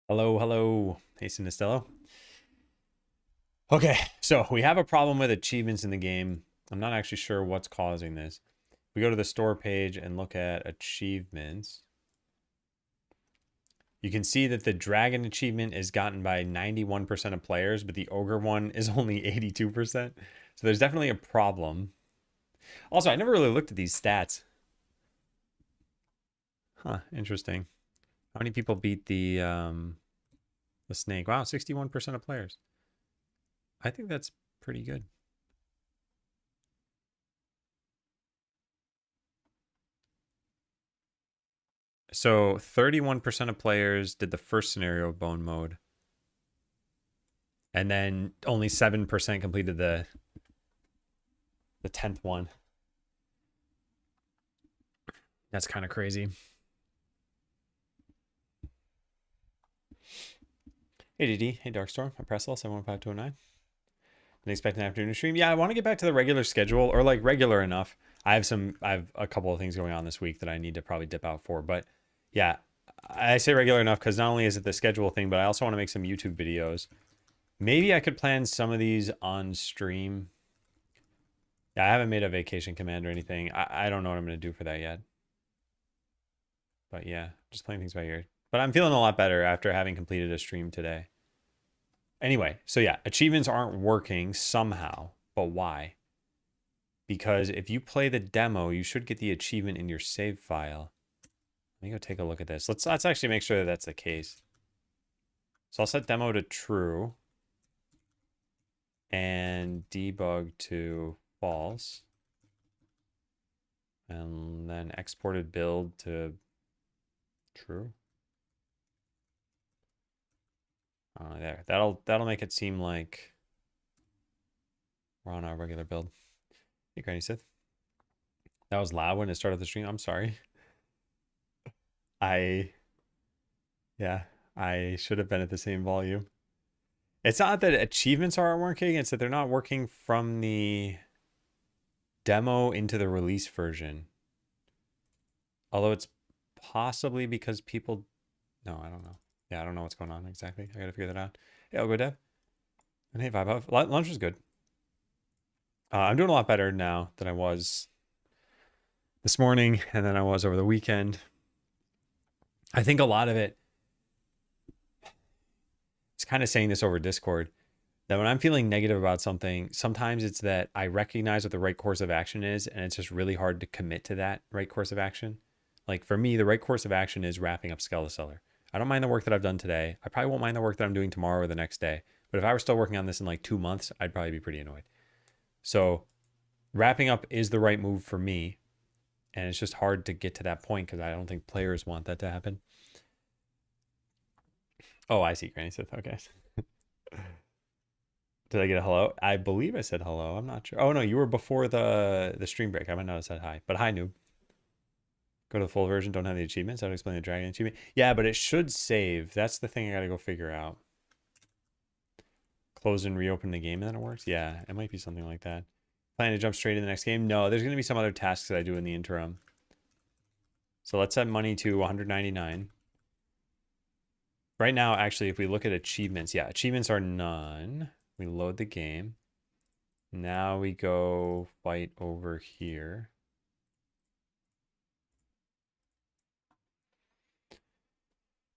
Hello, hello. Hey, Sinistello. Okay, so we have a problem with achievements in the game. I'm not actually sure what's causing this. We go to the store page and look at achievements. You can see that the dragon achievement is gotten by 91% of players, but the ogre one is only 82%. So there's definitely a problem. Also, I never really looked at these stats. Huh, interesting. How many people beat the snake? Wow, 61% of players. I think that's pretty good. So 31% of players did the first scenario of bone mode, and then only 7% completed the 10th one. That's kind of crazy. Hey DD, hey Darkstorm, I'm Pressel 715209. Been expecting an afternoon stream. Yeah, I want to get back to the regular schedule, or like regular enough. I have a couple of things going on this week that I need to probably dip out for. But yeah, I say regular enough because not only is it the schedule thing, but I also want to make some YouTube videos. Maybe I could plan some of these on stream. Yeah, I haven't made a vacation command or anything. I don't know what I'm going to do for that yet. But yeah, just playing things by ear. But I'm feeling a lot better after having completed a stream today. Anyway, so yeah, achievements aren't working somehow. But why? Because if you play the demo, you should get the achievement in your save file. Let me go take a look at this. Let's actually make sure that that's the case. So I'll set demo to true and debug to false. And then exported build to true. There. That'll make it seem like we're on our regular build. Hey, Granny Sith. That was loud when it started the stream. I'm sorry. I yeah, I should have been at the same volume. It's not that achievements aren't working, it's that they're not working from the demo into the release version. Although it's possibly because people no, I don't know. Yeah, I don't know what's going on exactly. I gotta figure that out. Hey, I'll go dev. And hey, Vibe Up. Lunch was good. I'm doing a lot better now than I was this morning and then I was over the weekend. I think a lot of it, it's kind of saying this over Discord, that when I'm feeling negative about something, sometimes it's that I recognize what the right course of action is, and it's just really hard to commit to that right course of action. Like for me, the right course of action is wrapping up Skeleseller. I don't mind the work that I've done today. I probably won't mind the work that I'm doing tomorrow or the next day. But if I were still working on this in like 2 months, I'd probably be pretty annoyed. So wrapping up is the right move for me. And it's just hard to get to that point because I don't think players want that to happen. Oh, I see, Granny Sith. Okay. Did I get a hello? I believe I said hello. I'm not sure. Oh no, you were before the stream break. I might not have said hi, but hi, noob. Go to the full version. Don't have the achievements. How to explain the dragon achievement? Yeah, but it should save. That's the thing I gotta go figure out. Close and reopen the game, and then it works. Yeah, it might be something like that. Planning to jump straight in the next game? No, there's gonna be some other tasks that I do in the interim. So let's set money to 199. Right now, actually, if we look at achievements, yeah, achievements are none. We load the game. Now we go fight over here.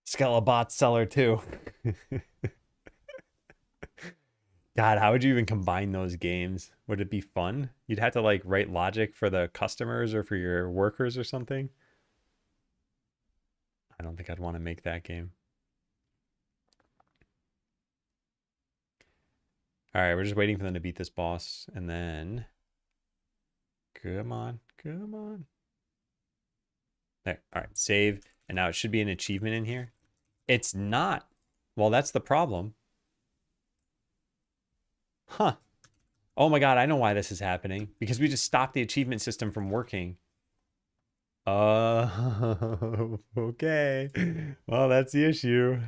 Skelebot seller too. God, how would you even combine those games? Would it be fun? You'd have to like write logic for the customers or for your workers or something. I don't think I'd want to make that game. All right, we're just waiting for them to beat this boss and then come on, come on. There. All right, save. And now it should be an achievement in here. It's not. Well, that's the problem. Huh. Oh my God, I know why this is happening. Because we just stopped the achievement system from working. Okay. Well, that's the issue.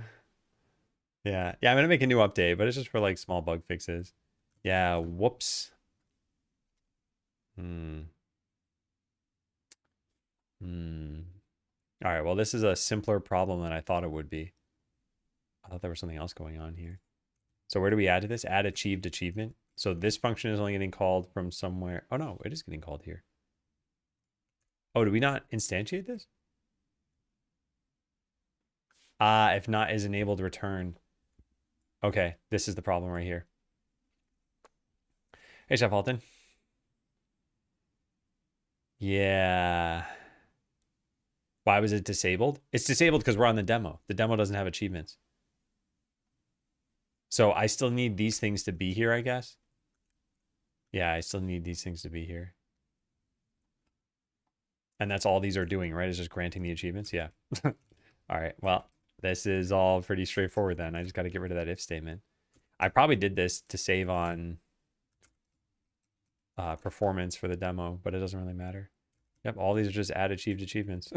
Yeah. Yeah, I'm gonna make a new update, but it's just for like small bug fixes. Yeah, whoops. Hmm. Hmm. All right, well, this is a simpler problem than I thought it would be. I thought there was something else going on here. So where do we add to this? Add achieved achievement. So this function is only getting called from somewhere. Oh no, it is getting called here. Oh, do we not instantiate this? If not is enabled, return. Okay, this is the problem right here. Hey, Chef Halton. Yeah. Why was it disabled? It's disabled because we're on the demo. The demo doesn't have achievements. So I still need these things to be here, I guess. Yeah, I still need these things to be here. And that's all these are doing, right? Is just granting the achievements? Yeah. All right, well, this is all pretty straightforward then. I just got to get rid of that if statement. I probably did this to save on performance for the demo, but it doesn't really matter. Yep, all these are just add achieved achievements.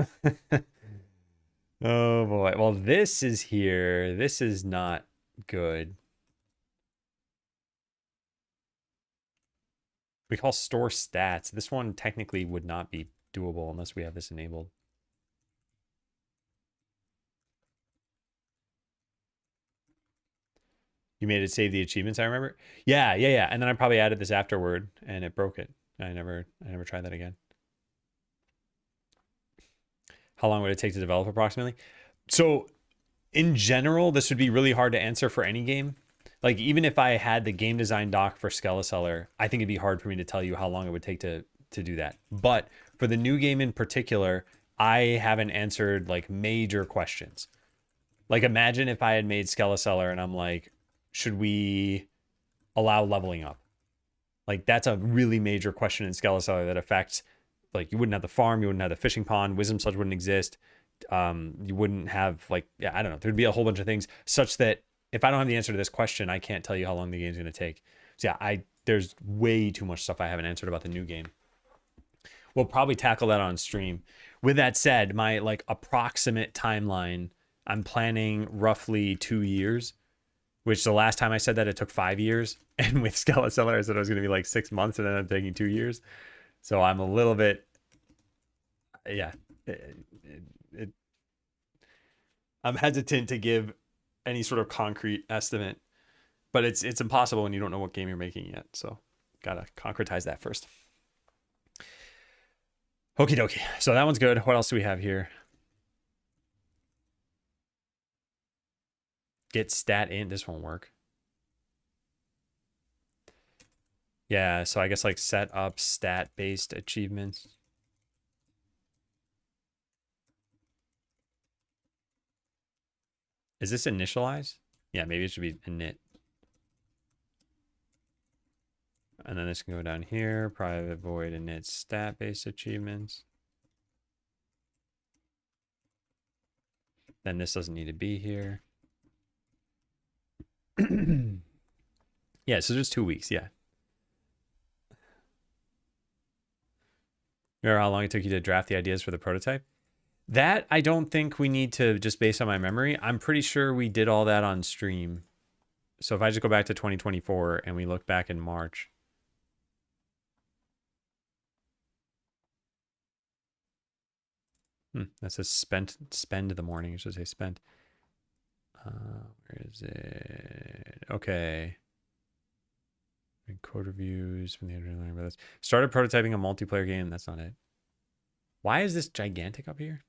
Oh boy. Well, this is here. This is not good. We call store stats. This one technically would not be doable unless we have this enabled. You made it save the achievements, I remember. Yeah. And then I probably added this afterward and it broke it. I never tried that again. How long would it take to develop approximately? So in general, this would be really hard to answer for any game. Like even if I had the game design doc for Skeleseller, I think it'd be hard for me to tell you how long it would take to do that. But for the new game in particular, I haven't answered like major questions. Like imagine if I had made Skeleseller and I'm like, should we allow leveling up? Like that's a really major question in Skeleseller that affects, like you wouldn't have the farm, you wouldn't have the fishing pond, wisdom sludge wouldn't exist. You wouldn't have like, yeah, I don't know. There'd be a whole bunch of things such that if I don't have the answer to this question, I can't tell you how long the game's going to take. So yeah, there's way too much stuff I haven't answered about the new game. We'll probably tackle that on stream. With that said, my like approximate timeline, I'm planning roughly 2 years, which the last time I said that it took 5 years. And with Skeleseller, I said it was going to be like 6 months and then I'm taking 2 years. So I'm a little bit, yeah, I'm hesitant to give any sort of concrete estimate, but it's impossible when you don't know what game you're making yet. So gotta concretize that first. Okie dokie. So that one's good. What else do we have here? Get stat in. This won't work. Yeah, so I guess like set up stat-based achievements. Is this initialize? Yeah, maybe it should be init. And then this can go down here, private void init stat-based achievements. Then this doesn't need to be here. Yeah, so just 2 weeks, yeah. Remember how long it took you to draft the ideas for the prototype? That I don't think we need to just based on my memory. I'm pretty sure we did all that on stream. So if I just go back to 2024 and we look back in March. That says spend the morning. It should say spent. Where is it? Okay. Code reviews from the internet. Started prototyping a multiplayer game. That's not it. Why is this gigantic up here?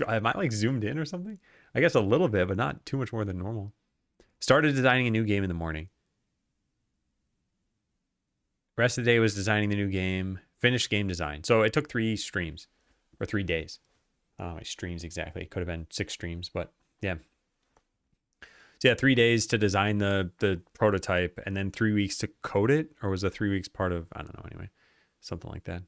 Am I like zoomed in or something? I guess a little bit, but not too much more than normal. Started designing a new game in the morning. Rest of the day was designing the new game. Finished game design. So it took 3 streams or 3 days. I don't know how many streams exactly. It could have been 6 streams, but yeah. So yeah, 3 days to design the prototype and then 3 weeks to code it, or was the 3 weeks part of, I don't know, anyway, something like that.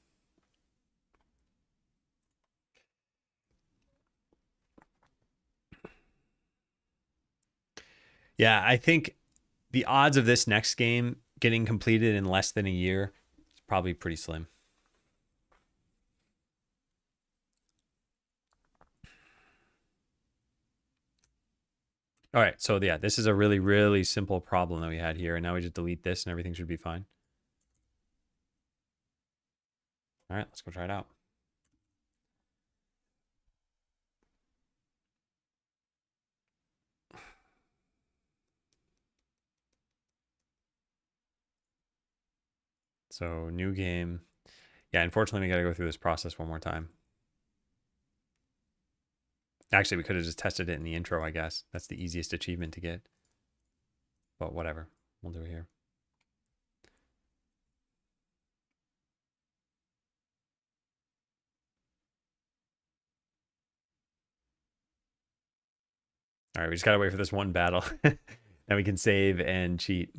Yeah, I think the odds of this next game getting completed in less than a year is probably pretty slim. All right, so yeah, this is a really, really simple problem that we had here, and now we just delete this and everything should be fine. All right, let's go try it out. So new game. Yeah, unfortunately, we got to go through this process one more time. Actually, we could have just tested it in the intro, I guess. That's the easiest achievement to get. But whatever. We'll do it here. All right, we just got to wait for this one battle. Then we can save and cheat.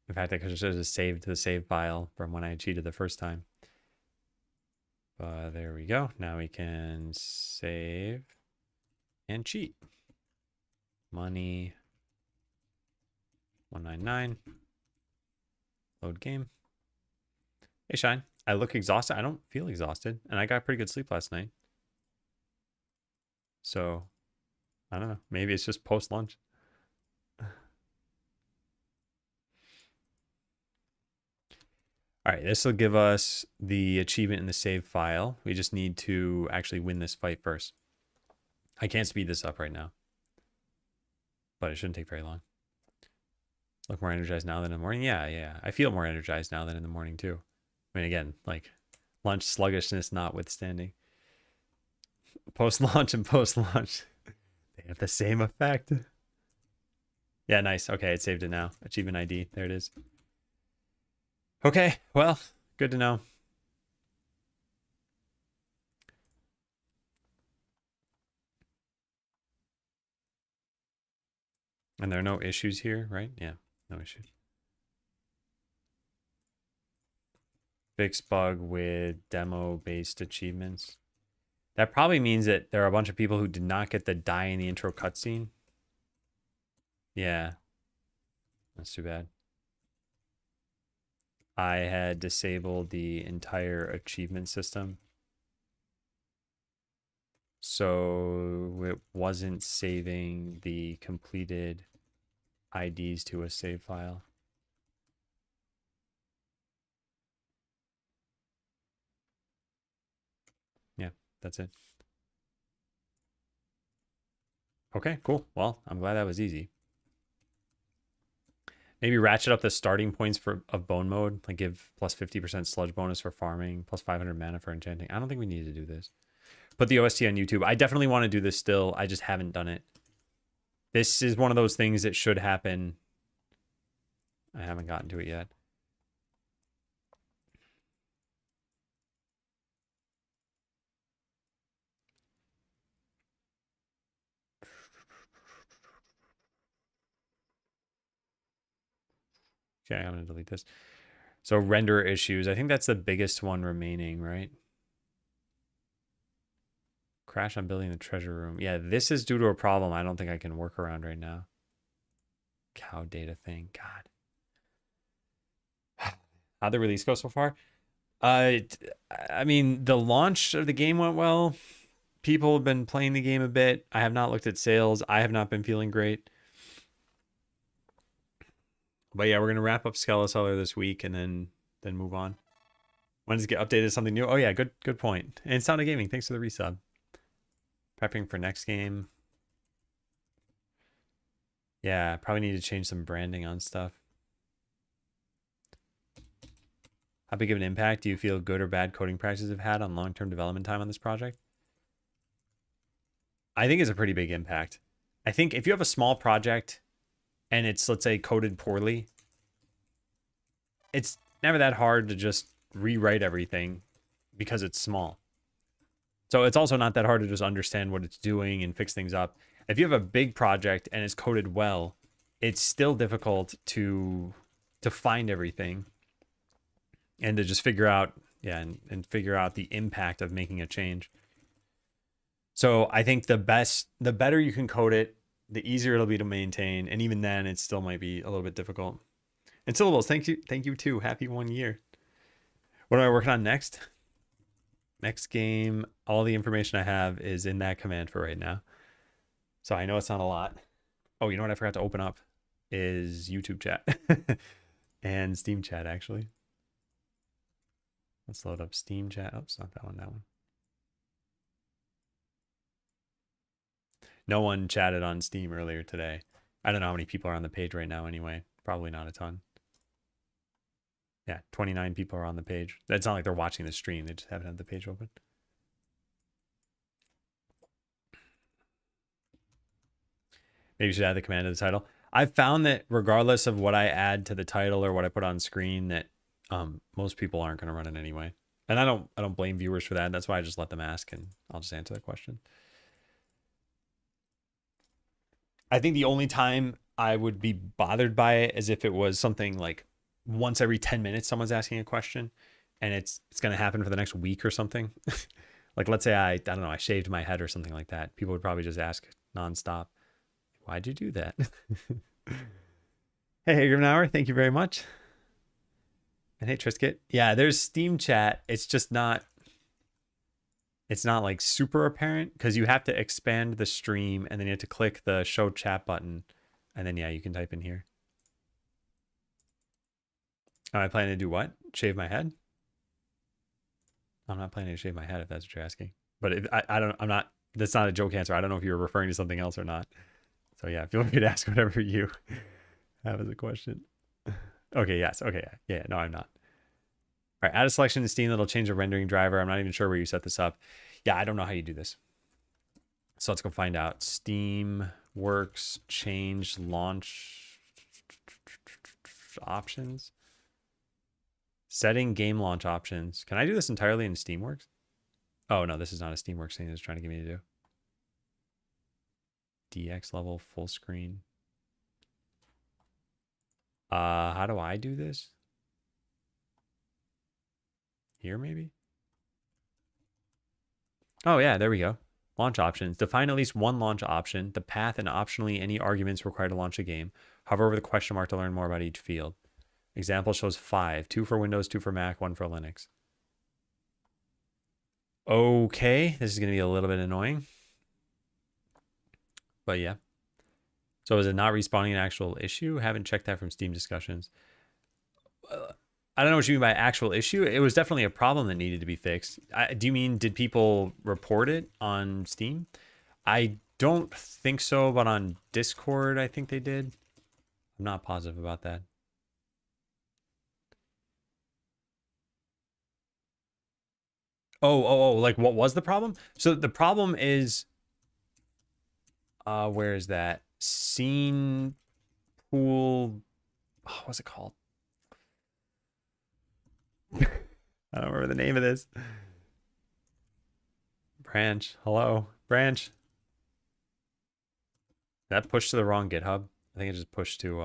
In fact, I could have just saved the save file from when I cheated the first time. But there we go. Now we can save and cheat. Money 199. Load game. Hey, Shine. I look exhausted. I don't feel exhausted. And I got pretty good sleep last night. So, I don't know. Maybe it's just post-lunch. All right, this will give us the achievement in the save file. We just need to actually win this fight first. I can't speed this up right now, but it shouldn't take very long. Look more energized now than in the morning. Yeah. I feel more energized now than in the morning too. I mean, again, like lunch sluggishness notwithstanding. Post-launch and post-launch, they have the same effect. Yeah, nice. Okay, it saved it now. Achievement ID. There it is. Okay, well, good to know. And there are no issues here, right? Yeah, no issues. Fix bug with demo-based achievements. That probably means that there are a bunch of people who did not get the die in the intro cutscene. Yeah. That's too bad. I had disabled the entire achievement system. So it wasn't saving the completed IDs to a save file. Yeah, that's it. Okay, cool. Well, I'm glad that was easy. Maybe ratchet up the starting points of bone mode, like give plus 50% sludge bonus for farming, plus 500 mana for enchanting. I don't think we need to do this. Put the OST on YouTube. I definitely want to do this still. I just haven't done it. This is one of those things that should happen. I haven't gotten to it yet. Okay, I'm going to delete this. So render issues. I think that's the biggest one remaining, right? Crash on building the treasure room. Yeah, this is due to a problem I don't think I can work around right now. Cow data thing. God. How'd the release go so far? I mean, the launch of the game went well. People have been playing the game a bit. I have not looked at sales. I have not been feeling great. But yeah, we're gonna wrap up Skeleseller this week and then move on. When does it get updated to something new? Oh yeah, good point. And Sonic Gaming, thanks for the resub. Prepping for next game. Yeah, probably need to change some branding on stuff. How big of an impact do you feel good or bad coding practices have had on long-term development time on this project? I think it's a pretty big impact. I think if you have a small project and it's, let's say, coded poorly, it's never that hard to just rewrite everything because it's small. So it's also not that hard to just understand what it's doing and fix things up. If you have a big project and it's coded well, it's still difficult to find everything and to just figure out, and figure out the impact of making a change. So I think the better you can code it, the easier it'll be to maintain. And even then, it still might be a little bit difficult. And Syllables, thank you too. Happy 1 year. What am I working on next? Next game, all the information I have is in that command for right now. So I know it's not a lot. Oh, you know what I forgot to open up is YouTube chat and Steam chat, actually. Let's load up Steam chat. Oh, it's not that one, that one. No one chatted on Steam earlier today. I don't know how many people are on the page right now anyway. Probably not a ton. Yeah, 29 people are on the page. It's not like they're watching the stream. They just haven't had the page open. Maybe you should add the command to the title. I've found that regardless of what I add to the title or what I put on screen, that most people aren't going to run it anyway. And I don't blame viewers for that. That's why I just let them ask and I'll just answer the question. I think the only time I would be bothered by it is if it was something like once every 10 minutes someone's asking a question and it's going to happen for the next week or something. Like let's say I don't know, I shaved my head or something like that. People would probably just ask nonstop, "Why'd you do that?" Hey, Hagermanauer, thank you very much. And hey, Trisket. Yeah, there's Steam chat. It's just not like super apparent because you have to expand the stream and then you have to click the show chat button and then yeah, you can type in here. Am I planning to do what? Shave my head? I'm not planning to shave my head if that's what you're asking. But if, I'm not, that's not a joke answer. I don't know if you were referring to something else or not. So yeah, feel free to ask whatever you have as a question. Okay, yes. Okay, yeah. No, I'm not. All right, add a selection in Steam that'll change the rendering driver. I'm not even sure where you set this up. Yeah, I don't know how you do this. So let's go find out. Steam works, change, launch options. Setting game launch options. Can I do this entirely in Steamworks? Oh, no, this is not a Steamworks thing it's trying to get me to do. DX level, full screen. How do I do this? Here, maybe? Oh, yeah, there we go. Launch options. Define at least one launch option, the path, and optionally any arguments required to launch a game. Hover over the question mark to learn more about each field. Example shows 5. 2 for Windows, 2 for Mac, 1 for Linux. Okay, this is going to be a little bit annoying. But yeah. So is it not respawning an actual issue? Haven't checked that from Steam discussions. I don't know what you mean by actual issue. It was definitely a problem that needed to be fixed. Do you mean, did people report it on Steam? I don't think so, but on Discord, I think they did. I'm not positive about that. Oh, like what was the problem? So the problem is, where is that? Scene pool, oh, what's it called? I don't remember the name of this. Branch, hello, Branch. That pushed to the wrong GitHub. I think it just pushed to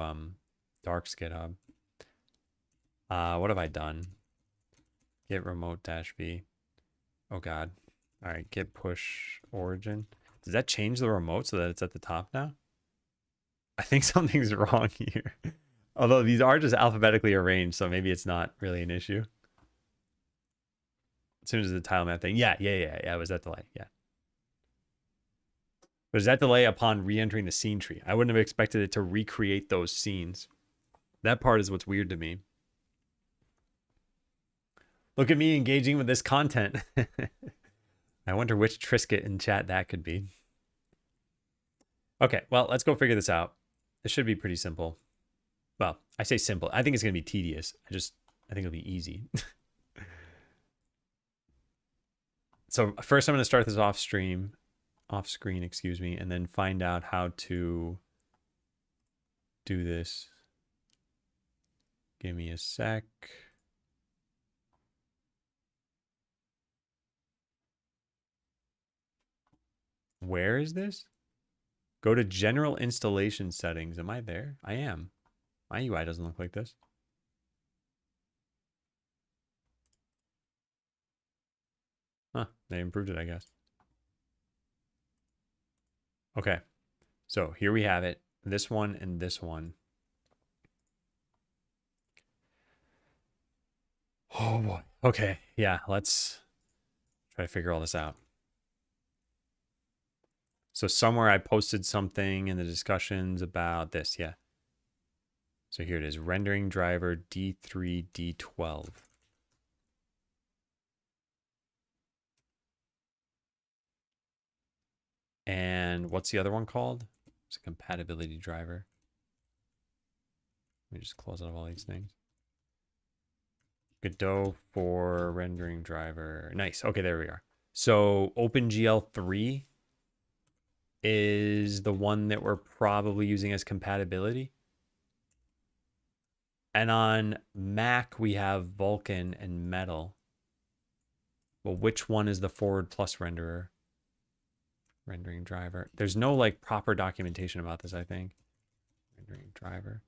Dark's GitHub. What have I done? Git remote -v. Oh god. All right, git push origin. Does that change the remote so that it's at the top now? I think something's wrong here. Although these are just alphabetically arranged, so maybe it's not really an issue. As soon as the tile map thing. Yeah, it was that delay. Yeah. Was that delay upon re-entering the scene tree? I wouldn't have expected it to recreate those scenes. That part is what's weird to me. Look at me engaging with this content. I wonder which Trisket in chat that could be. Okay, well, let's go figure this out. It should be pretty simple. Well, I say simple. I think it's going to be tedious. I think it'll be easy. So first I'm going to start this off screen, excuse me, and then find out how to do this. Give me a sec. Where is this? Go to general installation settings. Am I there? I am. My UI doesn't look like this. Huh, they improved it, I guess. Okay, so here we have it. This one and this one. Oh boy. Okay, yeah, let's try to figure all this out. So somewhere I posted something in the discussions about this, yeah. So here it is, rendering driver D3, D12. And what's the other one called? It's a compatibility driver. Let me just close out of all these things. Godot for rendering driver. Nice. Okay, there we are. So OpenGL3 is the one that we're probably using as compatibility. And on Mac, we have Vulkan and Metal. Well, which one is the forward plus renderer? Rendering driver. There's no like proper documentation about this, I think. Rendering driver.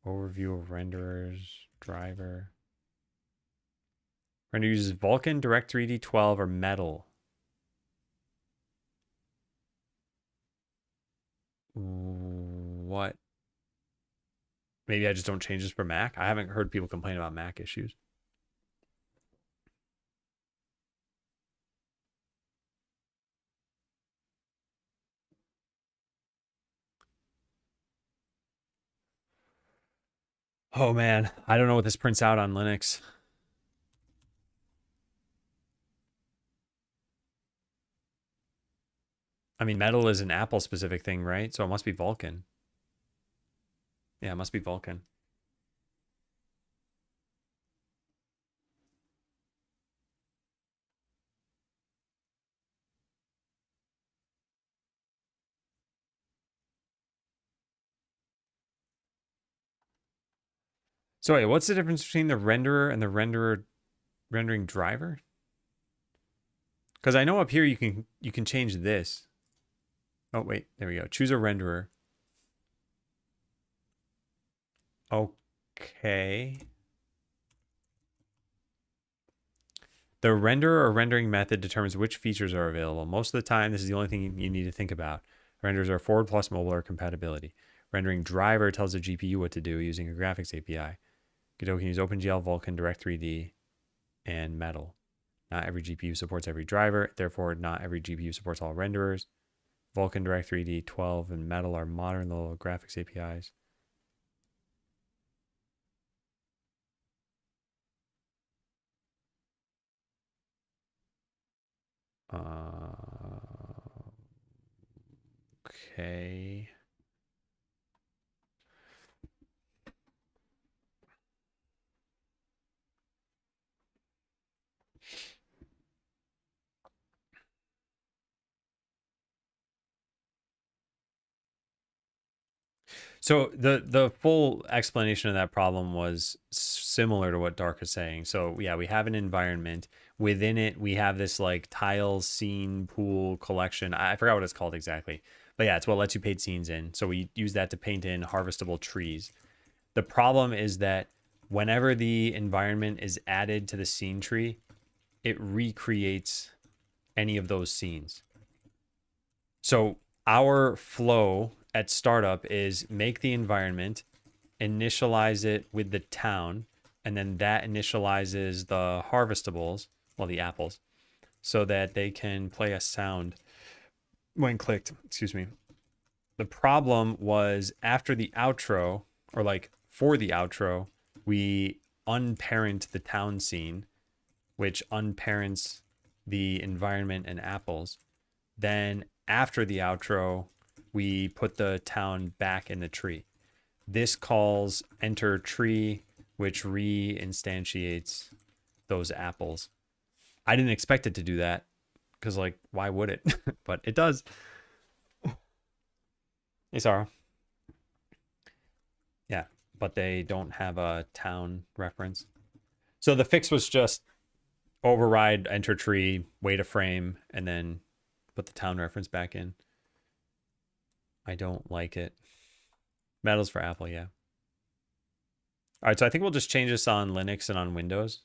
Overview of renderers. Driver. Render uses Vulkan, Direct3D 12, or Metal. What? Maybe I just don't change this for Mac. I haven't heard people complain about Mac issues. Oh man, I don't know what this prints out on Linux. I mean, Metal is an Apple specific thing, right? So it must be Vulkan. Yeah, it must be Vulkan. So wait, what's the difference between the renderer and the rendering driver? Because I know up here you can change this. Oh wait, there we go. Choose a renderer. Okay. The renderer or rendering method determines which features are available. Most of the time, this is the only thing you need to think about. Renders are forward plus mobile or compatibility. Rendering driver tells the GPU what to do using a graphics API. Godot can use OpenGL, Vulkan, Direct3D, and Metal. Not every GPU supports every driver, therefore not every GPU supports all renderers. Vulkan, Direct3D, 12, and Metal are modern little graphics APIs. Okay. So the full explanation of that problem was similar to what Dark is saying. So yeah, we have an environment. Within it, we have this like tiles, scene, pool, collection. I forgot what it's called exactly. But yeah, it's what lets you paint scenes in. So we use that to paint in harvestable trees. The problem is that whenever the environment is added to the scene tree, it recreates any of those scenes. So our flow at startup is make the environment, initialize it with the town, and then that initializes the harvestables, well, the apples, so that they can play a sound when clicked. Excuse me. The problem was after the outro, or like for the outro, we unparent the town scene, which unparents the environment and apples. Then after the outro, we put the town back in the tree. This calls enter tree, which re-instantiates those apples. I didn't expect it to do that because, like, why would it? But it does. Hey, Sarah. Yeah, but they don't have a town reference. So the fix was just override enter tree, wait a frame, and then put the town reference back in. I don't like it. Metals for Apple, yeah. All right, so I think we'll just change this on Linux and on Windows.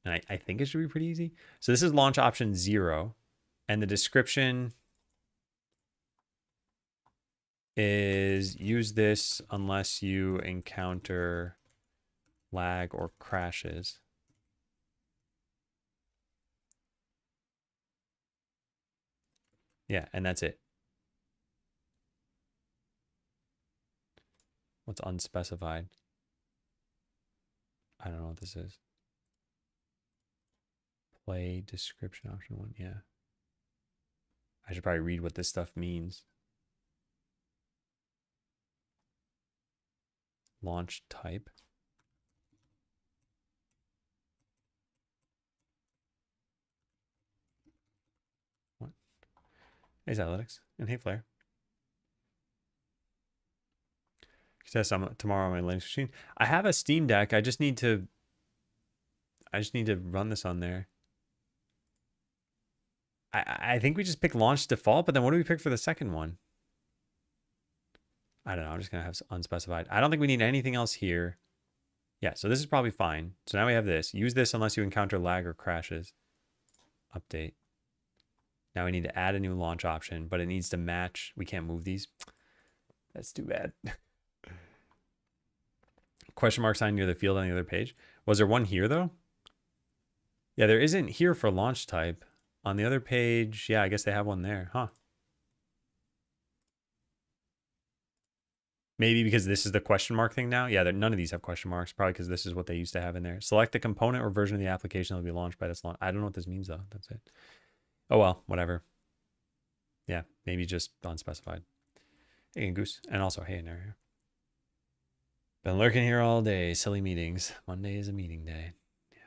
And I think it should be pretty easy. So this is launch option 0. And the description is use this unless you encounter lag or crashes. Yeah, and that's it. What's unspecified? I don't know what this is. Play description option 1, yeah. I should probably read what this stuff means. Launch type. Hey, Zylytics. And hey, Flare. Test tomorrow on my Linux machine. I have a Steam Deck. I just need to run this on there. I think we just pick launch default, but then what do we pick for the second one? I don't know. I'm just going to have unspecified. I don't think we need anything else here. Yeah, so this is probably fine. So now we have this. Use this unless you encounter lag or crashes. Update. Now we need to add a new launch option, but it needs to match. We can't move these. That's too bad. Question mark sign near the field on the other page. Was there one here, though? Yeah, there isn't here for launch type. On the other page, yeah, I guess they have one there, huh? Maybe because this is the question mark thing now. Yeah, none of these have question marks, probably because this is what they used to have in there. Select the component or version of the application that will be launched by this launch. I don't know what this means, though. That's it. Oh, well, whatever. Yeah, maybe just unspecified. Hey, Goose. And also, hey, Nair here. Been lurking here all day. Silly meetings. Monday is a meeting day. Yeah.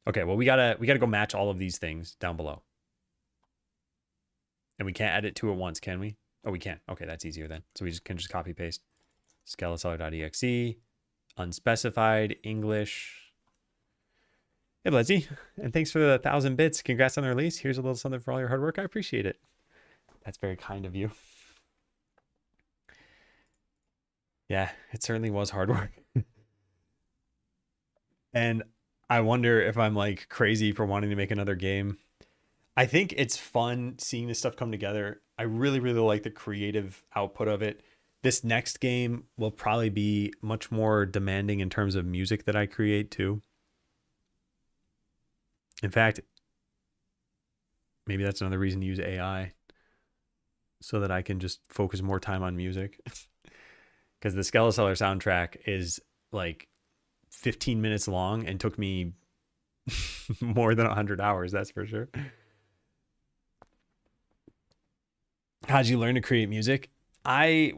Okay, well, we gotta go match all of these things down below. And we can't edit two at once, can we? Oh, we can. Okay, that's easier then. So we can just copy paste. Skeleseller.exe. Unspecified English. Hey, Bledzy. And thanks for the 1,000 bits. Congrats on the release. Here's a little something for all your hard work. I appreciate it. That's very kind of you. Yeah, it certainly was hard work. And I wonder if I'm like crazy for wanting to make another game. I think it's fun seeing this stuff come together. I really, really like the creative output of it. This next game will probably be much more demanding in terms of music that I create too. In fact, maybe that's another reason to use AI so that I can just focus more time on music. Because the Skeleseller soundtrack is like 15 minutes long and took me more than 100 hours, that's for sure. How'd you learn to create music? My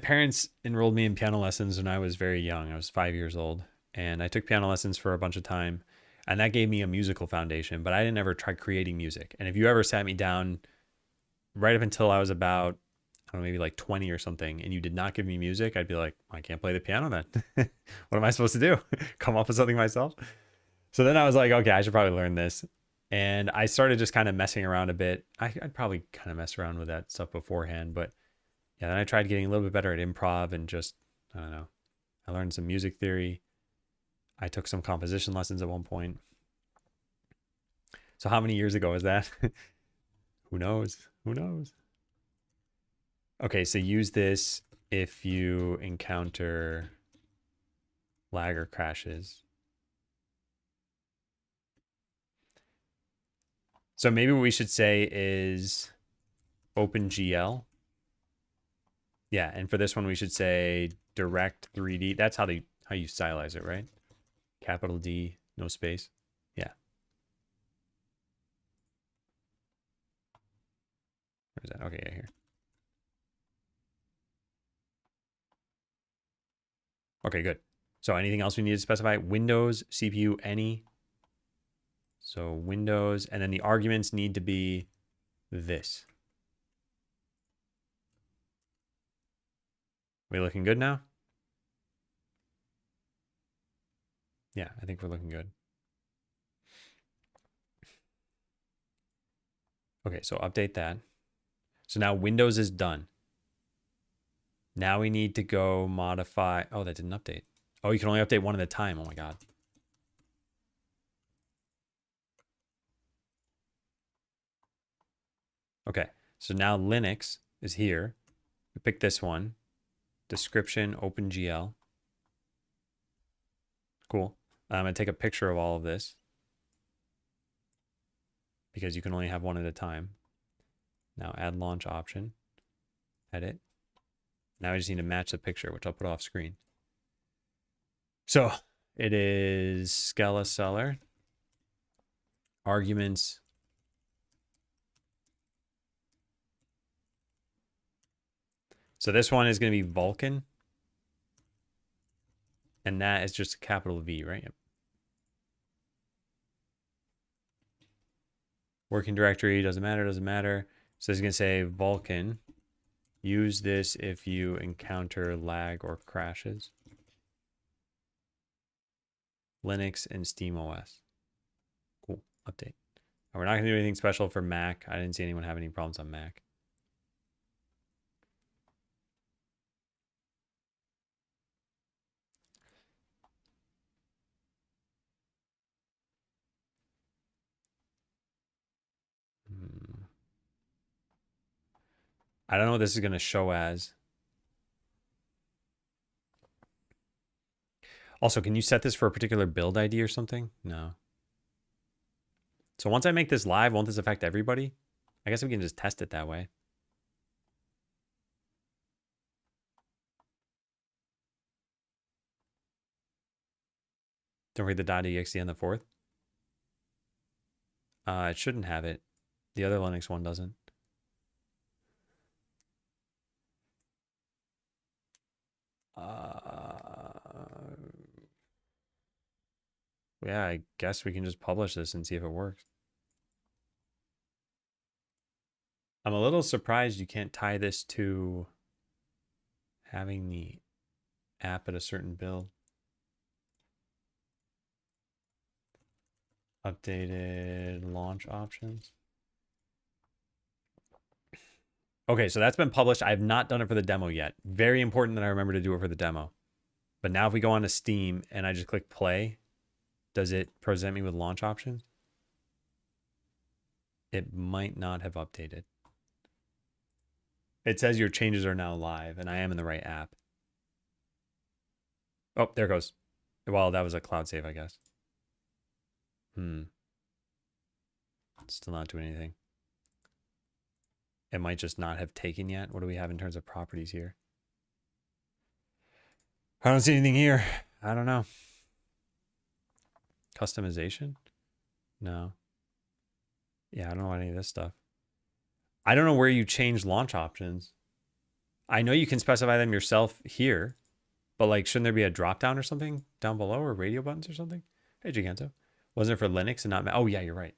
parents enrolled me in piano lessons when I was very young. I was 5 years old, and I took piano lessons for a bunch of time, and that gave me a musical foundation, but I didn't ever try creating music. And if you ever sat me down right up until I was about, I don't know, maybe like 20 or something, and you did not give me music, I'd be like, I can't play the piano then. What am I supposed to do? Come up with something myself? So then I was like, okay, I should probably learn this. And I started just kind of messing around a bit. I'd probably kind of mess around with that stuff beforehand, but yeah, then I tried getting a little bit better at improv and just, I don't know. I learned some music theory. I took some composition lessons at one point. So how many years ago is that? Who knows? Who knows? Okay, so use this if you encounter lag or crashes. So maybe what we should say is OpenGL. Yeah, and for this one we should say direct 3D. That's how you stylize it, right? Capital D, no space. Yeah. Where's that? Okay, yeah, here. Okay, good. So anything else we need to specify? Windows, CPU, any. So Windows, and then the arguments need to be this. We looking good now? Yeah, I think we're looking good. Okay, so update that. So now Windows is done. Now we need to go modify. Oh, that didn't update. Oh, you can only update one at a time. Oh my God. Okay, so now Linux is here. We pick this one. Description, OpenGL. Cool. I'm going to take a picture of all of this because you can only have one at a time. Now add launch option. Edit. Now I just need to match the picture, which I'll put off screen. So it is Skeleseller. Arguments. So this one is going to be Vulkan. And that is just a capital V, right? Yep. Working directory, doesn't matter. So it's going to say Vulkan. Use this if you encounter lag or crashes. Linux and SteamOS. Cool. Update. And we're not going to do anything special for Mac. I didn't see anyone have any problems on Mac. I don't know what this is going to show as. Also, can you set this for a particular build ID or something? No. So once I make this live, won't this affect everybody? I guess we can just test it that way. Don't read the .exe on the 4th. It shouldn't have it. The other Linux one doesn't. Yeah, I guess we can just publish this and see if it works. I'm a little surprised you can't tie this to having the app at a certain build. Updated launch options. Okay, so that's been published. I have not done it for the demo yet. Very important that I remember to do it for the demo. But now if we go on to Steam and I just click play, does it present me with launch options? It might not have updated. It says your changes are now live, and I am in the right app. Oh, there it goes. Well, that was a cloud save, I guess. Still not doing anything. It might just not have taken yet. What do we have in terms of properties here? I don't see anything here. I don't know. Customization? No. Yeah, I don't know any of this stuff. I don't know where you change launch options. I know you can specify them yourself here, but like, shouldn't there be a drop down or something down below, or radio buttons or something? Hey, Giganto. Wasn't it for Linux and not Mac? Oh, yeah, you're right.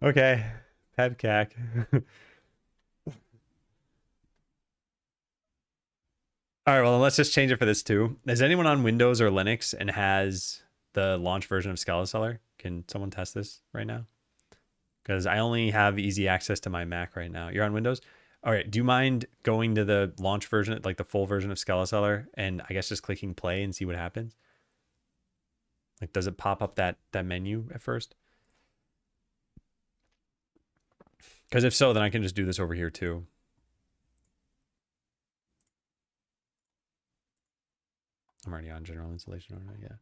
Okay. Pebcac. All right, well, let's just change it for this too. Is anyone on Windows or Linux and has the launch version of Skeleseller? Can someone test this right now? Because I only have easy access to my Mac right now. You're on Windows? All right, do you mind going to the launch version, like the full version of Skeleseller, and I guess just clicking play and see what happens? Like, does it pop up that menu at first? Because if so, then I can just do this over here too. I'm already on general installation order, yeah.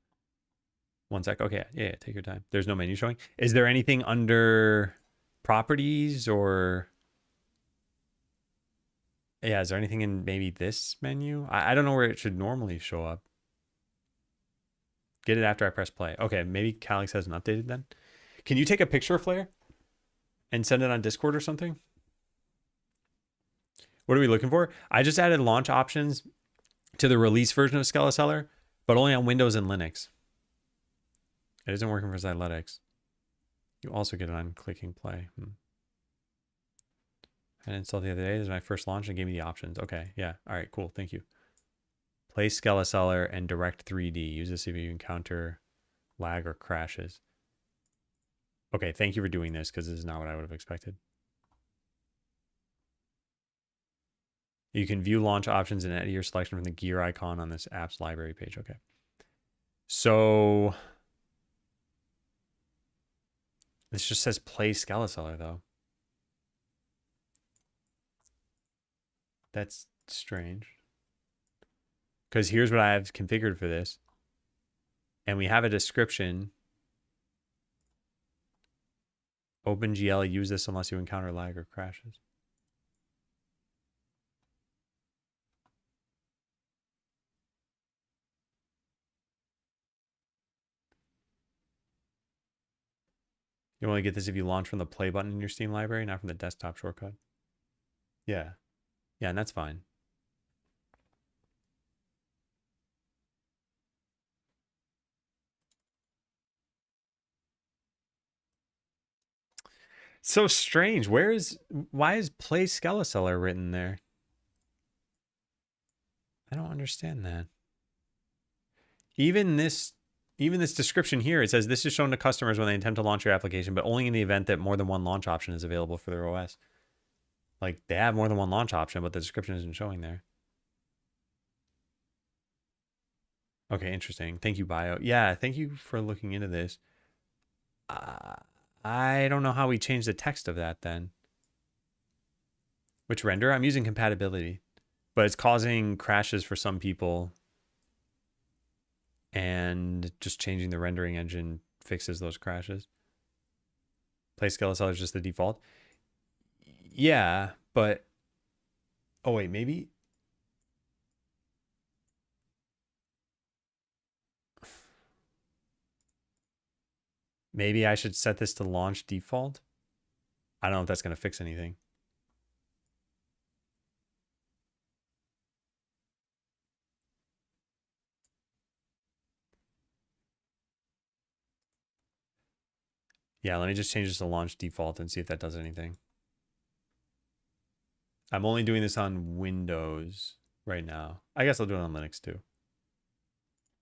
One sec. Okay, yeah, take your time. There's no menu showing. Is there anything under properties or... Yeah, is there anything in maybe this menu? I don't know where it should normally show up. Get it after I press play. Okay, maybe Calix hasn't updated then. Can you take a picture of Flare and send it on Discord or something? What are we looking for? I just added launch options to the release version of Skeleseller, but only on Windows and Linux. It isn't working for Xyletics. You also get it on clicking play. I installed the other day. This is my first launch and gave me the options. Okay, yeah. All right, cool. Thank you. Play Skeleseller and Direct 3D. Use this if you encounter lag or crashes. Okay, thank you for doing this because this is not what I would have expected. You can view launch options and edit your selection from the gear icon on this app's library page. Okay. So this just says play Skeleseller though. That's strange. Because here's what I have configured for this. And we have a description. OpenGL, use this unless you encounter lag or crashes. You only get this if you launch from the play button in your Steam library, not from the desktop shortcut. Yeah. Yeah, and that's fine. So strange. Why is play Skeleseller written there? I don't understand that. Even this description here, it says this is shown to customers when they attempt to launch your application, but only in the event that more than one launch option is available for their OS. Like, they have more than one launch option, but the description isn't showing there. Okay, interesting. Thank you, Bio. Yeah, thank you for looking into this. I don't know how we change the text of that then. Which render? I'm using compatibility, but it's causing crashes for some people. And just changing the rendering engine fixes those crashes. Play Skeleseller is just the default. Yeah, but... Oh, wait, maybe... Maybe I should set this to launch default. I don't know if that's going to fix anything. Yeah, let me just change this to launch default and see if that does anything. I'm only doing this on Windows right now. I guess I'll do it on Linux too.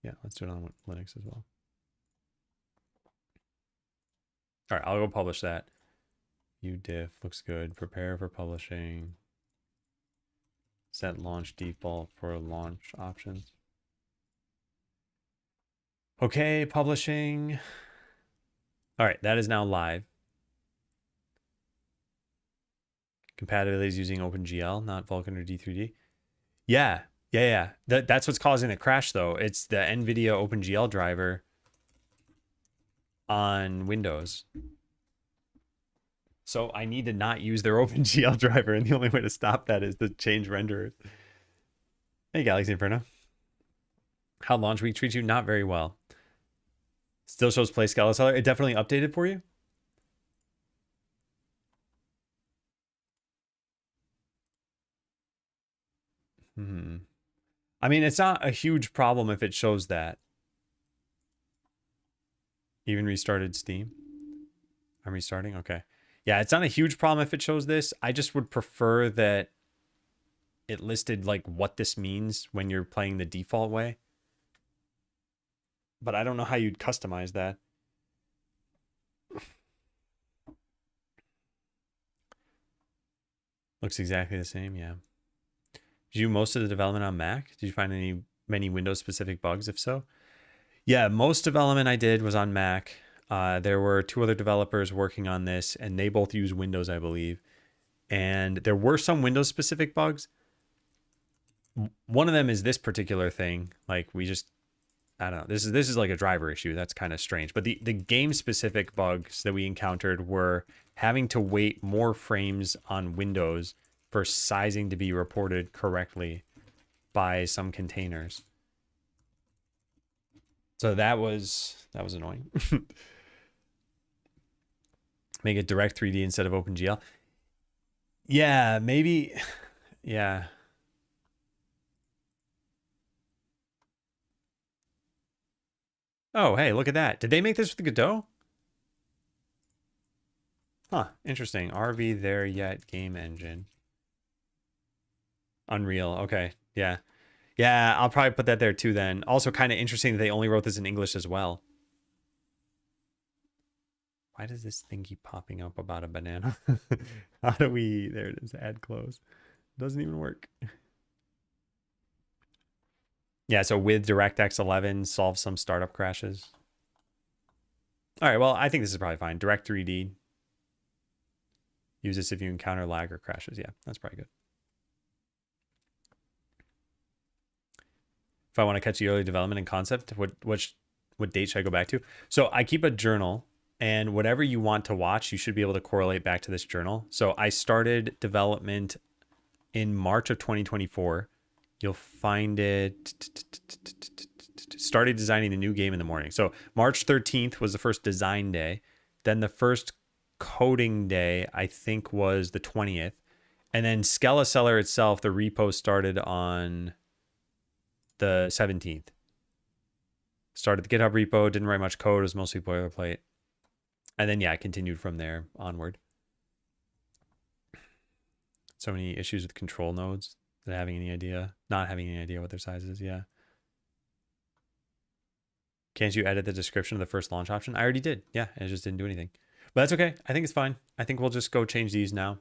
Yeah, let's do it on Linux as well. All right, I'll go publish that. udiff looks good. Prepare for publishing. Set launch default for launch options. Okay, publishing. All right, that is now live. Compatibility is using OpenGL, not Vulkan or D3D. Yeah. That's what's causing the crash, though. It's the NVIDIA OpenGL driver on Windows. So I need to not use their OpenGL driver, and the only way to stop that is to change renderers. Hey, Galaxy Inferno. How launch week treats you? Not very well. Still shows play Skeleseller. It definitely updated for you? I mean, it's not a huge problem if it shows that. Even restarted Steam. I'm restarting? Okay. Yeah, it's not a huge problem if it shows this. I just would prefer that it listed like what this means when you're playing the default way. But I don't know how you'd customize that. Looks exactly the same, yeah. Did you do most of the development on Mac? Did you find many Windows specific bugs? If so, yeah, most development I did was on Mac. There were 2 other developers working on this, and they both use Windows, I believe. And there were some Windows specific bugs. One of them is this particular thing. Like, I don't know. This is like a driver issue. That's kind of strange. But the game specific bugs that we encountered were having to wait more frames on Windows for sizing to be reported correctly by some containers. So that was annoying. Make it direct 3D instead of OpenGL. Yeah, maybe. Yeah. Oh, hey, look at that. Did they make this with the Godot? Huh, interesting. RV there yet game engine. Unreal. Okay. Yeah. Yeah, I'll probably put that there too then. Also kind of interesting that they only wrote this in English as well. Why does this thing keep popping up about a banana? How do we... There it is. Add close. Doesn't even work. Yeah, so with DirectX 11, solve some startup crashes. All right, well, I think this is probably fine. Direct 3D. Use this if you encounter lag or crashes. Yeah, that's probably good. If I want to catch the early development and concept, what date should I go back to? So I keep a journal, and whatever you want to watch, you should be able to correlate back to this journal. So I started development in March of 2024. You'll find it. Started designing the new game in the morning. So March 13th was the first design day. Then the first coding day, I think, was the 20th. And then Skeleseller itself, the repo started on the 17th. Started the GitHub repo, didn't write much code, it was mostly boilerplate. And then, yeah, I continued from there onward. So many issues with control nodes, not having any idea what their size is. Yeah. Can't you edit the description of the first launch option? I already did. Yeah, it just didn't do anything. But that's okay. I think it's fine. I think we'll just go change these now.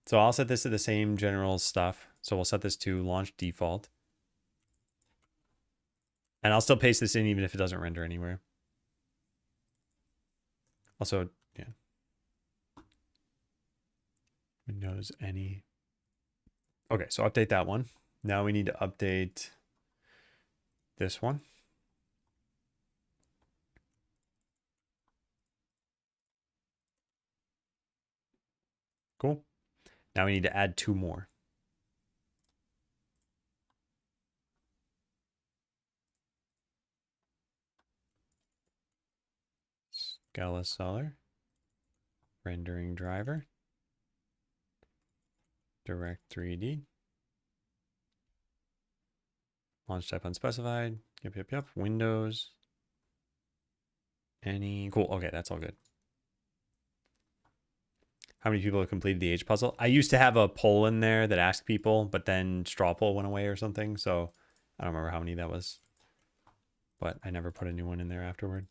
So I'll set this to the same general stuff. So we'll set this to launch default. And I'll still paste this in even if it doesn't render anywhere. Also, yeah. Windows any. Okay, so update that one. Now we need to update this one. Cool. Now we need to add 2 more. Skeleseller, rendering driver, direct 3D, launch type unspecified. Yep. Windows, any. Cool. Okay, that's all good. How many people have completed the H puzzle? I used to have a poll in there that asked people, but then straw poll went away or something. So I don't remember how many that was, but I never put a new one in there afterward.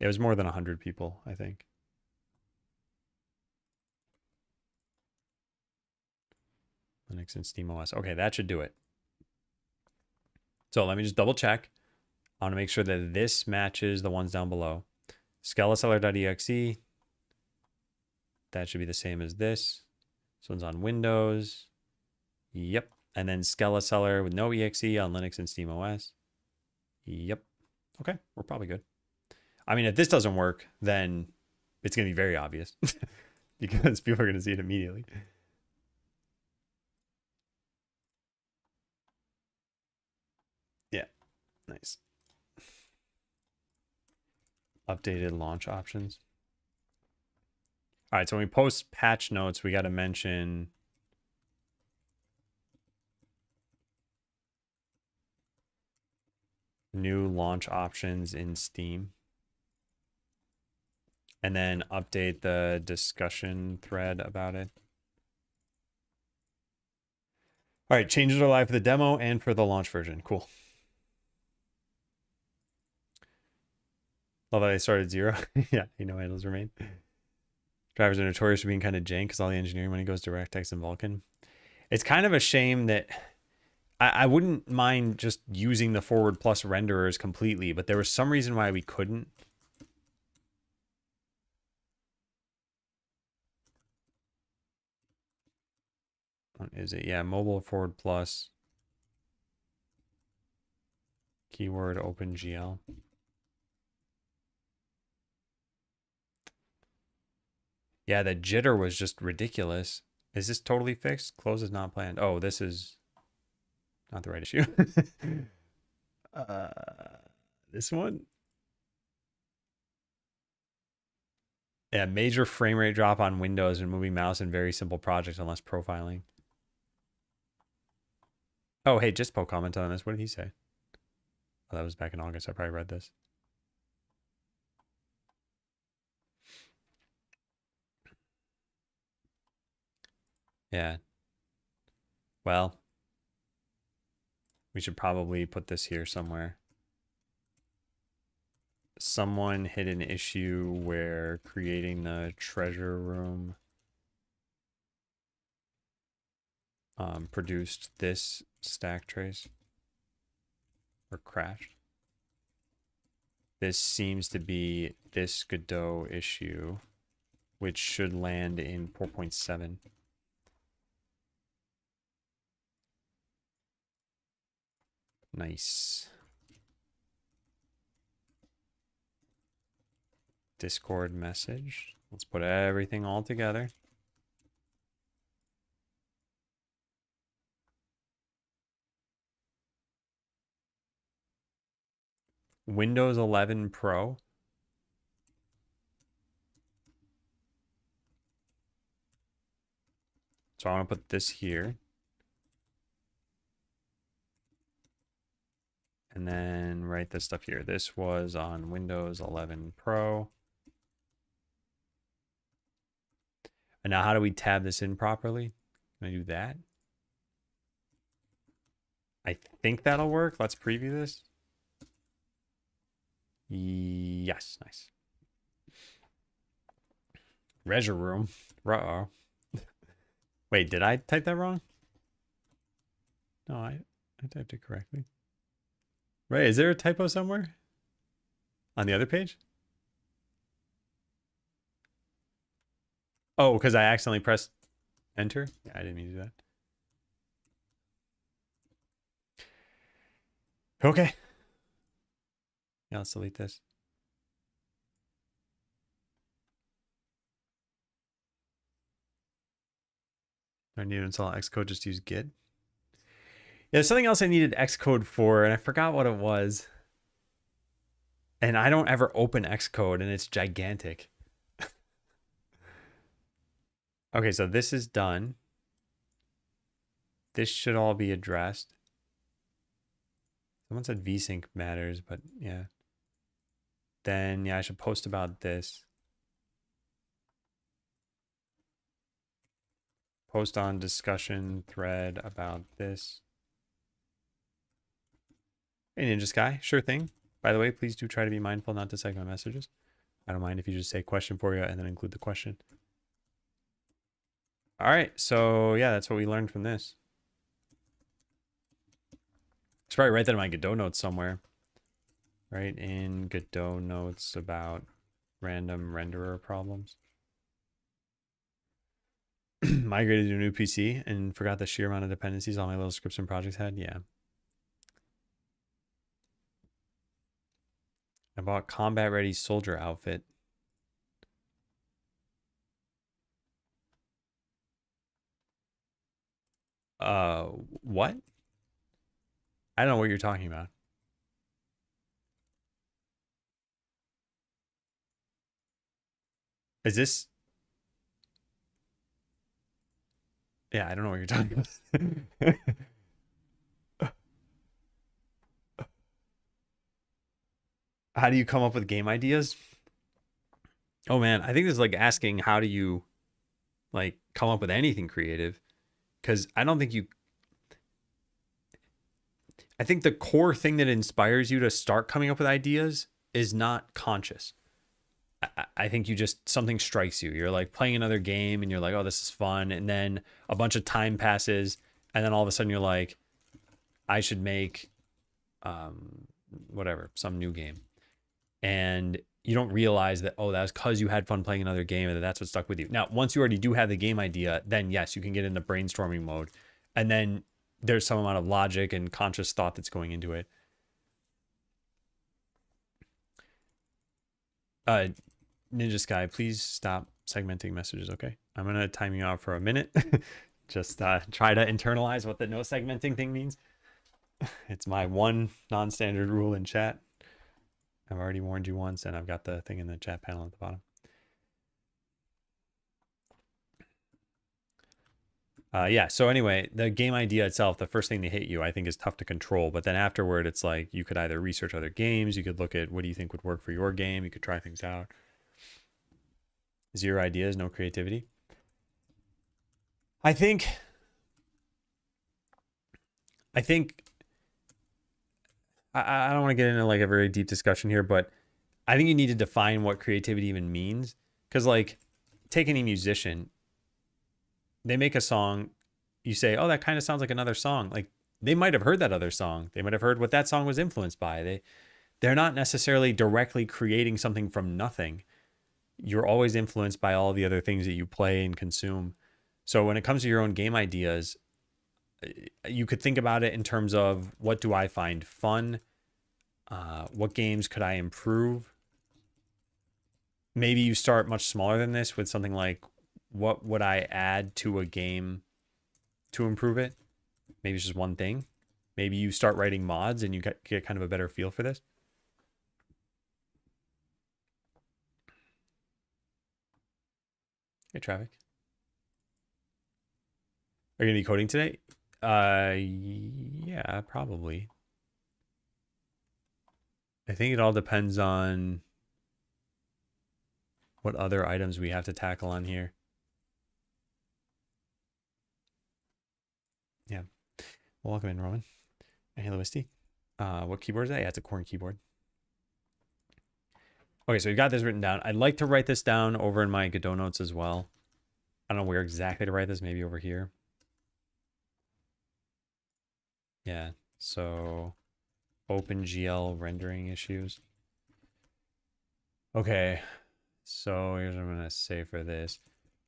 It was more than 100 people, I think. Linux and SteamOS. Okay, that should do it. So let me just double check. I want to make sure that this matches the ones down below. Skeleseller.exe. That should be the same as this. This one's on Windows. Yep. And then Skeleseller with no exe on Linux and SteamOS. Yep. Okay, we're probably good. I mean, if this doesn't work, then it's going to be very obvious because people are going to see it immediately. Yeah, nice. Updated launch options. All right, so when we post patch notes, we got to mention new launch options in Steam. And then update the discussion thread about it. All right, changes are live for the demo and for the launch version. Cool. Love that I started 0. Yeah, handles remain. Drivers are notorious for being kind of jank because all the engineering money goes to DirectX and Vulkan. It's kind of a shame that I wouldn't mind just using the forward plus renderers completely, but there was some reason why we couldn't. What is it? Yeah, mobile forward plus. Keyword OpenGL. Yeah, the jitter was just ridiculous. Is this totally fixed? Close is not planned. Oh, this is not the right issue. This one? Yeah, major frame rate drop on Windows and moving mouse in very simple project unless profiling. Oh, hey, Jispo commented on this. What did he say? Oh, that was back in August. I probably read this. Yeah. Well, we should probably put this here somewhere. Someone hit an issue where creating the treasure room produced this stack trace or crashed. This seems to be this Godot issue, which should land in 4.7. Nice. Discord message. Let's put everything all together. Windows 11 Pro. So I want to put this here. And then write this stuff here. This was on Windows 11 Pro. And now how do we tab this in properly? Can I do that? I think that'll work. Let's preview this. Yes, nice. Treasure room. Uh-oh. Wait, did I type that wrong? No, I typed it correctly. Right, is there a typo somewhere? On the other page? Oh, because I accidentally pressed enter? Yeah, I didn't mean to do that. Okay. Yeah, let's delete this. Do I need to install Xcode? Just use Git. Yeah, there's something else I needed Xcode for, and I forgot what it was. And I don't ever open Xcode, and it's gigantic. Okay, so this is done. This should all be addressed. Someone said vsync matters, but yeah. Then, yeah, I should post about this. Post on discussion thread about this. Hey, Ninja Sky, sure thing. By the way, please do try to be mindful not to segment messages. I don't mind if you just say question for you and then include the question. All right, so yeah, that's what we learned from this. I should probably write that in my Godot notes somewhere. Right in Godot notes about random renderer problems. Migrated to a new PC and forgot the sheer amount of dependencies all my little scripts and projects had. Yeah. I bought combat ready soldier outfit. What? I don't know what you're talking about. Is this? Yeah, I don't know what you're talking about. How do you come up with game ideas? Oh man, I think this is like asking how do you like come up with anything creative? Because I don't think you. I think the core thing that inspires you to start coming up with ideas is not conscious. I think you just, something strikes you. You're like playing another game and you're like, oh, this is fun. And then a bunch of time passes. And then all of a sudden you're like, I should make whatever, some new game. And you don't realize that, oh, that's because you had fun playing another game and that's what stuck with you. Now, once you already do have the game idea, then yes, you can get into brainstorming mode. And then there's some amount of logic and conscious thought that's going into it. Ninja Sky, please stop segmenting messages, okay? I'm going to time you out for a minute. Just try to internalize what the no segmenting thing means. It's my one non-standard rule in chat. I've already warned you once, and I've got the thing in the chat panel at the bottom. Yeah, so anyway, the game idea itself, the first thing to hit you, I think is tough to control. But then afterward, it's like you could either research other games, you could look at what do you think would work for your game, you could try things out. Zero ideas, no creativity. I think I don't want to get into like a very deep discussion here, but I think you need to define what creativity even means. Because like, take any musician, they make a song, you say, oh, that kind of sounds like another song. Like they might have heard that other song. They might have heard what that song was influenced by. They're not necessarily directly creating something from nothing. You're always influenced by all the other things that you play and consume. So when it comes to your own game ideas, you could think about it in terms of what do I find fun? What games could I improve? Maybe you start much smaller than this with something like, what would I add to a game to improve it? Maybe it's just one thing. Maybe you start writing mods and you get kind of a better feel for this. Hey, traffic. Are you gonna be coding today? Yeah, probably. I think it all depends on what other items we have to tackle on here. Yeah. Well, welcome in, Roman. And hello, Misty. What keyboard is that? Yeah, it's a Corn keyboard. Okay, so we got this written down. I'd like to write this down over in my Godot notes as well. I don't know where exactly to write this. Maybe over here. Yeah, so OpenGL rendering issues. Okay, so here's what I'm going to say for this.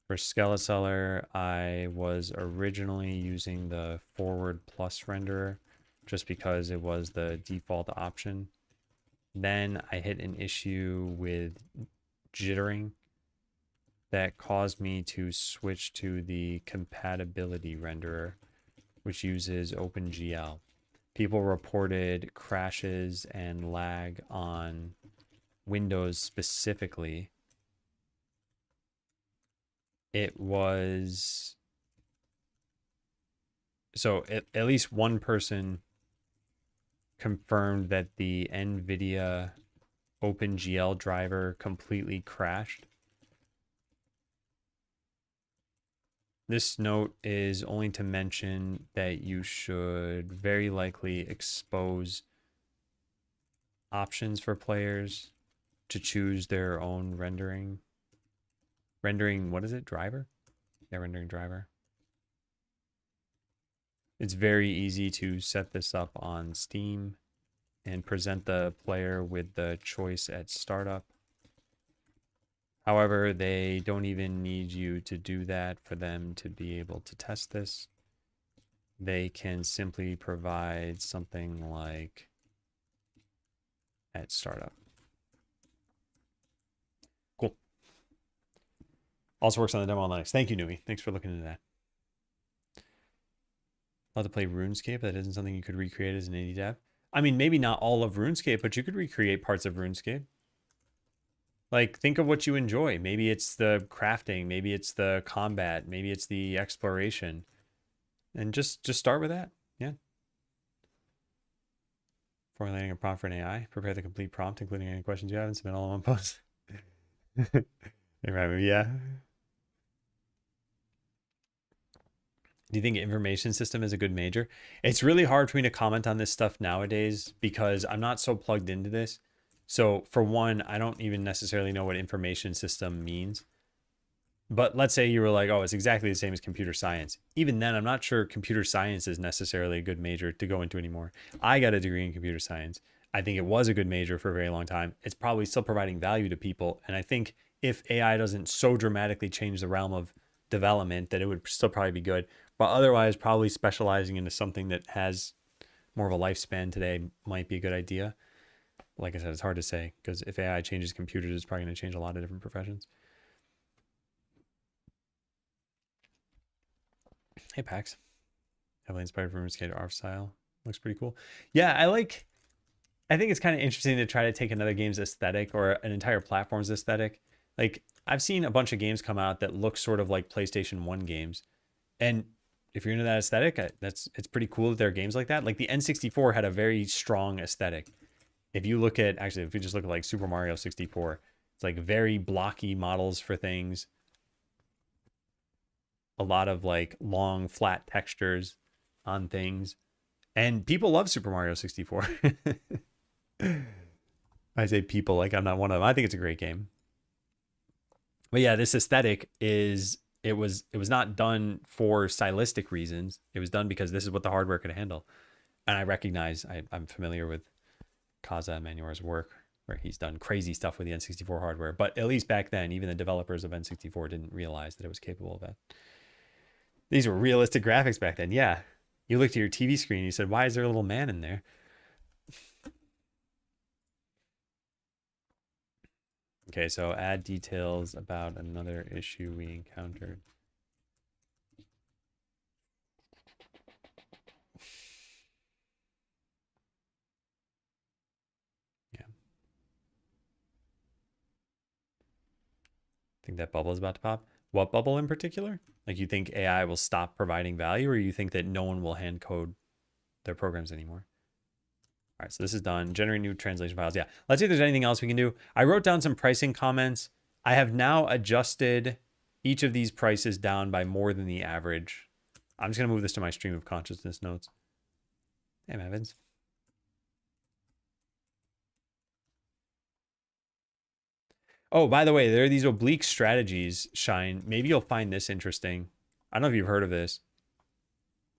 For Skeleseller, I was originally using the forward plus renderer just because it was the default option. Then I hit an issue with jittering that caused me to switch to the compatibility renderer, which uses OpenGL. People reported crashes and lag on Windows specifically. It was so at least one person confirmed that the NVIDIA OpenGL driver completely crashed. This note is only to mention that you should very likely expose options for players to choose their own rendering. Rendering, what is it? Driver? Yeah, rendering driver. It's very easy to set this up on Steam and present the player with the choice at startup. However, they don't even need you to do that for them to be able to test this. They can simply provide something like at startup. Cool. Also works on the demo on Linux. Thank you, Nui. Thanks for looking into that. Love to play RuneScape. That isn't something you could recreate as an indie dev. I mean, maybe not all of RuneScape, but you could recreate parts of RuneScape. Like, think of what you enjoy. Maybe it's the crafting. Maybe it's the combat. Maybe it's the exploration. And just start with that. Yeah. Formulating a prompt for an AI. Prepare the complete prompt, including any questions you have, and submit all in one post. Yeah. Do you think information system is a good major? It's really hard for me to comment on this stuff nowadays because I'm not so plugged into this. So for one, I don't even necessarily know what information system means. But let's say you were like, oh, it's exactly the same as computer science. Even then, I'm not sure computer science is necessarily a good major to go into anymore. I got a degree in computer science. I think it was a good major for a very long time. It's probably still providing value to people. And I think if AI doesn't so dramatically change the realm of development, that it would still probably be good. But otherwise, probably specializing into something that has more of a lifespan today might be a good idea. Like I said, it's hard to say because if AI changes computers, it's probably going to change a lot of different professions. Hey, Pax. Heavily inspired from RuneScape art style. Looks pretty cool. Yeah, I think it's kind of interesting to try to take another game's aesthetic or an entire platform's aesthetic. Like, I've seen a bunch of games come out that look sort of like PlayStation 1 games. And if you're into that aesthetic, it's pretty cool that there are games like that. Like the N64 had a very strong aesthetic. If you look at, actually, if you just look at like Super Mario 64, it's like very blocky models for things. A lot of like long, flat textures on things. And people love Super Mario 64. I say people like I'm not one of them. I think it's a great game. But yeah, this aesthetic is it was not done for stylistic reasons. It was done because this is what the hardware could handle. And I recognize I'm familiar with Kaza Manuar's work where he's done crazy stuff with the N64 hardware. But at least back then, even the developers of N64 didn't realize that it was capable of that. These were realistic graphics back then. Yeah. You looked at your TV screen and you said, why is there a little man in there? Okay, so add details about another issue we encountered. Yeah. Think that bubble is about to pop? What bubble in particular? Like you think AI will stop providing value or you think that no one will hand code their programs anymore? All right, so this is done. Generate new translation files. Yeah, let's see if there's anything else we can do. I wrote down some pricing comments. I have now adjusted each of these prices down by more than the average. I'm just going to move this to my stream of consciousness notes. Hey, Evans. Oh, by the way, there are these oblique strategies, Shine. Maybe you'll find this interesting. I don't know if you've heard of this,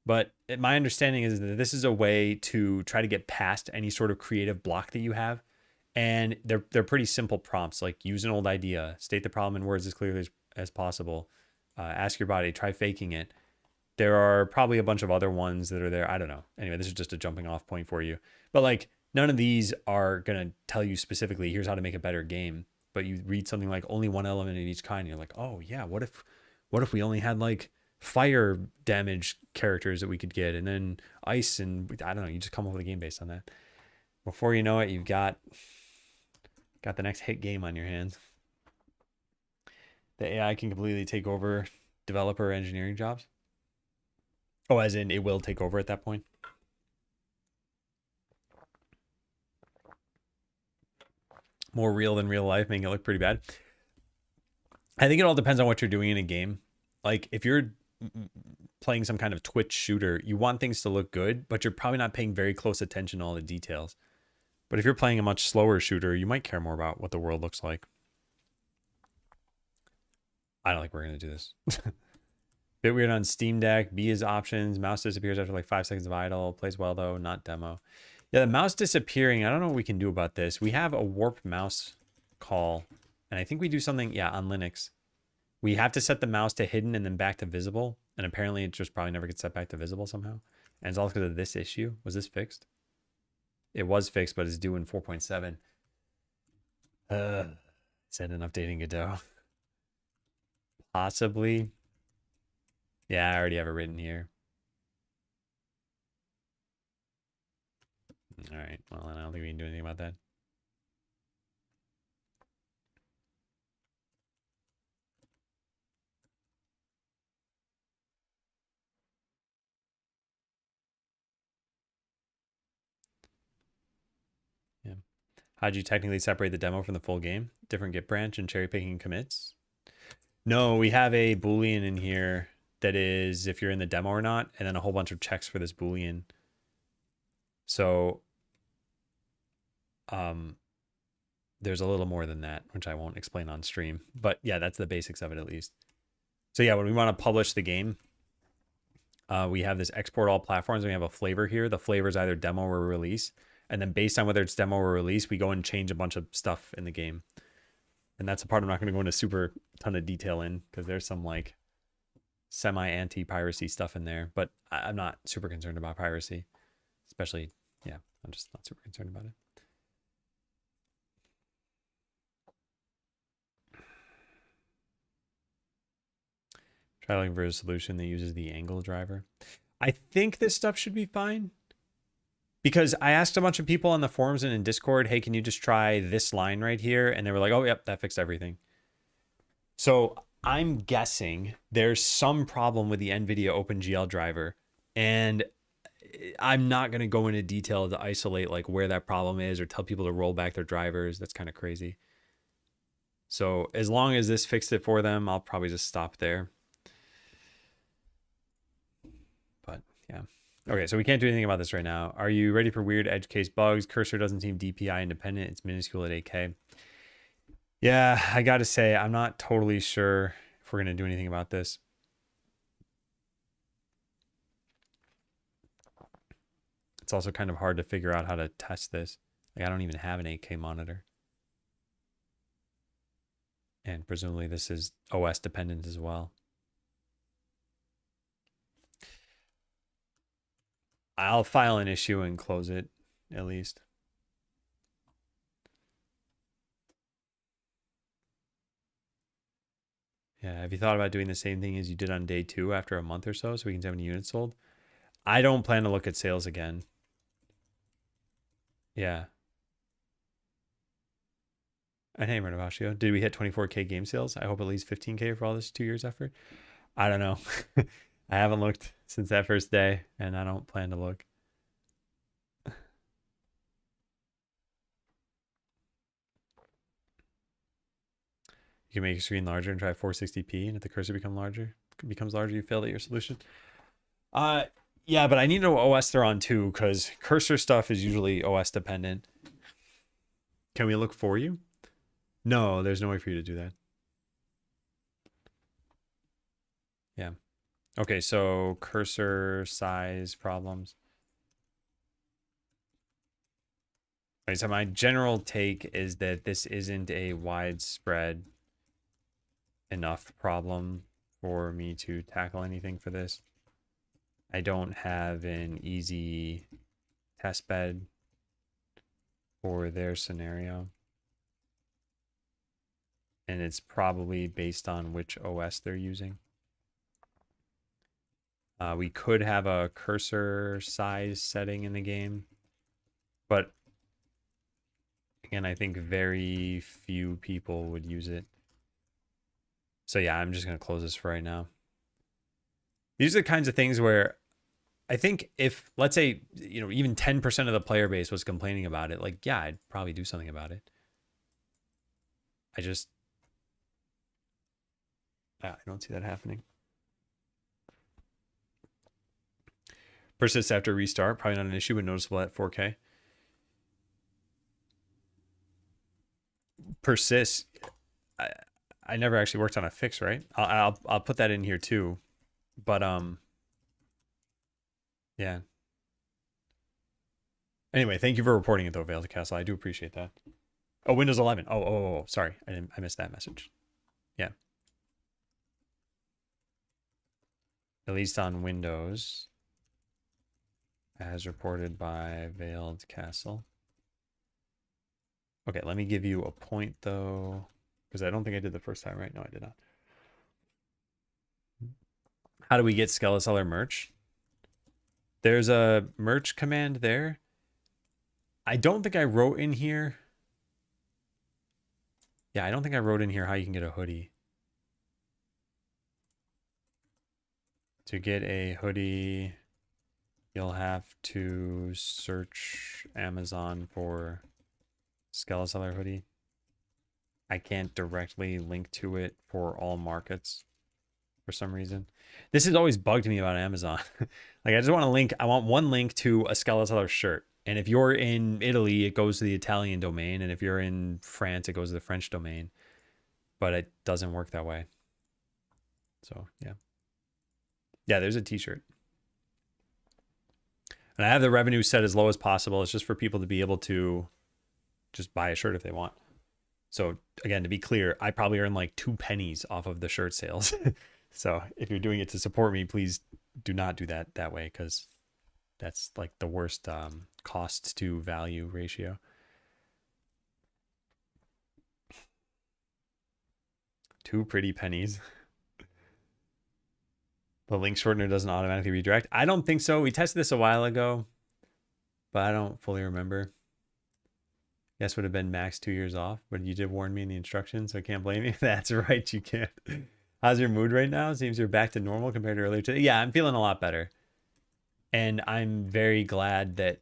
but my understanding is that this is a way to try to get past any sort of creative block that you have. And they're pretty simple prompts, like use an old idea, state the problem in words as clearly as possible, ask your body, try faking it. There are probably a bunch of other ones that are there. I don't know. Anyway, this is just a jumping off point for you. But like none of these are going to tell you specifically, here's how to make a better game. But you read something like only one element of each kind. And you're like, oh yeah, what if we only had like fire damage characters that we could get and then ice and I don't know. You just come up with a game based on that. Before you know it, you've got the next hit game on your hands. The AI can completely take over developer engineering jobs. Oh, as in it will take over at that point? More real than real life, making it look pretty bad. I think it all depends on what you're doing in a game. Like if you're playing some kind of Twitch shooter, you want things to look good, but you're probably not paying very close attention to all the details. But if you're playing a much slower shooter, you might care more about what the world looks like. I don't think we're going to do this. Bit weird on Steam Deck. B is options. Mouse disappears after like 5 seconds of idle. Plays well though, not demo. Yeah, the mouse disappearing. I don't know what we can do about this. We have a warp mouse call. And I think we do something, yeah, on Linux. We have to set the mouse to hidden and then back to visible. And apparently it just probably never gets set back to visible somehow. And it's all because of this issue. Was this fixed? It was fixed, but it's due in 4.7. Said an updating Godot. Possibly. Yeah, I already have it written here. All right. Well, I don't think we can do anything about that. Yeah. How'd you technically separate the demo from the full game? Different Git branch and cherry picking commits? No, we have a Boolean in here that is if you're in the demo or not, and then a whole bunch of checks for this Boolean. So there's a little more than that, which I won't explain on stream. But yeah, that's the basics of it at least. So yeah, when we want to publish the game, we have this export all platforms. And we have a flavor here. The flavor is either demo or release. And then based on whether it's demo or release, we go and change a bunch of stuff in the game. And that's a part I'm not going to go into super ton of detail in because there's some like semi-anti-piracy stuff in there. But I'm not super concerned about piracy. Especially, yeah, I'm just not super concerned about it. Try looking for a solution that uses the angle driver. I think this stuff should be fine. Because I asked a bunch of people on the forums and in Discord, hey, can you just try this line right here? And they were like, oh, yep, that fixed everything. So I'm guessing there's some problem with the NVIDIA OpenGL driver. And I'm not going to go into detail to isolate like where that problem is or tell people to roll back their drivers. That's kind of crazy. So as long as this fixed it for them, I'll probably just stop there. But yeah. Okay, so we can't do anything about this right now. Are you ready for weird edge case bugs? Cursor doesn't seem DPI independent. It's minuscule at 8K. Yeah, I got to say, I'm not totally sure if we're going to do anything about this. It's also kind of hard to figure out how to test this. Like, I don't even have an 8K monitor. And presumably this is OS dependent as well. I'll file an issue and close it, at least. Yeah, have you thought about doing the same thing as you did on day 2 after a month or so we can see how many units sold? I don't plan to look at sales again. Yeah. And hey, Renavashio, did we hit 24K game sales? I hope at least 15K for all this 2 years effort. I don't know. I haven't looked since that first day, and I don't plan to look. You can make your screen larger and try 460p, and if the cursor becomes larger, you failed at your solution. Uh, yeah, but I need to know what OS they're on too, because cursor stuff is usually OS dependent. Can we look for you? No, there's no way for you to do that. Yeah. Okay, so cursor size problems. Okay, so my general take is that this isn't a widespread enough problem for me to tackle anything for this. I don't have an easy test bed for their scenario. And it's probably based on which OS they're using. We could have a cursor size setting in the game, but again, I think very few people would use it. So yeah, I'm just going to close this for right now. These are the kinds of things where I think if, let's say, even 10% of the player base was complaining about it, like, yeah, I'd probably do something about it. I don't see that happening. Persist after restart, probably not an issue, but noticeable at 4K. Persist. I never actually worked on a fix, right? I'll put that in here too, but yeah. Anyway, thank you for reporting it though, Veiled Castle. I do appreciate that. Oh, Windows 11. Oh, sorry, I missed that message. Yeah. At least on Windows, as reported by Veiled Castle. Okay, let me give you a point though, because I don't think I did the first time, right? No, I did not. How do we get Skeleseller merch? There's a merch command there. I don't think I wrote in here. Yeah, I don't think I wrote in here how you can get a hoodie. To get a hoodie, you'll have to search Amazon for Skeleseller hoodie. I can't directly link to it for all markets for some reason. This has always bugged me about Amazon. Like, I just want a link. I want one link to a Skeleseller shirt. And if you're in Italy, it goes to the Italian domain. And if you're in France, it goes to the French domain. But it doesn't work that way. So, yeah. Yeah, there's a t-shirt. And I have the revenue set as low as possible. It's just for people to be able to just buy a shirt if they want. So again, to be clear, I probably earn like 2 pennies off of the shirt sales. So if you're doing it to support me, please do not do that way, because that's like the worst cost to value ratio. Two pretty pennies. The link shortener doesn't automatically redirect. I don't think so. We tested this a while ago, but I don't fully remember. Guess would have been max 2 years off, but you did warn me in the instructions, so I can't blame you. That's right, you can't. How's your mood right now? Seems you're back to normal compared to earlier today. Yeah, I'm feeling a lot better. And I'm very glad that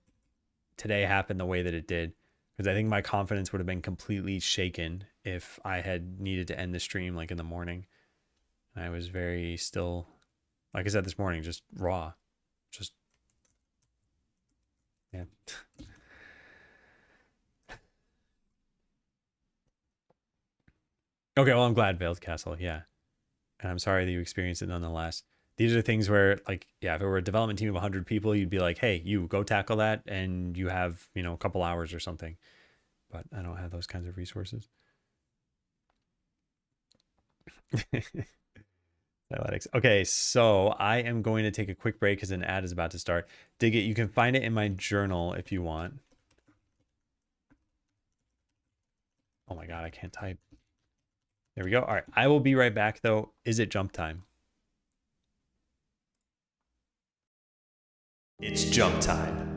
today happened the way that it did, because I think my confidence would have been completely shaken if I had needed to end the stream like in the morning. I was very still, like I said this morning, just raw. Just, yeah. Okay, well, I'm glad, Veiled Castle. Yeah. And I'm sorry that you experienced it nonetheless. These are things where, like, yeah, if it were a development team of 100 people, you'd be like, hey, you go tackle that, and you have, a couple hours or something. But I don't have those kinds of resources. Athletics. Okay, so I am going to take a quick break because an ad is about to start. Dig it. You can find it in my journal if you want. Oh my God, I can't type. There we go. All right, I will be right back though. Is it jump time? It's jump time.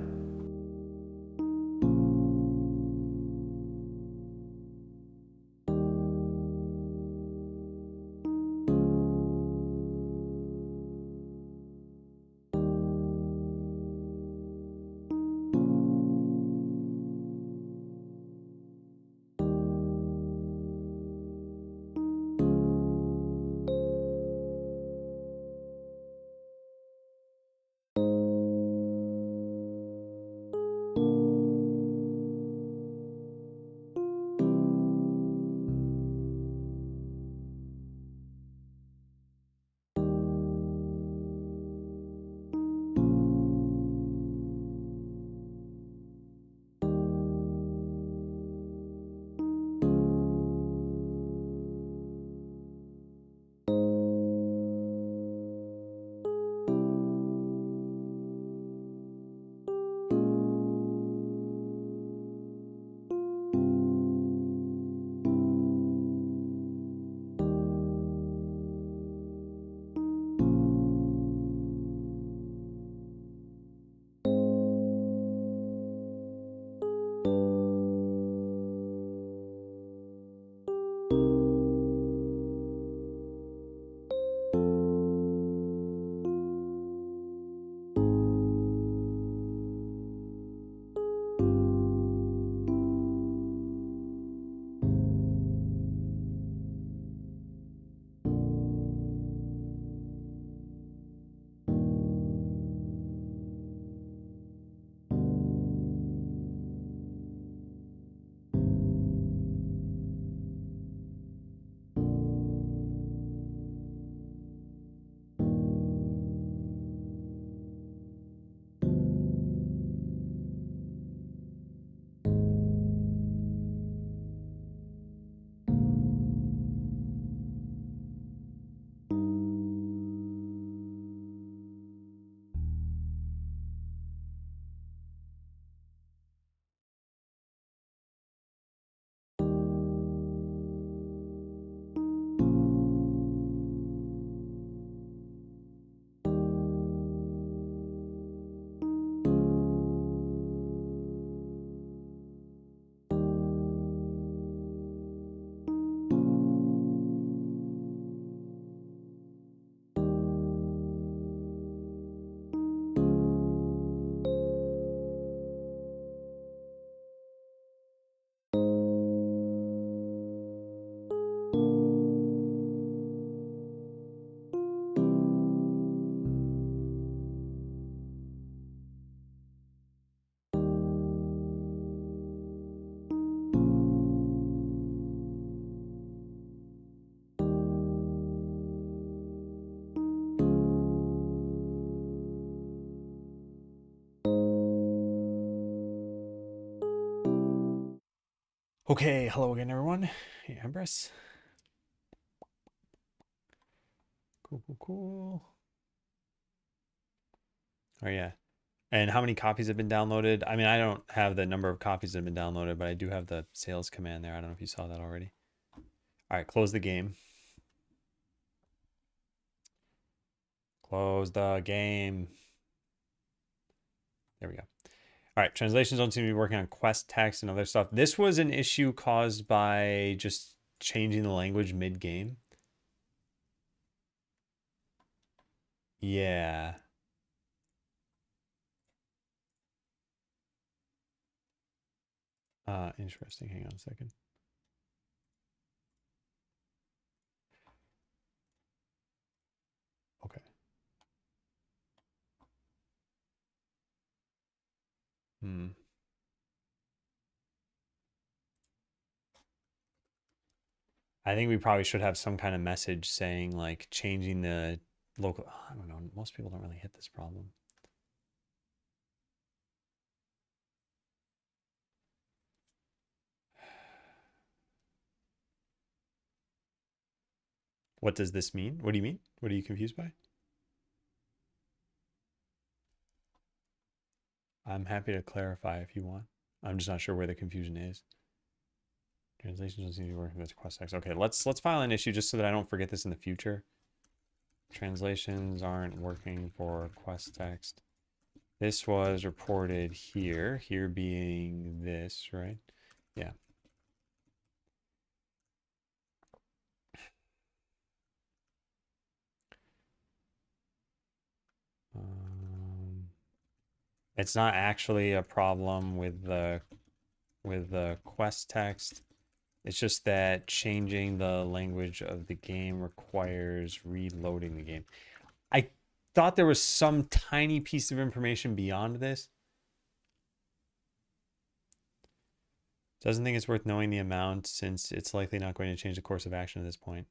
Okay, hello again, everyone. Hey, Empress. Cool. Oh, yeah. And how many copies have been downloaded? I mean, I don't have the number of copies that have been downloaded, but I do have the sales command there. I don't know if you saw that already. All right, close the game. Close the game. There we go. All right, translations don't seem to be working on quest text and other stuff. This was an issue caused by just changing the language mid-game. Yeah. Interesting. Hang on a second. Okay. I think we probably should have some kind of message saying like changing the local. I don't know. Most people don't really hit this problem. What does this mean? What do you mean? What are you confused by? I'm happy to clarify if you want. I'm just not sure where the confusion is. Translation doesn't seem to be working with this quest text. Okay, let's file an issue just so that I don't forget this in the future. Translations aren't working for quest text. This was reported here. Here being this, right? Yeah. It's not actually a problem with the quest text. It's just that changing the language of the game requires reloading the game. I thought there was some tiny piece of information beyond this. Doesn't think it's worth knowing the amount since it's likely not going to change the course of action at this point.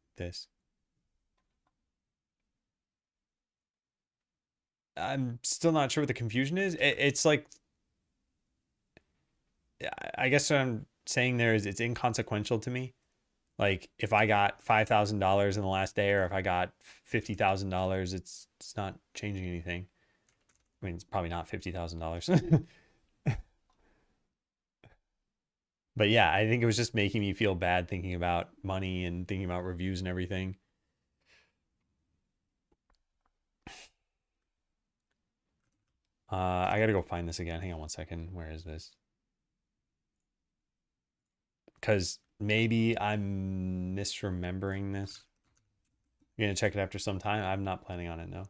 I'm still not sure what the confusion is. It's like, I guess what I'm saying there is it's inconsequential to me. Like if I got $5,000 in the last day, or if I got $50,000, it's not changing anything. I mean, it's probably not $50,000. But yeah, I think it was just making me feel bad thinking about money and thinking about reviews and everything. I gotta go find this again. Hang on one second. Where is this? Because maybe I'm misremembering this. You're gonna check it after some time. I'm not planning on it, no.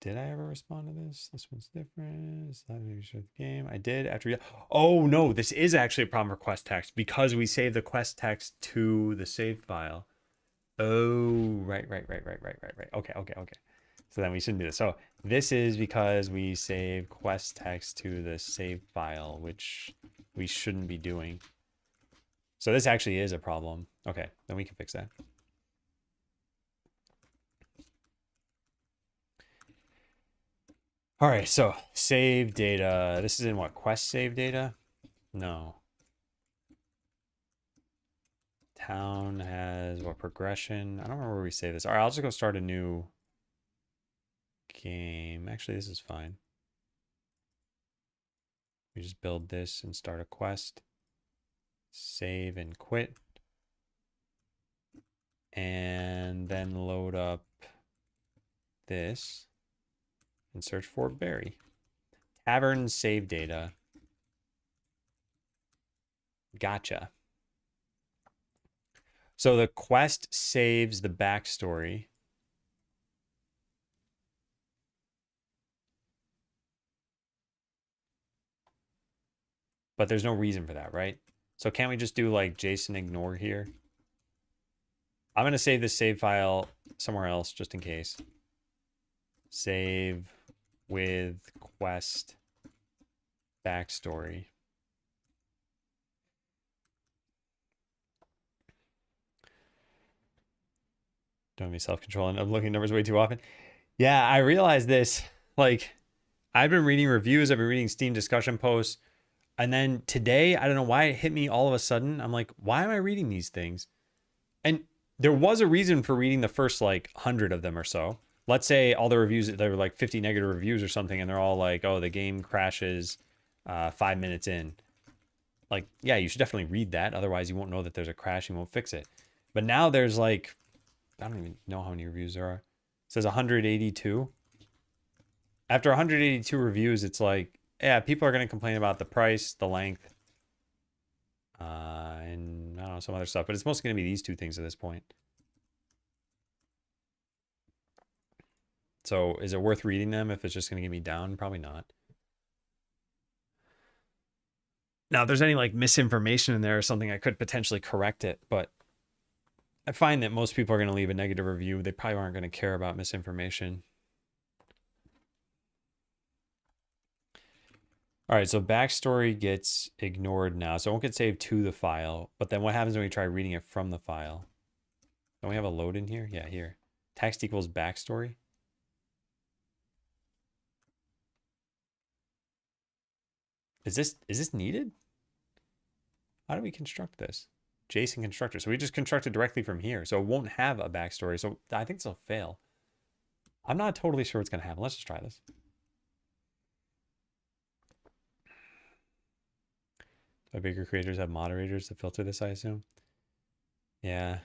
Did I ever respond to this? This one's different. It's not maybe sure the game. I did after. Oh no, this is actually a problem for quest text because we saved the quest text to the save file. Oh, right. Okay. So then we shouldn't do this. So this is because we save quest text to the save file, which we shouldn't be doing. So this actually is a problem. Okay, then we can fix that. All right, so save data. This is in what? Quest save data? No. Town has what? Progression? I don't remember where we save this. All right, I'll just go start a new game. Actually, this is fine. We just build this and start a quest. Save and quit. And then load up this and search for Barry. Tavern save data. Gotcha. So the quest saves the backstory. But there's no reason for that, right? So can't we just do like Jason ignore here? I'm going to save this save file somewhere else just in case. Save with quest backstory. Don't be self-control and I'm looking at numbers way too often. Yeah, I realized this. Like, I've been reading reviews, I've been reading Steam discussion posts. And then today, I don't know why it hit me all of a sudden. I'm like, why am I reading these things? And there was a reason for reading the first like 100 of them or so. Let's say all the reviews, there were like 50 negative reviews or something, and they're all like, oh, the game crashes 5 minutes in. Like, yeah, you should definitely read that. Otherwise, you won't know that there's a crash. You won't fix it. But now there's like, I don't even know how many reviews there are. It says 182. After 182 reviews, it's like, yeah, people are going to complain about the price, the length, and I don't know, some other stuff. But it's mostly going to be these two things at this point. So is it worth reading them if it's just going to get me down? Probably not. Now, if there's any like misinformation in there or something, I could potentially correct it. But I find that most people are going to leave a negative review. They probably aren't going to care about misinformation. All right, so backstory gets ignored now. So it won't get saved to the file. But then what happens when we try reading it from the file? Don't we have a load in here? Yeah, here. Text equals backstory. Is this needed? How do we construct this? JSON constructor. So we just constructed directly from here. So it won't have a backstory. So I think this will fail. I'm not totally sure what's going to happen. Let's just try this. Do bigger creators have moderators to filter this, I assume? Yeah.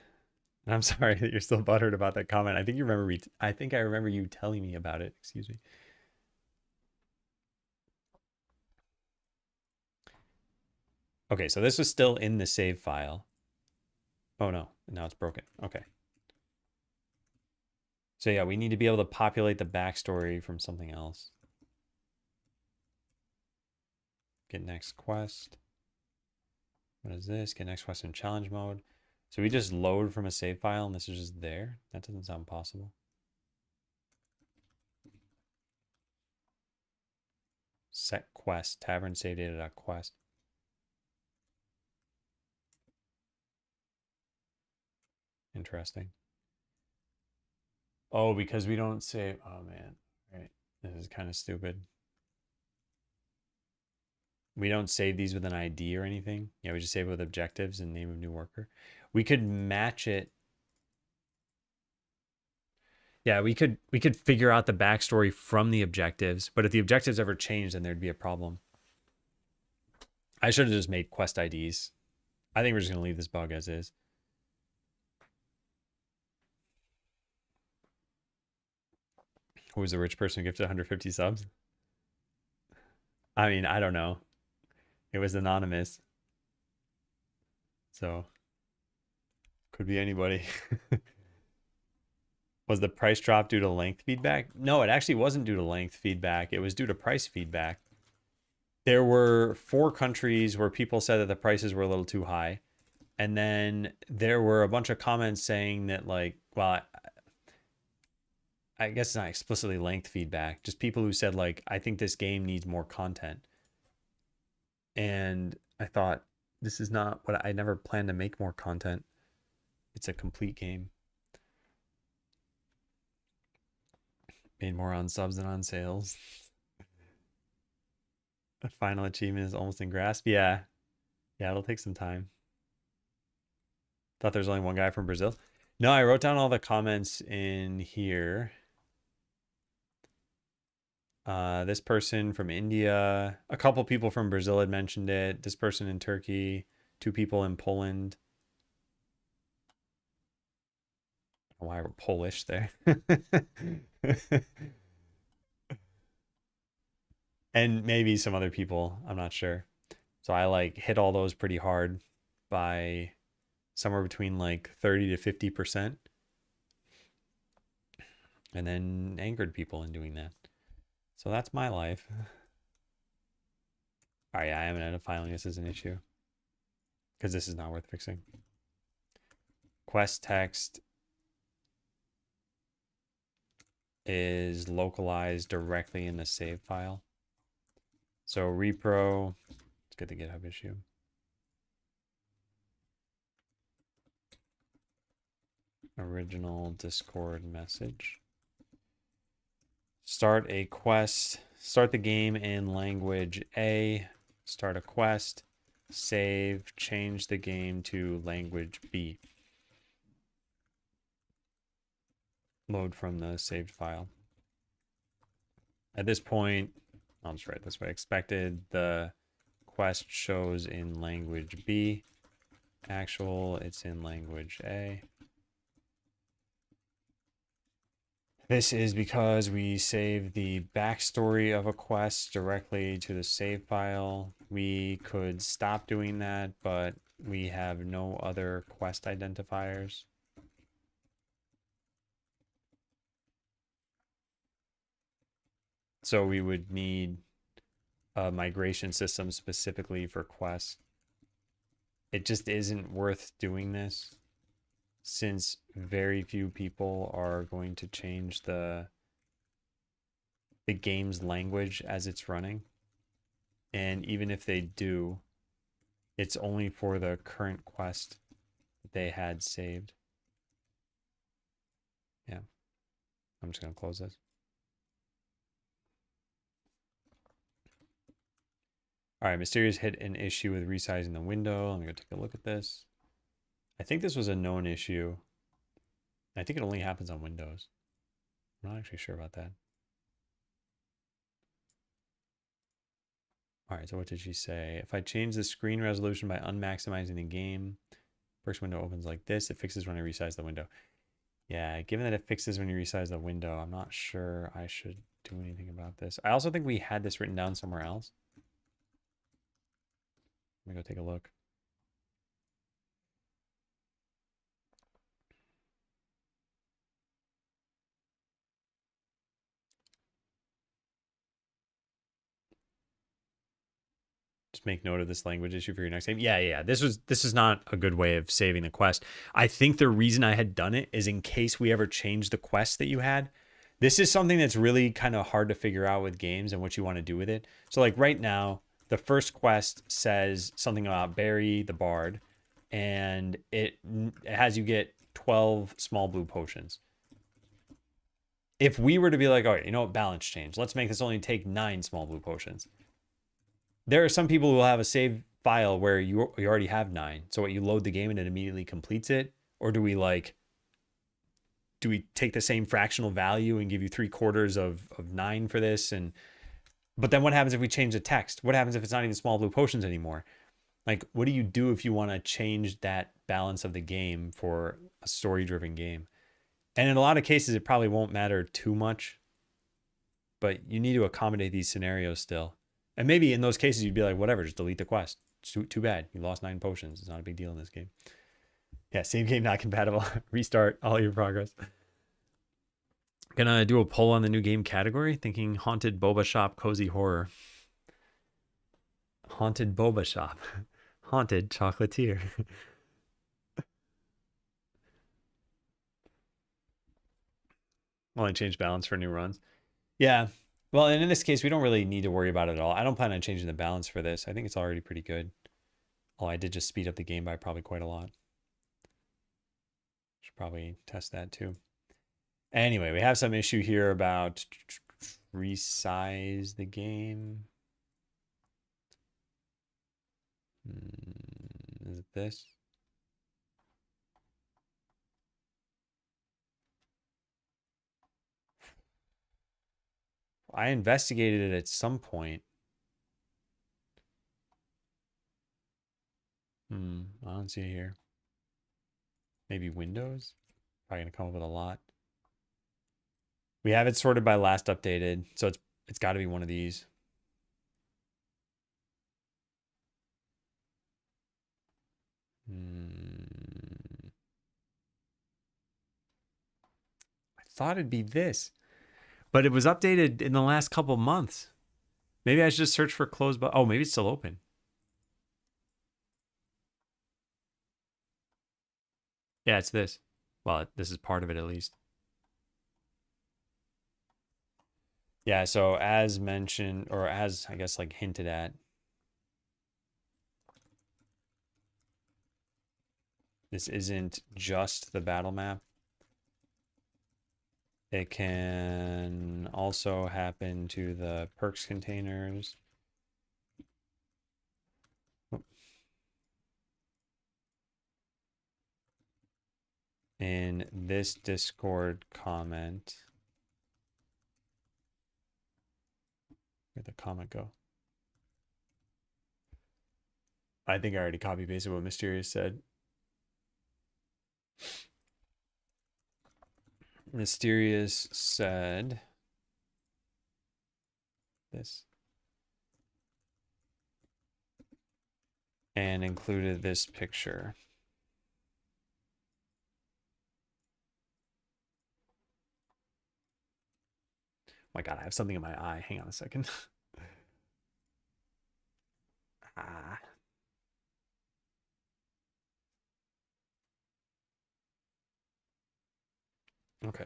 And I'm sorry that you're still buttered about that comment. I think you remember I think I remember you telling me about it. Excuse me. Okay, so this was still in the save file. Oh no, now it's broken. Okay. So yeah, we need to be able to populate the backstory from something else. Get next quest. What is this? Get next quest in challenge mode. So we just load from a save file and this is just there? That doesn't sound possible. Set quest, tavern save data.quest. Interesting. Oh, because we don't save. Oh man, right. This is kind of stupid. We don't save these with an ID or anything. Yeah, we just save it with objectives and name of new worker. We could match it. Yeah, we could figure out the backstory from the objectives, but if the objectives ever change, then there'd be a problem. I should have just made quest IDs. I think we're just gonna leave this bug as is. Who was the rich person who gifted 150 subs? I mean, I don't know. It was anonymous. So could be anybody. Was the price drop due to length feedback? No, it actually wasn't due to length feedback. It was due to price feedback. There were 4 countries where people said that the prices were a little too high. And then there were a bunch of comments saying that like, well, I guess it's not explicitly length feedback, just people who said like, I think this game needs more content. And I thought, this is not what I never planned to make more content. It's a complete game. Made more on subs than on sales. The final achievement is almost in grasp. Yeah. Yeah, it'll take some time. Thought there's only one guy from Brazil. No, I wrote down all the comments in here. This person from India, a couple people from Brazil had mentioned it. This person in Turkey, 2 people in Poland. I don't know why we're Polish there. And maybe some other people, I'm not sure. So I like hit all those pretty hard by somewhere between like 30 to 50%. And then angered people in doing that. So that's my life. All right, I haven't ended up filing this as an issue because this is not worth fixing. Quest text is localized directly in the save file. So repro, let's get the GitHub issue. Original Discord message. Start a quest. Start the game in language A. start a quest, save, change the game to language B. Load from the saved file. At this point, I'll just write it this way. Expected, the quest shows in language B. Actual, it's in language A. This is because we save the backstory of a quest directly to the save file. We could stop doing that, but we have no other quest identifiers. So we would need a migration system specifically for quests. It just isn't worth doing this since very few people are going to change the game's language as it's running. And even if they do, it's only for the current quest that they had saved. Yeah. I'm just going to close this. All right, Mysterious hit an issue with resizing the window. Let me go take a look at this. I think this was a known issue. I think it only happens on Windows. I'm not actually sure about that. All right, so what did she say? If I change the screen resolution by unmaximizing the game, first window opens like this. It fixes when I resize the window. Yeah, given that it fixes when you resize the window, I'm not sure I should do anything about this. I also think we had this written down somewhere else. Let me go take a look. Just make note of this language issue for your next game. Yeah. This is not a good way of saving the quest. I think the reason I had done it is in case we ever changed the quest that you had. This is something that's really kind of hard to figure out with games and what you want to do with it. So like right now, the first quest says something about Barry the Bard, and it has you get 12 small blue potions. If we were to be like, all right, you know what, balance change. Let's make this only take 9 small blue potions. There are some people who will have a save file where you already have 9. So what, you load the game and it immediately completes it? Or do we take the same fractional value and give you 3/4 of 9 for this? But then what happens if we change the text? What happens if it's not even small blue potions anymore? Like, what do you do if you want to change that balance of the game for a story-driven game? And in a lot of cases, it probably won't matter too much, but you need to accommodate these scenarios still. And maybe in those cases, you'd be like, whatever, just delete the quest. It's too bad. You lost 9 potions. It's not a big deal in this game. Yeah, save game not compatible. Restart all your progress. Gonna do a poll on the new game category. Thinking haunted boba shop, cozy horror. Haunted boba shop. Haunted chocolatier. Only change balance for new runs. Yeah. Well, and in this case, we don't really need to worry about it at all. I don't plan on changing the balance for this. I think it's already pretty good. Oh, I did just speed up the game by probably quite a lot. Should probably test that too. Anyway, we have some issue here about resize the game. Is it this? I investigated it at some point. I don't see it here. Maybe Windows? Probably gonna come up with a lot. We have it sorted by last updated, so it's got to be one of these. I thought it'd be this, but it was updated in the last couple months. Maybe I should just search for close, but oh, maybe it's still open. Yeah, it's this. Well, this is part of it at least. Yeah, so as mentioned, or as I guess like hinted at, this isn't just the battle map. It can also happen to the perks containers. in this Discord comment. Where'd the comment go? I think I already copy pasted what Mysterious said. Mysterious said this and included this picture. Oh my God, I have something in my eye. Hang on a second. Ah. Okay.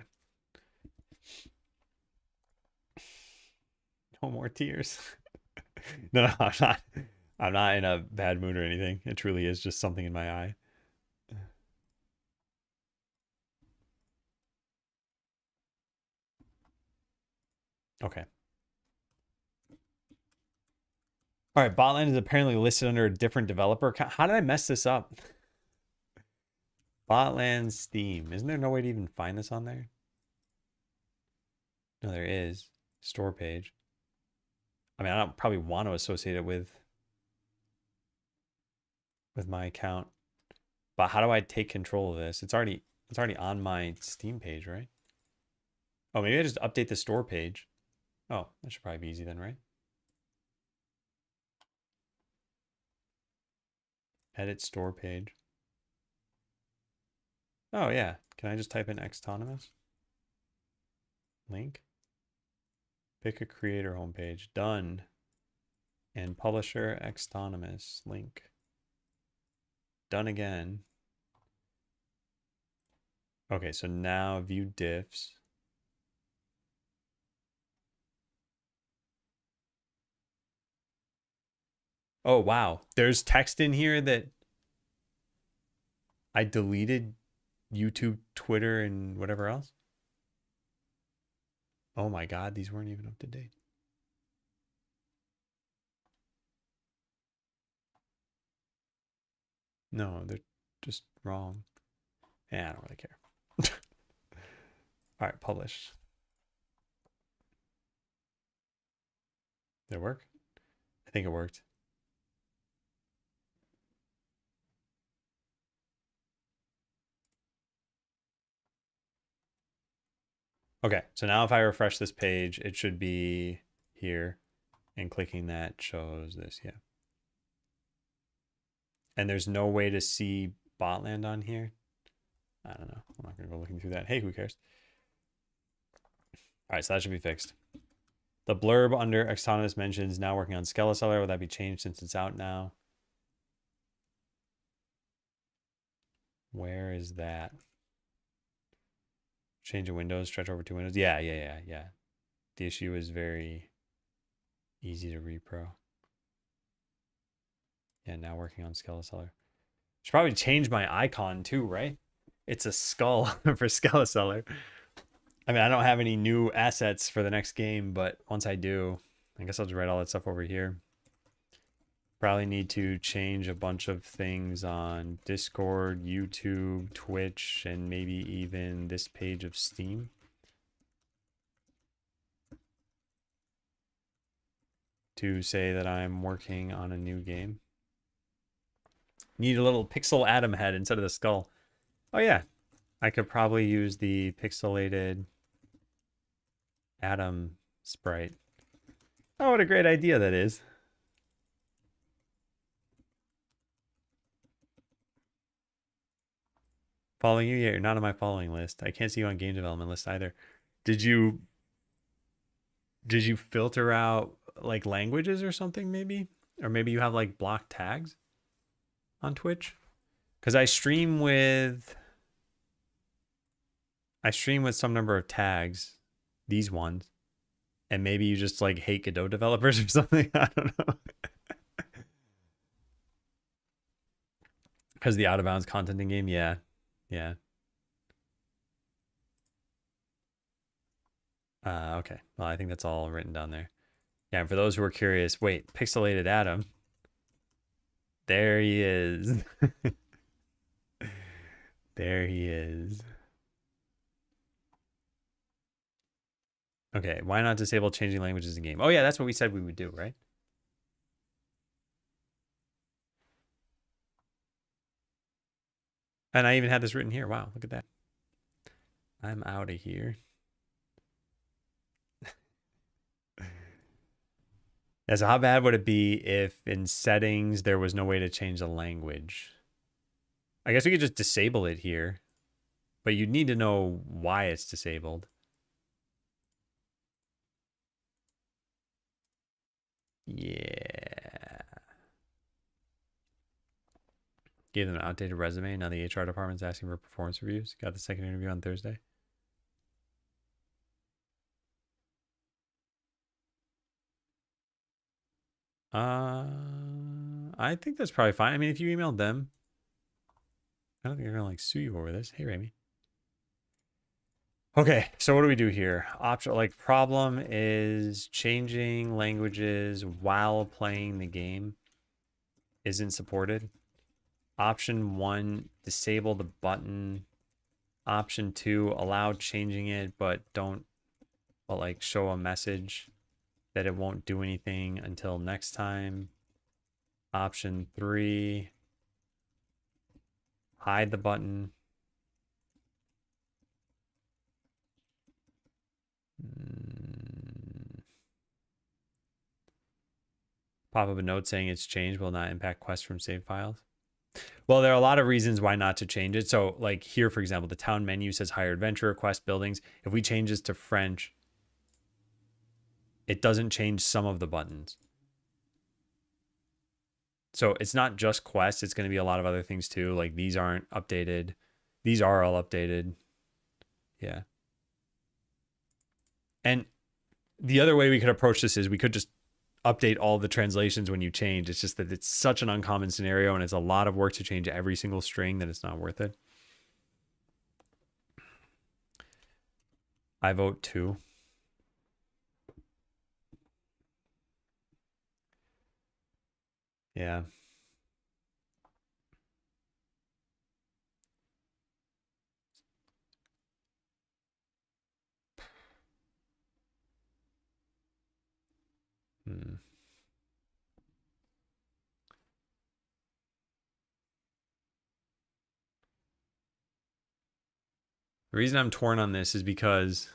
No more tears. No, I'm not. I'm not in a bad mood or anything. It truly is just something in my eye. Okay. All right. Botland is apparently listed under a different developer account. How did I mess this up? Botland Steam. Isn't there no way to even find this on there? No, there is. Store page. I mean, I don't probably want to associate it with my account. But how do I take control of this? It's already on my Steam page, right? Oh, maybe I just update the store page. Oh, that should probably be easy then, right? Edit store page. Oh yeah. Can I just type in Xtonomous? Link. Pick a creator homepage. Done. And publisher Xtonomous. Link. Done again. Okay, so now view diffs. Oh wow. There's text in here that I deleted YouTube, Twitter, and whatever else. Oh my God, these weren't even up to date. No, they're just wrong. Yeah, I don't really care. All right, publish. Did it work? I think it worked. Okay, so now if I refresh this page, it should be here, and clicking that shows this, yeah. And there's no way to see Botland on here. I don't know. I'm not gonna go looking through that. Hey, who cares? All right, so that should be fixed. The blurb under Xtonomous mentions now working on Skeleseller. Will that be changed since it's out now? Where is that? Change a window, stretch over two windows. Yeah. The issue is very easy to repro. Yeah, now working on Skeleseller. Should probably change my icon too, right? It's a skull for Skeleseller. I mean, I don't have any new assets for the next game, but once I do, I guess I'll just write all that stuff over here. Probably need to change a bunch of things on Discord, YouTube, Twitch, and maybe even this page of Steam. To say that I'm working on a new game. Need a little pixel Adam head instead of the skull. Oh yeah, I could probably use the pixelated Adam sprite. Oh, what a great idea that is. Following you? Yeah, you're not on my following list. I can't see you on game development list either. Did you filter out like languages or something maybe? Or maybe you have like block tags on Twitch? Because I stream with some number of tags, these ones. And maybe you just like hate Godot developers or something. I don't know. Because the out of bounds content in game, yeah. Okay. Well, I think that's all written down there. Yeah, and for those who are curious, wait, pixelated Adam. There he is. There he is. Okay, why not disable changing languages in game? Oh yeah, that's what we said we would do, right? And I even had this written here. Wow, look at that. I'm out of here. Yeah, so how bad would it be if in settings there was no way to change the language? I guess we could just disable it here, but you'd need to know why it's disabled. Yeah. Gave them an outdated resume. Now the HR department's asking for performance reviews. Got the second interview on Thursday. I think that's probably fine. I mean, if you emailed them, I don't think they're gonna like sue you over this. Hey, Rami. Okay, so what do we do here? Option like problem is changing languages while playing the game isn't supported. Option 1, disable the button. Option 2, allow changing it, but like show a message that it won't do anything until next time. Option 3, hide the button. Pop up a note saying it's changed will not impact quests from save files. Well, there are a lot of reasons why not to change it. So like here, for example, the town menu says hire adventure quest buildings. If we change this to French, it doesn't change some of the buttons. So it's not just quests. It's going to be a lot of other things too. Like these aren't updated. These are all updated. Yeah. And the other way we could approach this is we could just update all the translations when you change. It's just that it's such an uncommon scenario and it's a lot of work to change every single string that it's not worth it. I vote 2. Yeah. The reason I'm torn on this is because,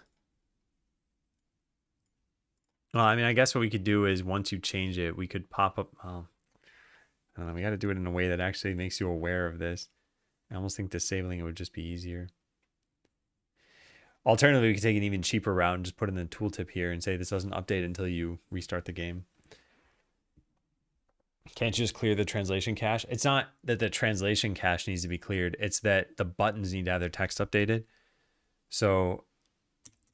well, I mean, I guess what we could do is once you change it, we could pop up. Well, I don't know. We got to do it in a way that actually makes you aware of this. I almost think disabling it would just be easier. Alternatively, we could take an even cheaper route and just put in the tooltip here and say this doesn't update until you restart the game. Can't you just clear the translation cache? It's not that the translation cache needs to be cleared. It's that the buttons need to have their text updated. So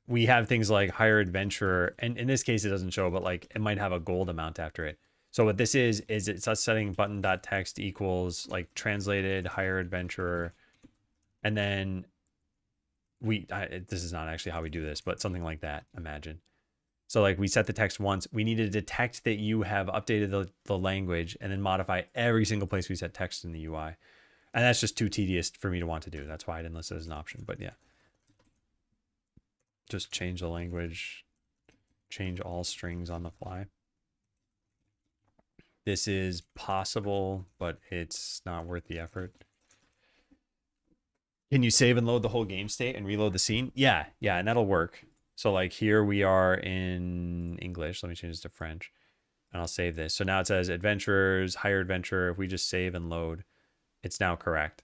we have things like hire adventurer, and in this case, it doesn't show, but like it might have a gold amount after it. So what this is it's us setting button.text equals like translated hire adventurer. And then this is not actually how we do this, but something like that, imagine. So like we set the text once, we need to detect that you have updated the language and then modify every single place we set text in the UI. And that's just too tedious for me to want to do. That's why I didn't list it as an option, but yeah. Just change the language, change all strings on the fly. This is possible, but it's not worth the effort. Can you save and load the whole game state and reload the scene? Yeah, and that'll work. So like here we are in English. Let me change this to French and I'll save this. So now it says adventurers, hire adventurer. If we just save and load, it's now correct.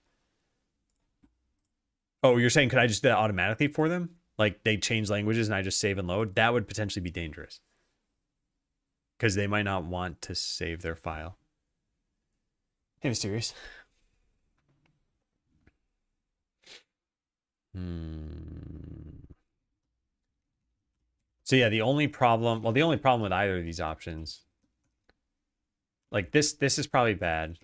Oh, you're saying could I just do that automatically for them? Like they change languages and I just save and load? That would potentially be dangerous because they might not want to save their file. Hey, Mysterious. So yeah, the only problem with either of these options, like this is probably bad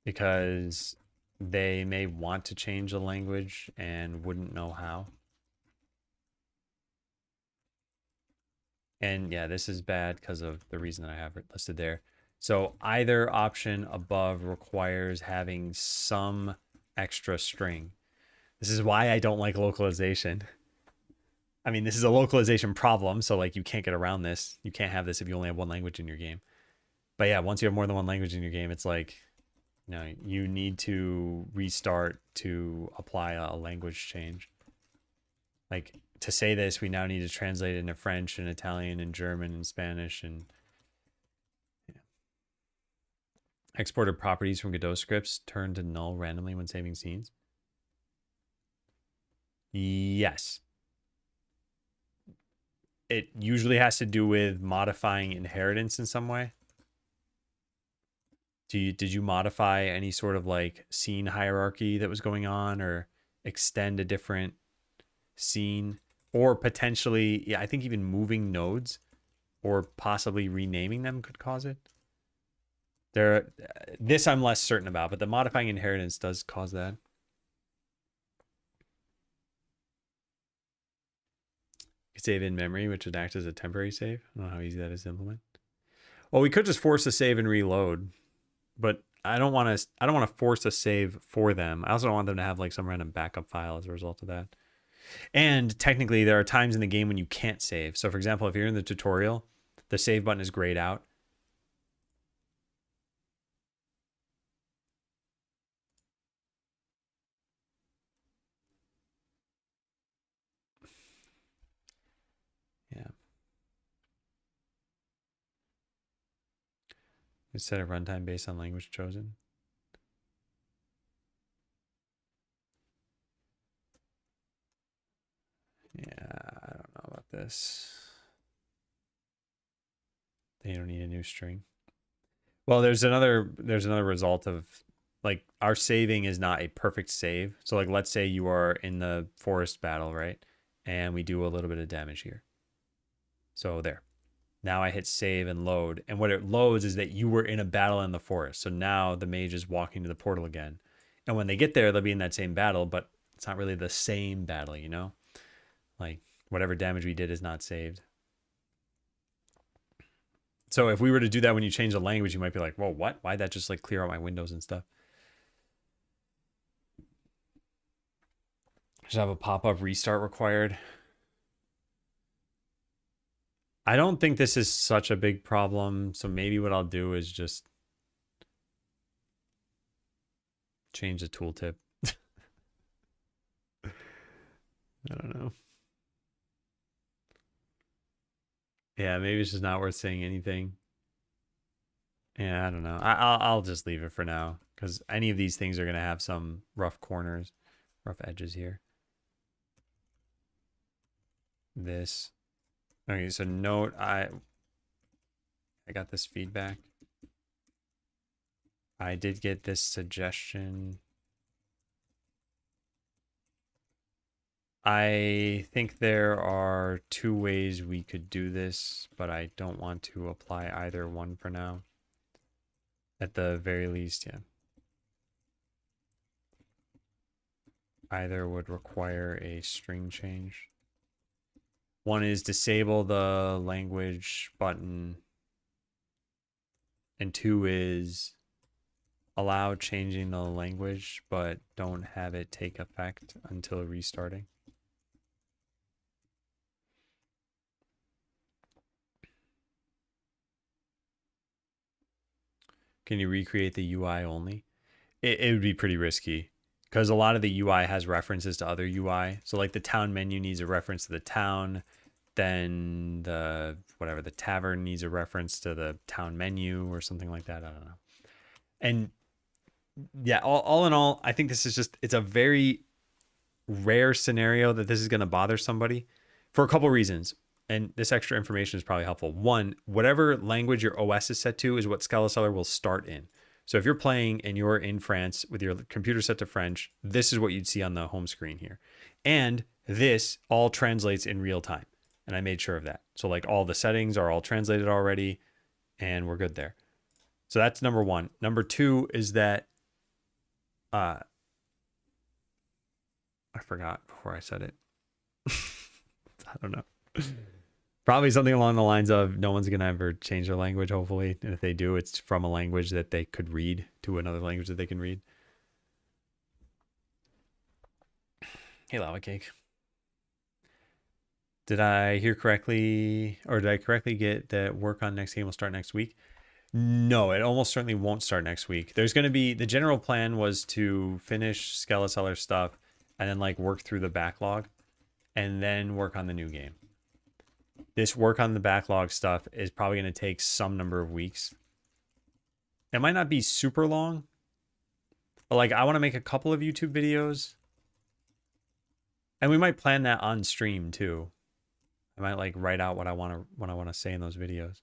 because they may want to change the language and wouldn't know how. And yeah, this is bad because of the reason that I have it listed there. So either option above requires having some extra string. This is why I don't like localization. I mean, this is a localization problem, so like you can't get around this. You can't have this if you only have one language in your game. But yeah, once you have more than one language in your game, it's like, no, you need to restart to apply a language change. Like, to say this, we now need to translate it into French and Italian and German and Spanish and exported properties from Godot scripts turn to null randomly when saving scenes. Yes. It usually has to do with modifying inheritance in some way. Did you modify any sort of like scene hierarchy that was going on, or extend a different scene, or potentially, yeah, I think even moving nodes or possibly renaming them could cause it. This I'm less certain about, but the modifying inheritance does cause that. You save in memory, which would act as a temporary save. I don't know how easy that is to implement. Well, we could just force a save and reload, but I don't want to force a save for them. I also don't want them to have like some random backup file as a result of that. And technically, there are times in the game when you can't save. So, for example, if you're in the tutorial, the save button is grayed out. Yeah. Set a runtime based on language chosen. Yeah, I don't know about this. They don't need a new string. Well, there's another result of, like, our saving is not a perfect save. So like, let's say you are in the forest battle, right? And we do a little bit of damage here. So there. Now I hit save and load. And what it loads is that you were in a battle in the forest. So now the mage is walking to the portal again. And when they get there, they'll be in that same battle, but it's not really the same battle, you know? Like, whatever damage we did is not saved. So if we were to do that when you change the language, you might be like, whoa, what? Why'd that just like clear out my windows and stuff? Should have a pop-up restart required. I don't think this is such a big problem. So maybe what I'll do is just change the tooltip. I don't know. Yeah, maybe it's just not worth saying anything. Yeah, I don't know. I'll just leave it for now, because any of these things are going to have some rough corners, rough edges here. This. Okay, so note, I got this feedback. I did get this suggestion. I think there are two ways we could do this, but I don't want to apply either one for now. At the very least, yeah. Either would require a string change. One is disable the language button, and two is allow changing the language, but don't have it take effect until restarting. Can you recreate the UI only? It would be pretty risky, because a lot of the UI has references to other UI. So like the town menu needs a reference to the town. Then the tavern needs a reference to the town menu or something like that. I don't know. And yeah, all in all, I think this is just, it's a very rare scenario that this is going to bother somebody for a couple reasons. And this extra information is probably helpful. One, whatever language your OS is set to is what Skeleseller will start in. So if you're playing and you're in France with your computer set to French, this is what you'd see on the home screen here. And this all translates in real time. And I made sure of that. So like all the settings are all translated already, and we're good there. So that's number one. Number two is that I forgot before I said it. I don't know. Probably something along the lines of no one's going to ever change their language, hopefully. And if they do, it's from a language that they could read to another language that they can read. Hey, Lava Cake. Did I hear correctly, or did I correctly get that work on next game will start next week? No, it almost certainly won't start next week. There's going to be, the general plan was to finish Skeleseller stuff and then like work through the backlog and then work on the new game. This work on the backlog stuff is probably going to take some number of weeks. It might not be super long. But like I want to make a couple of YouTube videos. And we might plan that on stream too. I might like write out what I want to say in those videos.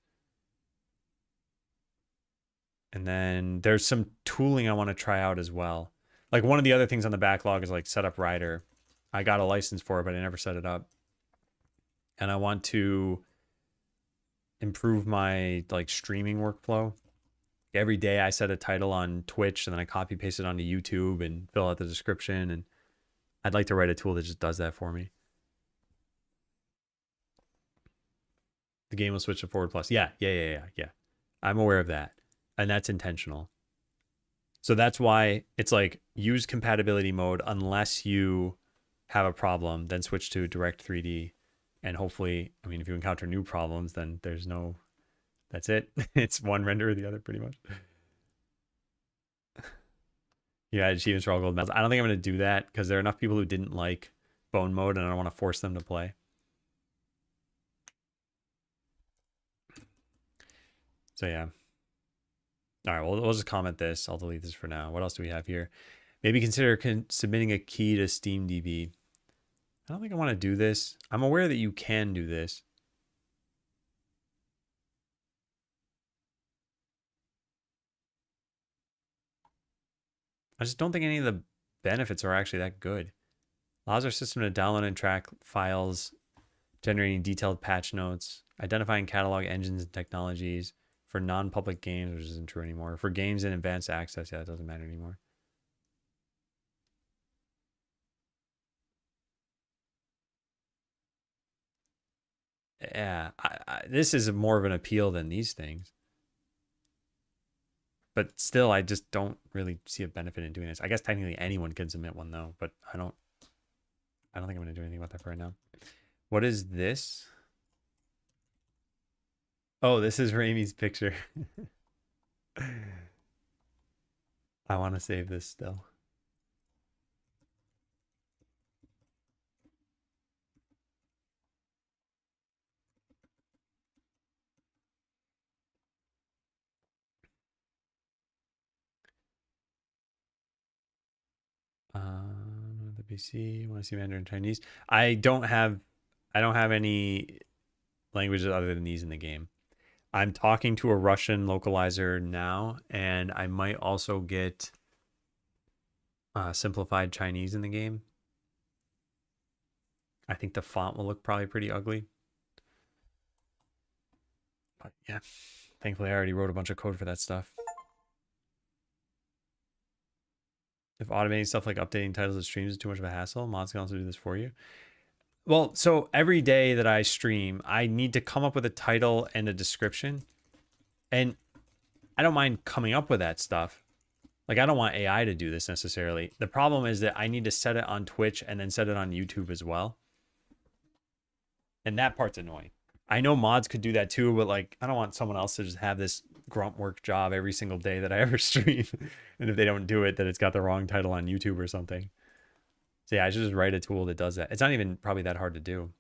And then there's some tooling I want to try out as well. Like one of the other things on the backlog is like setup Rider. I got a license for it, but I never set it up. And I want to improve my like streaming workflow. Every day I set a title on Twitch and then I copy paste it onto YouTube and fill out the description. And I'd like to write a tool that just does that for me. The game will switch to forward plus. Yeah. I'm aware of that. And that's intentional. So that's why it's like use compatibility mode unless you have a problem, then switch to direct 3D. And hopefully, I mean, if you encounter new problems, then there's no, that's it. It's one render or the other pretty much. Yeah, achievements for all gold medals. I don't think I'm going to do that because there are enough people who didn't like bone mode and I don't want to force them to play. So yeah. All right, well, we'll just comment this. I'll delete this for now. What else do we have here? Maybe consider submitting a key to SteamDB. I don't think I want to do this. I'm aware that you can do this. I just don't think any of the benefits are actually that good. Allows our system to download and track files, generating detailed patch notes, identifying catalog engines and technologies for non-public games, which isn't true anymore. For games in advanced access, yeah, it doesn't matter anymore. Yeah, this is more of an appeal than these things. But still, I just don't really see a benefit in doing this. I guess technically anyone can submit one though, but I don't think I'm gonna do anything about that for right now. What is this? Oh, this is Ramey's picture. I want to save this still. The PC. Want to see Mandarin Chinese? I don't have any languages other than these in the game. I'm talking to a Russian localizer now, and I might also get simplified Chinese in the game. I think the font will look probably pretty ugly. But yeah, thankfully I already wrote a bunch of code for that stuff. If automating stuff like updating titles of streams is too much of a hassle, mods can also do this for you. Well, so every day that I stream, I need to come up with a title and a description. And I don't mind coming up with that stuff. Like, I don't want AI to do this necessarily. The problem is that I need to set it on Twitch and then set it on YouTube as well. And that part's annoying. I know mods could do that too, but like, I don't want someone else to just have this grunt work job every single day that I ever stream. And if they don't do it, that it's got the wrong title on YouTube or something. So yeah, I should just write a tool that does that. It's not even probably that hard to do.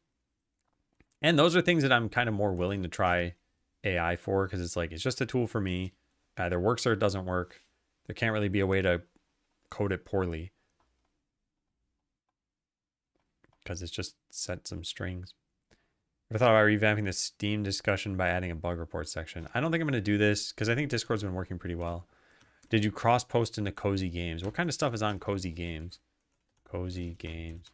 And those are things that I'm kind of more willing to try AI for, because it's like, it's just a tool for me. Either works or it doesn't work. There can't really be a way to code it poorly, because it's just set some strings. Ever thought about revamping the Steam discussion by adding a bug report section? I don't think I'm going to do this because I think Discord's been working pretty well. Did you cross post into Cozy Games? What kind of stuff is on Cozy Games? Cozy Games.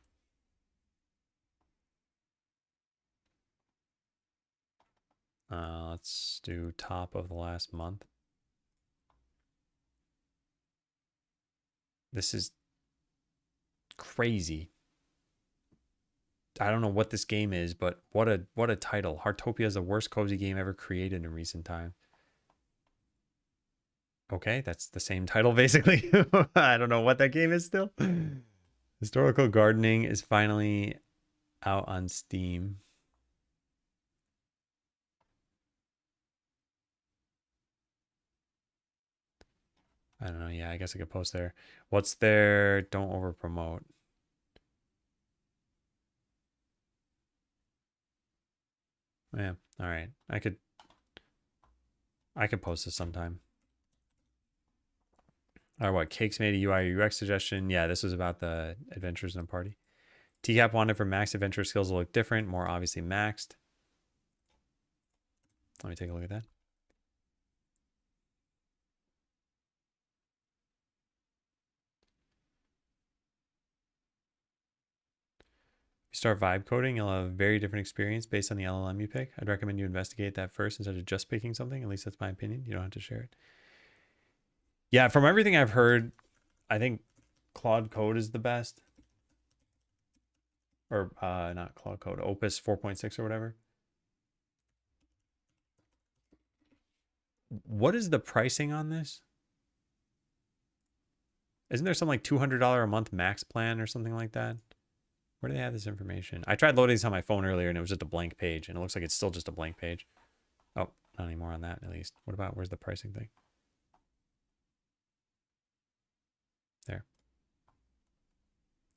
Let's do top of the last month. This is crazy. I don't know what this game is, but what a title. Heartopia is the worst cozy game ever created in recent time. Okay, that's the same title basically. I don't know what that game is still. Historical Gardening is finally out on Steam. I don't know. Yeah, I guess I could post there. What's there? Don't over promote. Yeah. All right. I could post this sometime. Or what? Cakes made a UI UX suggestion. Yeah, this was about the adventures in a party. TCAP wanted for max adventure skills to look different, more obviously maxed. Let me take a look at that. If you start vibe coding, you'll have a very different experience based on the LLM you pick. I'd recommend you investigate that first instead of just picking something. At least that's my opinion. You don't have to share it. Yeah, from everything I've heard, I think Claude Code is the best. Or not Claude Code, Opus 4.6 or whatever. What is the pricing on this? Isn't there some like $200 a month max plan or something like that? Where do they have this information? I tried loading this on my phone earlier and it was just a blank page, and it looks like it's still just a blank page. Oh, not anymore on that at least. What about, where's the pricing thing? There.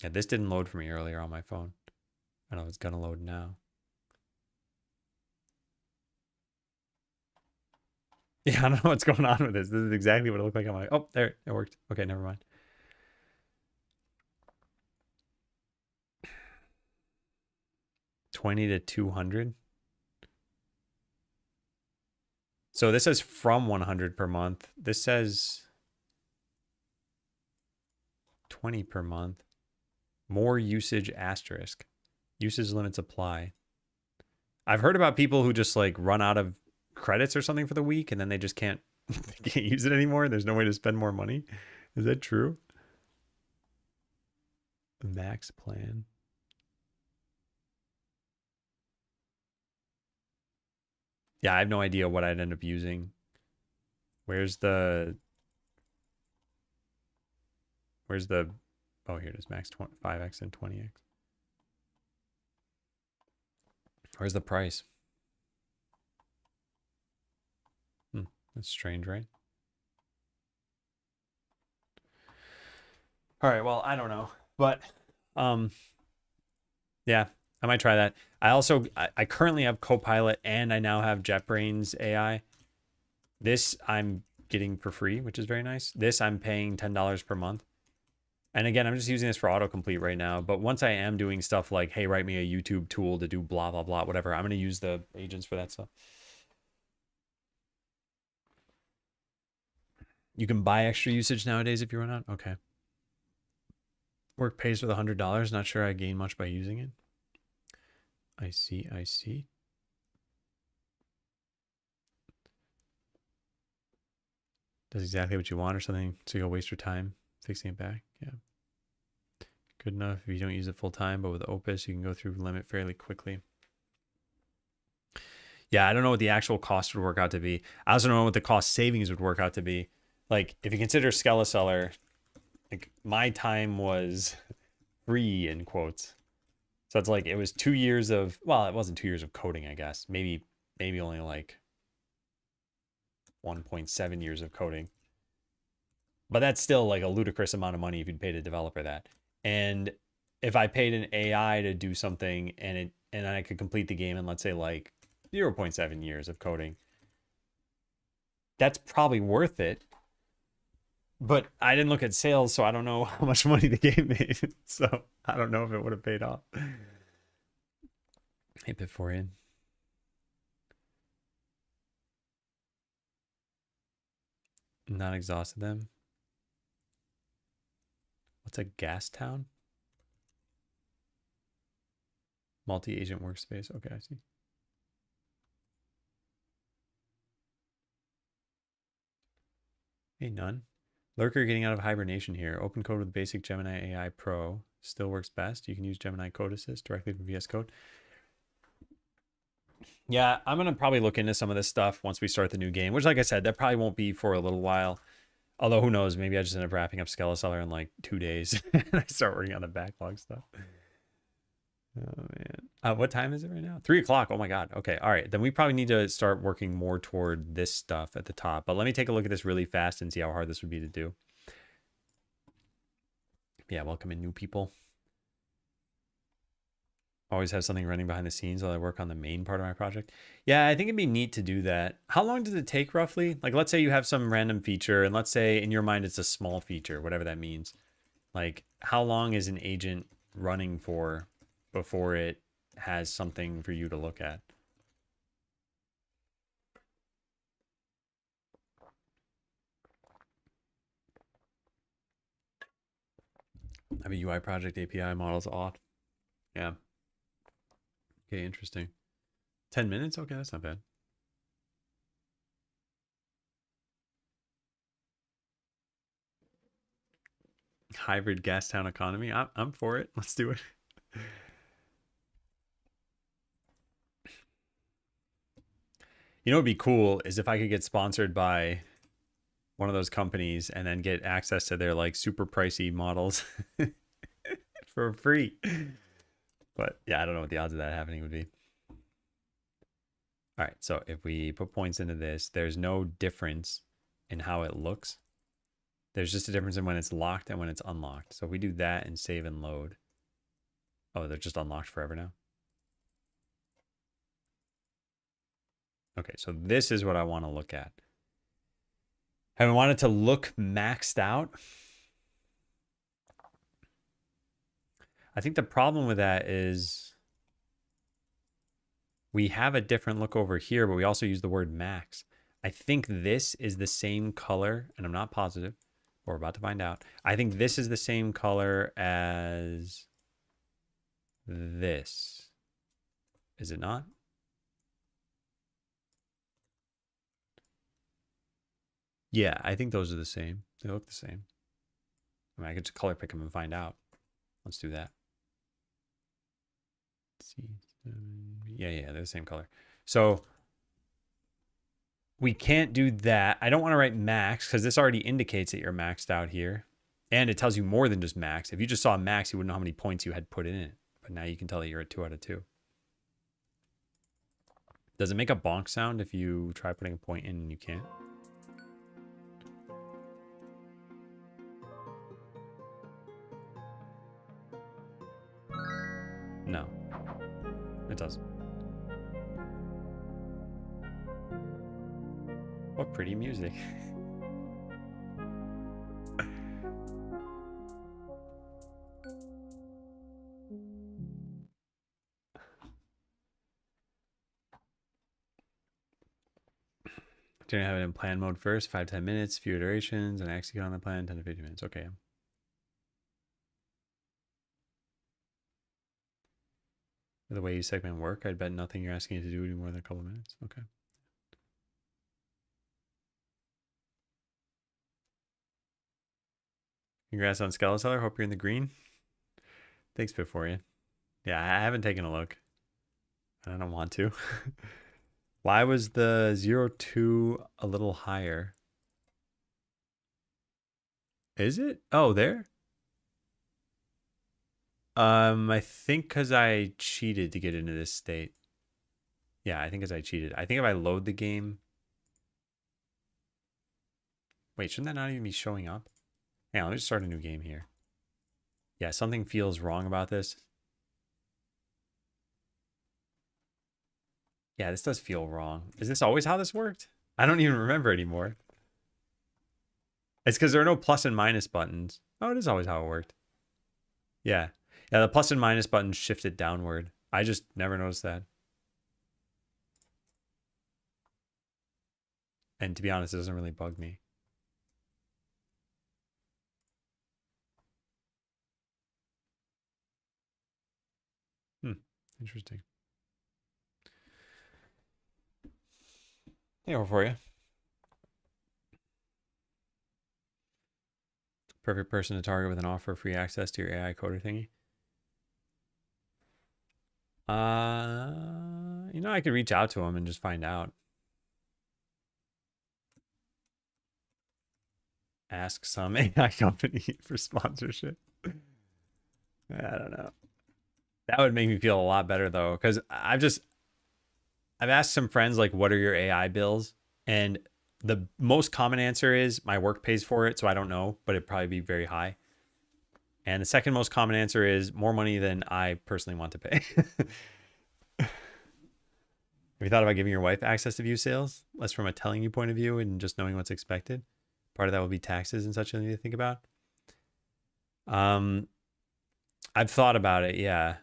Yeah, this didn't load for me earlier on my phone. I don't know if it's gonna load now. Yeah, I don't know what's going on with this. This is exactly what it looked like on my, oh, there, it worked. Okay, never mind. $20 to $200. So this says from 100 per month. This says 20 per month. More usage asterisk. Usage limits apply. I've heard about people who just like run out of credits or something for the week and then they just can't use it anymore. There's no way to spend more money. Is that true? The max plan. Yeah, I have no idea what I'd end up using. Where's the oh, here it is, max 5x and 20x. Where's the price? That's strange, right? All right, well, I don't know. But yeah, I might try that. I currently have Copilot and I now have JetBrains AI. This I'm getting for free, which is very nice. This I'm paying $10 per month. And again, I'm just using this for autocomplete right now. But once I am doing stuff like, hey, write me a YouTube tool to do blah, blah, blah, whatever, I'm going to use the agents for that stuff. You can buy extra usage nowadays if you run out. Okay. Work pays for the $100. Not sure I gain much by using it. I see. I see. Does exactly what you want or something, so you'll waste your time fixing it back. Yeah. Good enough if you don't use it full time, but with Opus, you can go through the limit fairly quickly. Yeah, I don't know what the actual cost would work out to be. I also don't know what the cost savings would work out to be. Like, if you consider Skeleseller, like, my time was free, in quotes. So it's like, it was 2 years of, well, it wasn't 2 years of coding, I guess. Maybe only like 1.7 years of coding. But that's still like a ludicrous amount of money if you'd paid a developer that. And if I paid an AI to do something and I could complete the game in, let's say, like 0.7 years of coding, that's probably worth it. But I didn't look at sales, so I don't know how much money the game made. So I don't know if it would have paid off. Hey, Bitforian. Not exhausted them. What's a gas town? Multi-agent workspace. Okay, I see. Hey, none. Lurker getting out of hibernation here. Open code with basic Gemini AI Pro still works best. You can use Gemini Code Assist directly from VS Code. Yeah, I'm going to probably look into some of this stuff once we start the new game, which, like I said, that probably won't be for a little while. Although who knows, maybe I just end up wrapping up Skeleseller in like 2 days and I start working on the backlog stuff. Oh man. What time is it right now? 3 o'clock. Oh my God. Okay. All right. Then we probably need to start working more toward this stuff at the top. But let me take a look at this really fast and see how hard this would be to do. Yeah, welcome in new people. Always have something running behind the scenes while I work on the main part of my project. Yeah, I think it'd be neat to do that. How long does it take roughly? Like, let's say you have some random feature, and let's say in your mind it's a small feature, whatever that means. Like, how long is an agent running for before it has something for you to look at? I have a UI project API models off. Yeah. Okay, interesting. 10 minutes? Okay, that's not bad. Hybrid gas town economy. I'm for it. Let's do it. You know what'd be cool is if I could get sponsored by one of those companies and then get access to their like super pricey models for free. But yeah, I don't know what the odds of that happening would be. All right, so if we put points into this, there's no difference in how it looks. There's just a difference in when it's locked and when it's unlocked. So if we do that and save and load. Oh, they're just unlocked forever now. Okay, so this is what I want to look at. And we want it to look maxed out. I think the problem with that is we have a different look over here, but we also use the word max. I think this is the same color, and I'm not positive. We're about to find out. I think this is the same color as this. Is it not? Yeah, I think those are the same. They look the same. I mean, I could just color pick them and find out. Let's do that. Let's see. Yeah, they're the same color. So we can't do that. I don't want to write max because this already indicates that you're maxed out here. And it tells you more than just max. If you just saw max, you wouldn't know how many points you had put in it. But now you can tell that you're at 2 out of 2. Does it make a bonk sound if you try putting a point in and you can't? No, it doesn't. What pretty music. Do you have it in plan mode first? 5-10 minutes, few iterations, and execute on the plan 10 to 15 minutes. Okay. The way you segment work, I'd bet nothing you're asking it to do any more than a couple minutes. Okay. Congrats on Skeleseller. Hope you're in the green. Thanks, Before Yeah, I haven't taken a look. I don't want to. Why was the 0-2 a little higher? Is it? Oh, there? I think because I cheated to get into this state. Yeah, I think because I cheated. I think if I load the game. Wait, shouldn't that not even be showing up? Yeah, let me just start a new game here. Yeah, something feels wrong about this. Yeah, this does feel wrong. Is this always how this worked? I don't even remember anymore. It's because there are no plus and minus buttons. Oh, it is always how it worked. Yeah. Yeah, the plus and minus buttons shifted downward. I just never noticed that. And to be honest, it doesn't really bug me. Interesting. Hey, over for you. Perfect person to target with an offer of free access to your AI coder thingy. I could reach out to him and just find out. ask some AI company for sponsorship. I don't know. That would make me feel a lot better though, because I've asked some friends like, what are your AI bills? And the most common answer is my work pays for it, so I don't know, but it'd probably be very high. And the second most common answer is more money than I personally want to pay. Have you thought about giving your wife access to view sales? Less from a telling you point of view and just knowing what's expected. Part of that will be taxes and such that you need to think about. I've thought about it, yeah.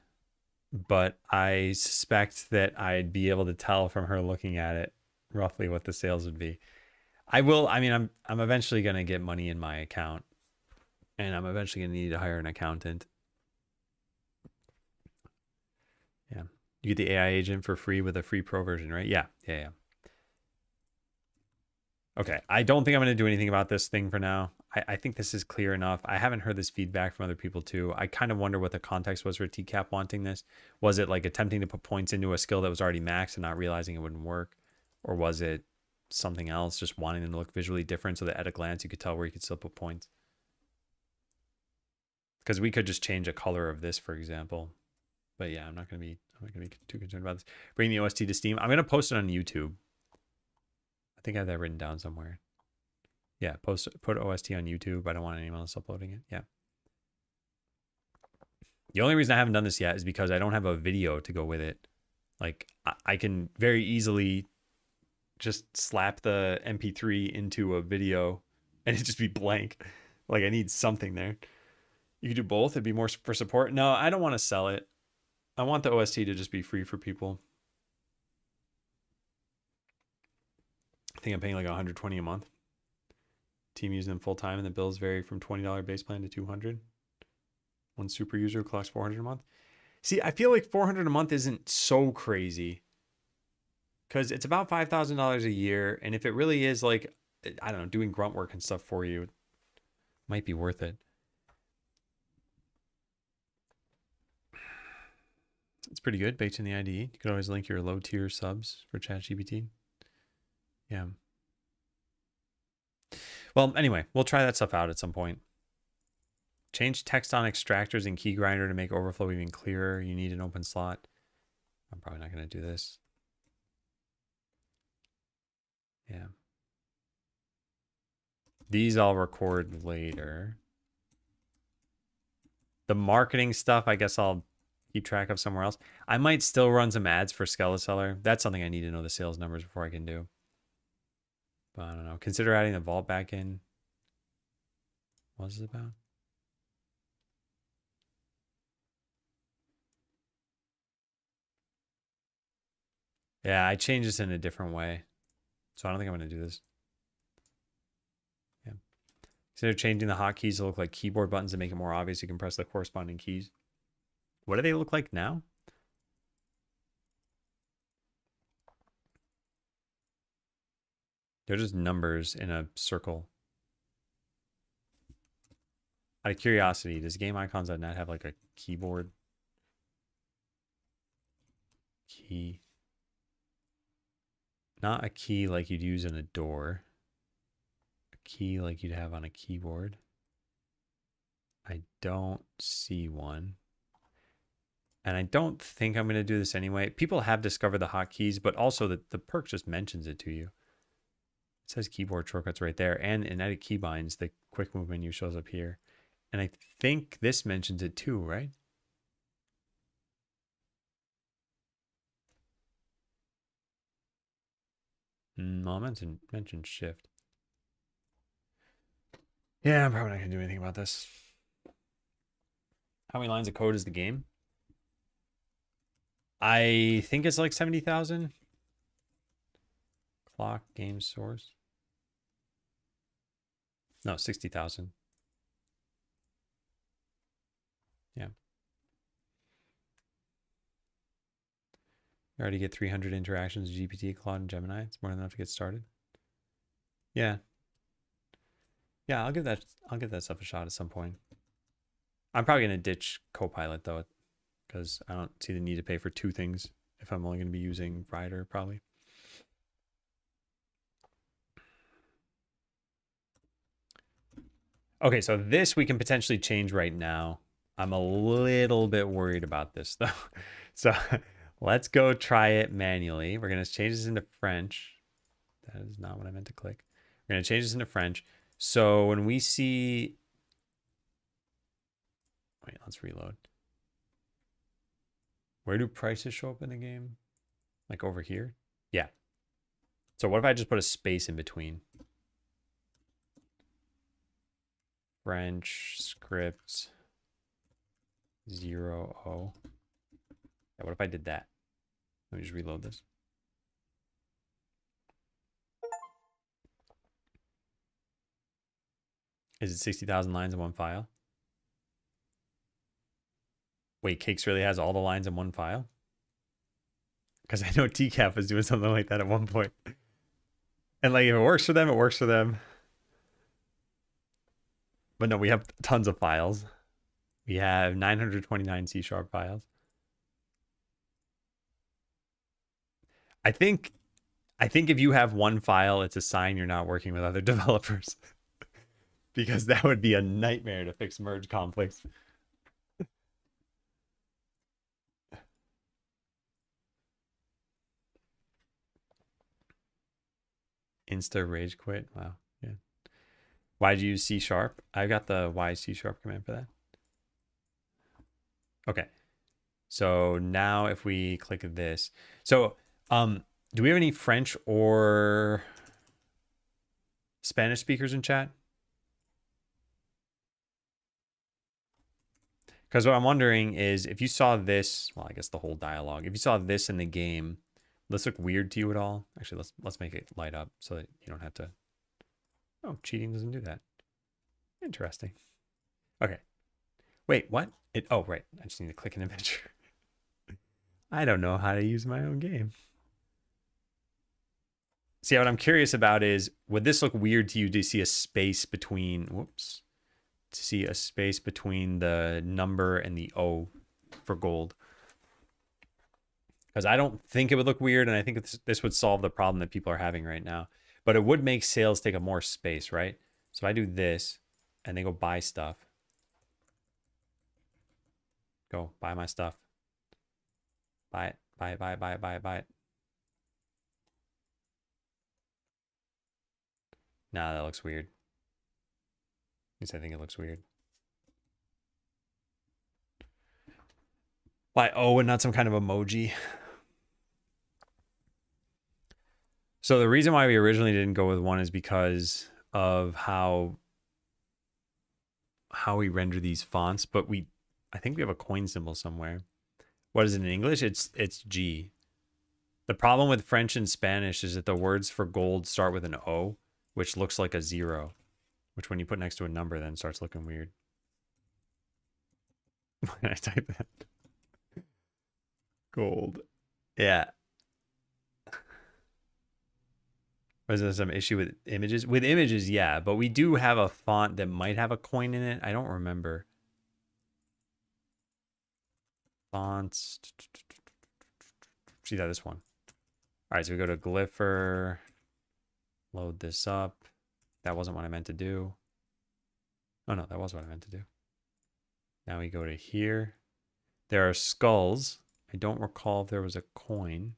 But I suspect that I'd be able to tell from her looking at it roughly what the sales would be. I mean, I'm eventually gonna get money in my account. And I'm eventually gonna need to hire an accountant. Yeah. You get the AI agent for free with a free pro version, right? Yeah. Okay. I don't think I'm going to do anything about this thing for now. I think this is clear enough. I haven't heard this feedback from other people too. I kind of wonder what the context was for TCAP wanting this. Was it like attempting to put points into a skill that was already maxed and not realizing it wouldn't work? Or was it something else, just wanting them to look visually different so that at a glance you could tell where you could still put points? Because we could just change a color of this, for example. But yeah, I'm not going to be too concerned about this. Bring the OST to Steam. I'm going to post it on YouTube. I think I have that written down somewhere. Yeah, put OST on YouTube. I don't want anyone else uploading it. Yeah. The only reason I haven't done this yet is because I don't have a video to go with it. Like I can very easily just slap the MP3 into a video and it just be blank. Like I need something there. You could do both. It'd be more for support. No, I don't want to sell it. I want the OST to just be free for people. I think I'm paying like $120 a month. Team using them full time, and the bills vary from $20 base plan to $200. One super user collects $400 a month. See, I feel like $400 a month isn't so crazy because it's about $5,000 a year, and if it really is like, I don't know, doing grunt work and stuff for you, it might be worth it. It's pretty good, baked in the IDE. You could always link your low tier subs for ChatGPT. Yeah. Well, anyway, we'll try that stuff out at some point. Change text on extractors in key grinder to make overflow even clearer. You need an open slot. I'm probably not going to do this. Yeah. These I'll record later. The marketing stuff, I guess I'll keep track of somewhere else. I might still run some ads for Skeleseller. That's something I need to know the sales numbers before I can do. But I don't know. Consider adding the vault back in. What is it about? Yeah, I changed this in a different way. So I don't think I'm going to do this. Yeah. Consider changing the hotkeys to look like keyboard buttons and make it more obvious you can press the corresponding keys. What do they look like now? They're just numbers in a circle. Out of curiosity, does GameIcons.net have like a keyboard? Key. Not a key like you'd use in a door. A key like you'd have on a keyboard. I don't see one. And I don't think I'm going to do this anyway. People have discovered the hotkeys, but also the perk just mentions it to you. It says keyboard shortcuts right there. And in edit keybinds, the quick move menu shows up here. And I think this mentions it too, right? I'll mention shift. Yeah, I'm probably not going to do anything about this. How many lines of code is the game? I think it's like 70,000. Clock game source. No, 60,000. Yeah. You already get 300 interactions with GPT, Claude, and Gemini. It's more than enough to get started. Yeah. Yeah, I'll give that stuff a shot at some point. I'm probably going to ditch Copilot though, because I don't see the need to pay for two things if I'm only going to be using Rider probably. Okay, so this we can potentially change right now. I'm a little bit worried about this though. So let's go try it manually. We're gonna change this into French. That is not what I meant to click. We're gonna change this into French. So when we see, wait, let's reload. Where do prices show up in the game? Like over here? Yeah. So what if I just put a space in between? French script 0 Yeah, what if I did that? Let me just reload this. Is it 60,000 lines in one file? Wait, Cakes really has all the lines in one file? Because I know TCAP was doing something like that at one point. And like, if it works for them, it works for them. But no, we have tons of files. We have 929 C# files. I think if you have one file, it's a sign you're not working with other developers. Because that would be a nightmare to fix merge conflicts. Insta rage quit. Wow. Yeah. Why'd you use C#? I got the Y C# command for that. Okay. So now if we click this. So do we have any French or Spanish speakers in chat? Because what I'm wondering is if you saw this, well, I guess the whole dialogue, if you saw this in the game, does this look weird to you at all? Actually, let's make it light up so that you don't have to. Oh, cheating doesn't do that. Interesting. Okay. Wait, what? Oh, right. I just need to click an image. I don't know how to use my own game. See, what I'm curious about is, would this look weird to you to see a space between, whoops, to see a space between the number and the O for gold? Because I don't think it would look weird, and I think this would solve the problem that people are having right now. But it would make sales take up more space, right? So if I do this, and they go buy stuff. Go, buy my stuff. Buy it, buy it, buy it, buy it, buy it, buy it. Nah, that looks weird. At least I think it looks weird. Why O and not some kind of emoji? So the reason why we originally didn't go with one is because of how we render these fonts, but I think we have a coin symbol somewhere. What is it in English? It's G. The problem with French and Spanish is that the words for gold start with an O, which looks like a 0, which when you put next to a number then starts looking weird. Why did I type that? Gold. Yeah. Was there some issue with images? With images, yeah, but we do have a font that might have a coin in it. I don't remember. Fonts. See that, this one. All right, so we go to Glypher. Load this up. That wasn't what I meant to do. Oh no, that was what I meant to do. Now we go to here. There are skulls. I don't recall if there was a coin,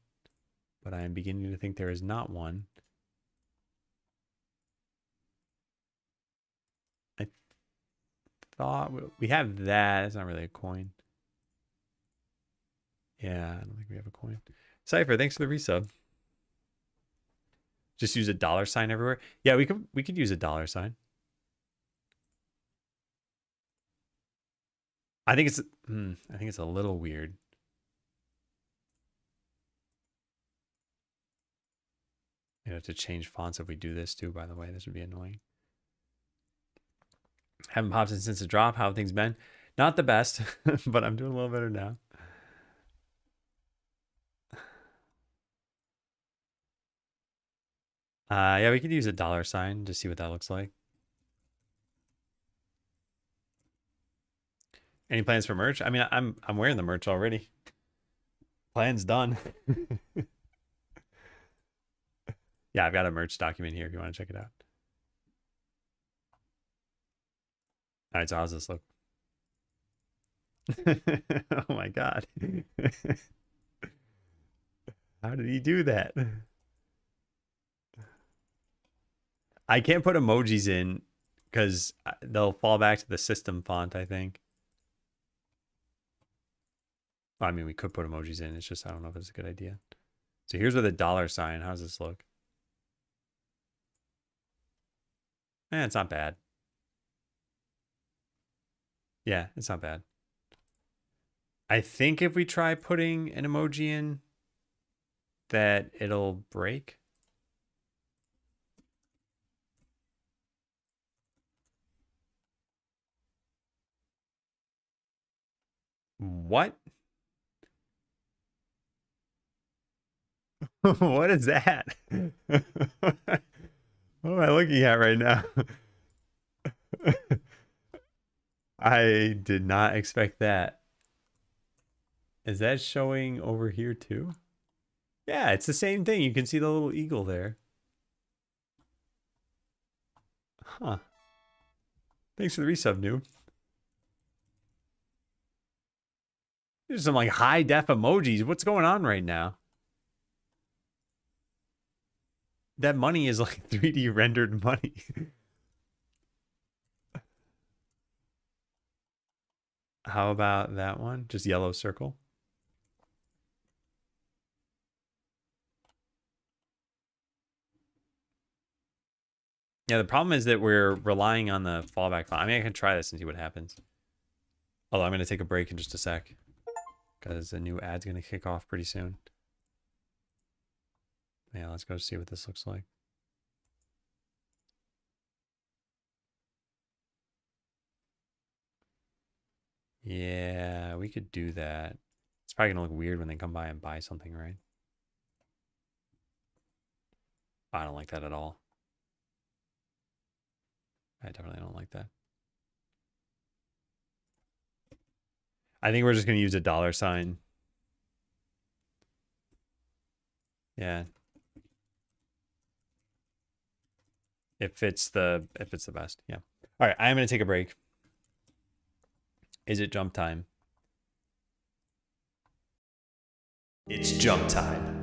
but I am beginning to think there is not one. I thought we have that. It's not really a coin. Yeah, I don't think we have a coin. Cypher, thanks for the resub. Just use a $sign everywhere. Yeah, we could use a $sign. I think it's a little weird. You have to change fonts if we do this too, by the way. This would be annoying. Haven't popped in since the drop. How have things been? Not the best, but I'm doing a little better now. Yeah, we could use a $sign to see what that looks like. Any plans for merch? I mean, I'm wearing the merch already. Plan's done. Yeah, I've got a merch document here if you want to check it out. All right, so how's this look? Oh my god. How did he do that? I can't put emojis in because they'll fall back to the system font, I think. I mean, we could put emojis in. It's just, I don't know if it's a good idea. So here's with a dollar sign. How does this look? It's not bad. Yeah, it's not bad. I think if we try putting an emoji in, that it'll break. What? What is that? What am I looking at right now? I did not expect that. Is that showing over here too? Yeah, it's the same thing. You can see the little eagle there. Huh. Thanks for the resub, new. There's some like high def emojis. What's going on right now? That money is like 3D rendered money. How about that one? Just yellow circle. Yeah, the problem is that we're relying on the fallback font. I mean, I can try this and see what happens. Although I'm going to take a break in just a sec because a new ad's going to kick off pretty soon. Yeah, let's go see what this looks like. Yeah, we could do that. It's probably going to look weird when they come by and buy something, right? I don't like that at all. I definitely don't like that. I think we're just going to use a dollar sign. Yeah. If it's the best. Yeah. All right, I'm going to take a break. Is it jump time? It's jump time.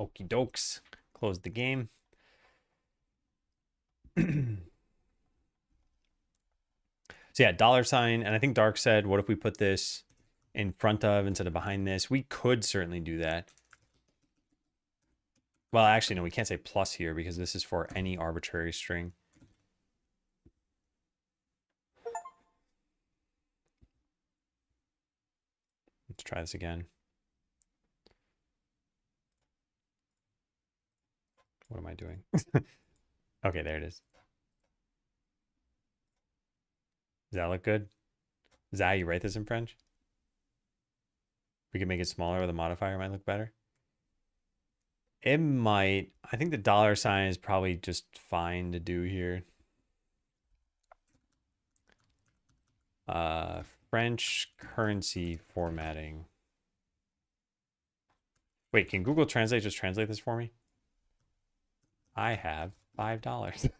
Okie dokes. Close the game. So yeah, dollar sign. And I think Dark said, what if we put this in front of instead of behind this? We could certainly do that. Well, actually, no, we can't say plus here because this is for any arbitrary string. Let's try this again. What am I doing? Okay, there it is. Does that look good? Is that how you write this in French? We can make it smaller with a modifier, might look better. It might. I think the dollar sign is probably just fine to do here. French currency formatting. Wait, can Google Translate just translate this for me? I have $5.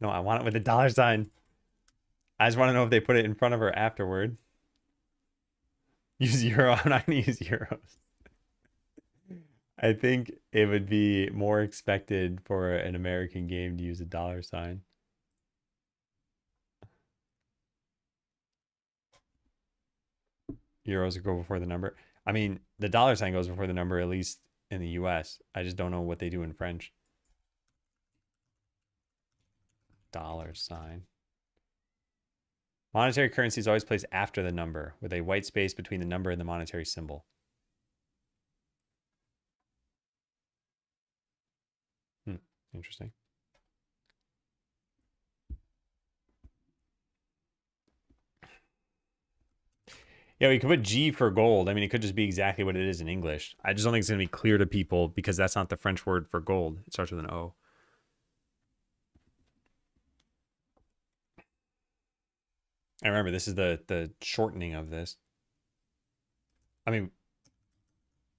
No, I want it with the dollar sign. I just want to know if they put it in front of her afterward. Use euro. I'm not going to use euros. I think it would be more expected for an American game to use a dollar sign. Euros go before the number. I mean, the dollar sign goes before the number, at least in the US. I just don't know what they do in French. Dollar sign. Monetary currency is always placed after the number, with a white space between the number and the monetary symbol. Interesting. Yeah, we could put G for gold. I mean, it could just be exactly what it is in English. I just don't think it's going to be clear to people because that's not the French word for gold. It starts with an O. I remember this is the shortening of this. I mean,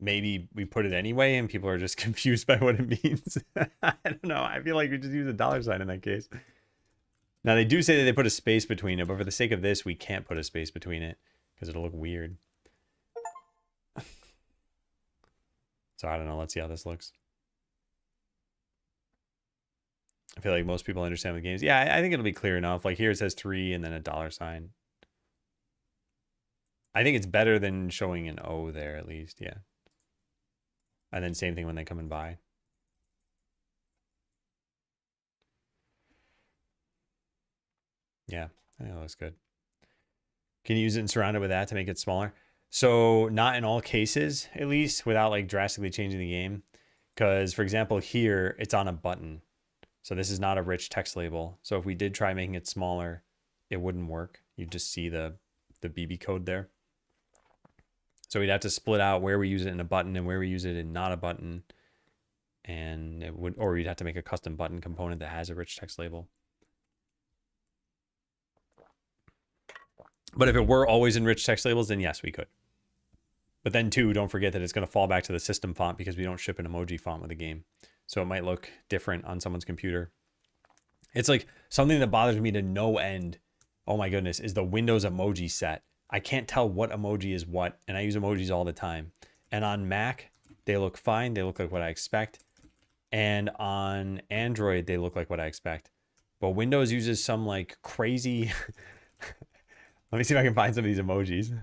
maybe we put it anyway and people are just confused by what it means. I don't know. I feel like we just use a dollar sign in that case. Now, they do say that they put a space between it, but for the sake of this, we can't put a space between it because it'll look weird. So I don't know. Let's see how this looks. I feel like most people understand the games. Yeah, I think it'll be clear enough. Like here it says 3 and then a dollar sign. I think it's better than showing an O there at least. Yeah. And then same thing when they come and buy. Yeah, I think that looks good. Can you use it and surround it with that to make it smaller? So not in all cases, at least, without like drastically changing the game. Because, for example, here, it's on a button. So this is not a rich text label. So if we did try making it smaller, it wouldn't work. You'd just see the BB code there. So we'd have to split out where we use it in a button and where we use it in not a button. And it would, or you'd have to make a custom button component that has a rich text label. But if it were always in rich text labels, then yes, we could. But then too, don't forget that it's going to fall back to the system font because we don't ship an emoji font with the game. So it might look different on someone's computer. It's like something that bothers me to no end. Oh my goodness, is the Windows emoji set. I can't tell what emoji is what, and I use emojis all the time. And on Mac, they look fine. They look like what I expect. And on Android, they look like what I expect. But Windows uses some like crazy... Let me see if I can find some of these emojis.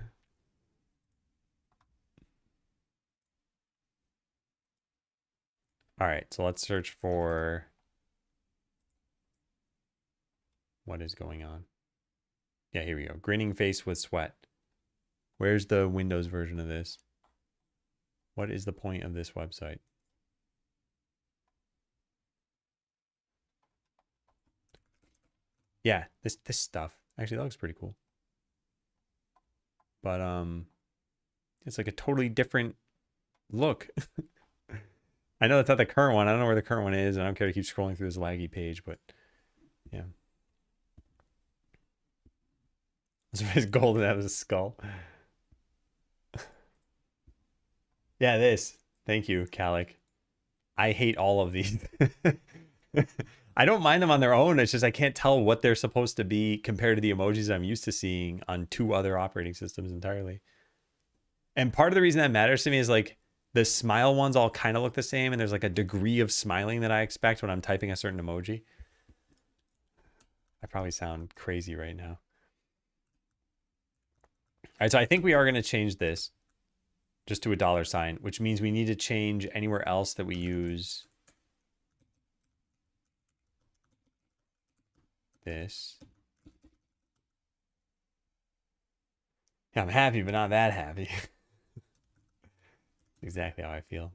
All right, so let's search for what is going on. Yeah, here we go. Grinning face with sweat. Where's the Windows version of this? What is the point of this website? Yeah, this stuff. Actually, that looks pretty cool. But it's like a totally different look. I know that's not the current one. I don't know where the current one is. I don't care to keep scrolling through this laggy page, but yeah. It's golden out of a skull. Yeah, this. Thank you, Calic. I hate all of these. I don't mind them on their own. It's just I can't tell what they're supposed to be compared to the emojis I'm used to seeing on 2 other operating systems entirely. And part of the reason that matters to me is like the smile ones all kind of look the same, and there's like a degree of smiling that I expect when I'm typing a certain emoji. I probably sound crazy right now. All right, so I think we are going to change this just to a $sign, which means we need to change anywhere else that we use this. Yeah, I'm happy, but not that happy. Exactly how I feel. All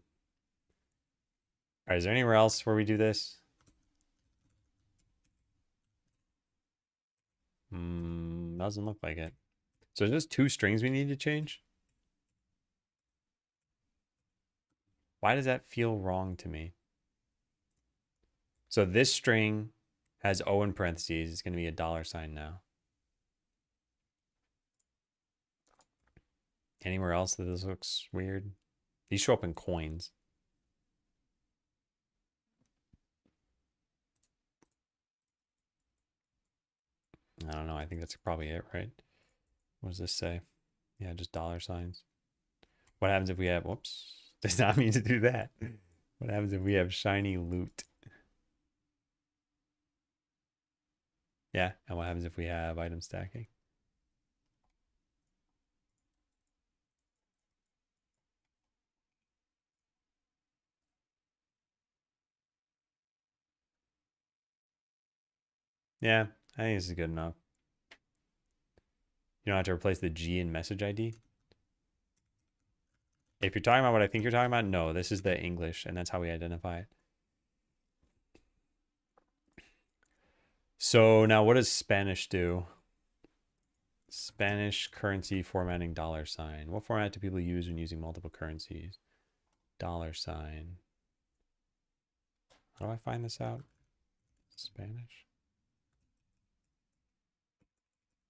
right, is there anywhere else where we do this? Doesn't look like it. So there's just 2 strings we need to change? Why does that feel wrong to me? So this string has O in parentheses. It's going to be a $sign now. Anywhere else that this looks weird? These show up in coins. I don't know. I think that's probably it, right? What does this say? Yeah, just $signs. What happens if we have, whoops, does not mean to do that. What happens if we have shiny loot? Yeah, and what happens if we have item stacking? Yeah, I think this is good enough. You don't have to replace the G in message ID. If you're talking about what I think you're talking about, no, this is the English, and that's how we identify it. So now what does Spanish do? Spanish currency formatting $sign. What format do people use when using multiple currencies? $sign. How do I find this out? Spanish?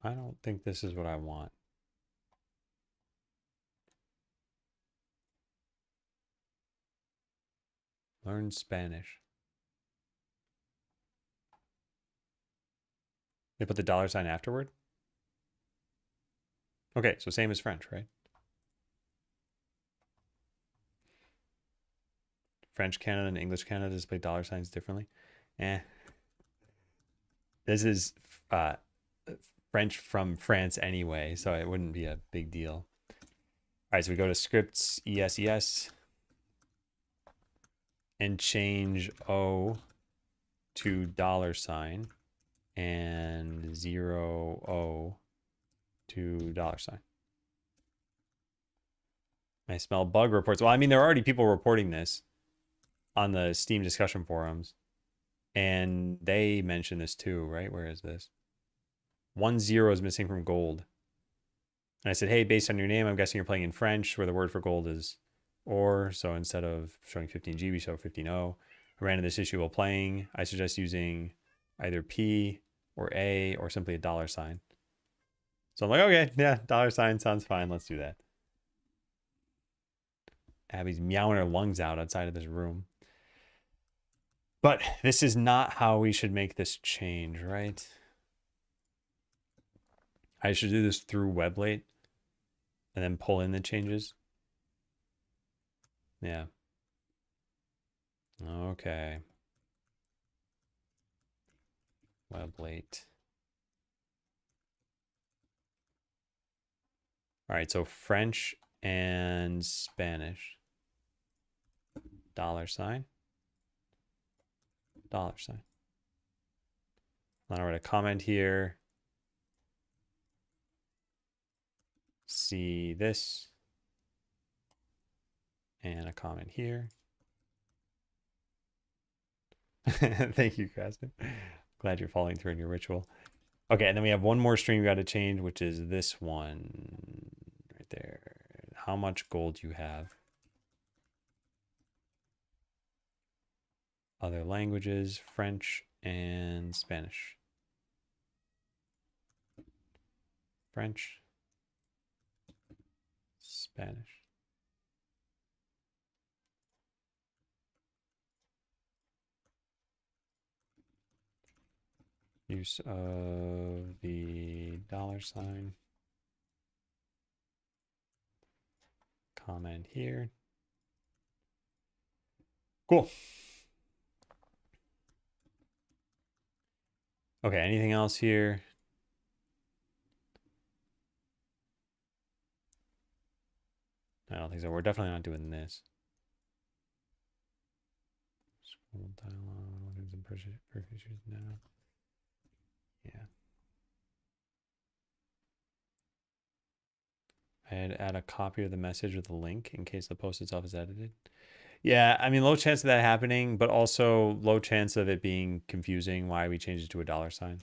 I don't think this is what I want. Learn Spanish. They put the $sign afterward? Okay, so same as French, right? French Canada and English Canada display $signs differently. This is French from France anyway, so it wouldn't be a big deal. All right, so we go to scripts, ES, and change O to $sign and 0O to $sign. I smell bug reports. Well, I mean, there are already people reporting this on the Steam discussion forums, and they mention this too, right? Where is this? 1 0 is missing from gold. And I said, hey, based on your name, I'm guessing you're playing in French, where the word for gold is or. So instead of showing 15G, we show 15O. I ran into this issue while playing. I suggest using either P or A or simply a $sign. So I'm like, okay, yeah, $sign sounds fine. Let's do that. Abby's meowing her lungs out outside of this room. But this is not how we should make this change, right? I should do this through Weblate and then pull in the changes. Yeah. Okay. Weblate. All right, so French and Spanish. $sign. $sign. Then I'll write a comment here. See this. And a comment here. Thank you, Krasner. Glad you're following through in your ritual. Okay, and then we have one more string we got to change, which is this one right there. How much gold you have? Other languages, French and Spanish. French, Spanish. Use of the $sign. Comment here. Cool. Okay, anything else here? I don't think so. We're definitely not doing this. Scroll dialogue, now. Yeah. I'd add a copy of the message with a link in case the post itself is edited. Yeah, I mean, low chance of that happening, but also low chance of it being confusing why we changed it to a $sign.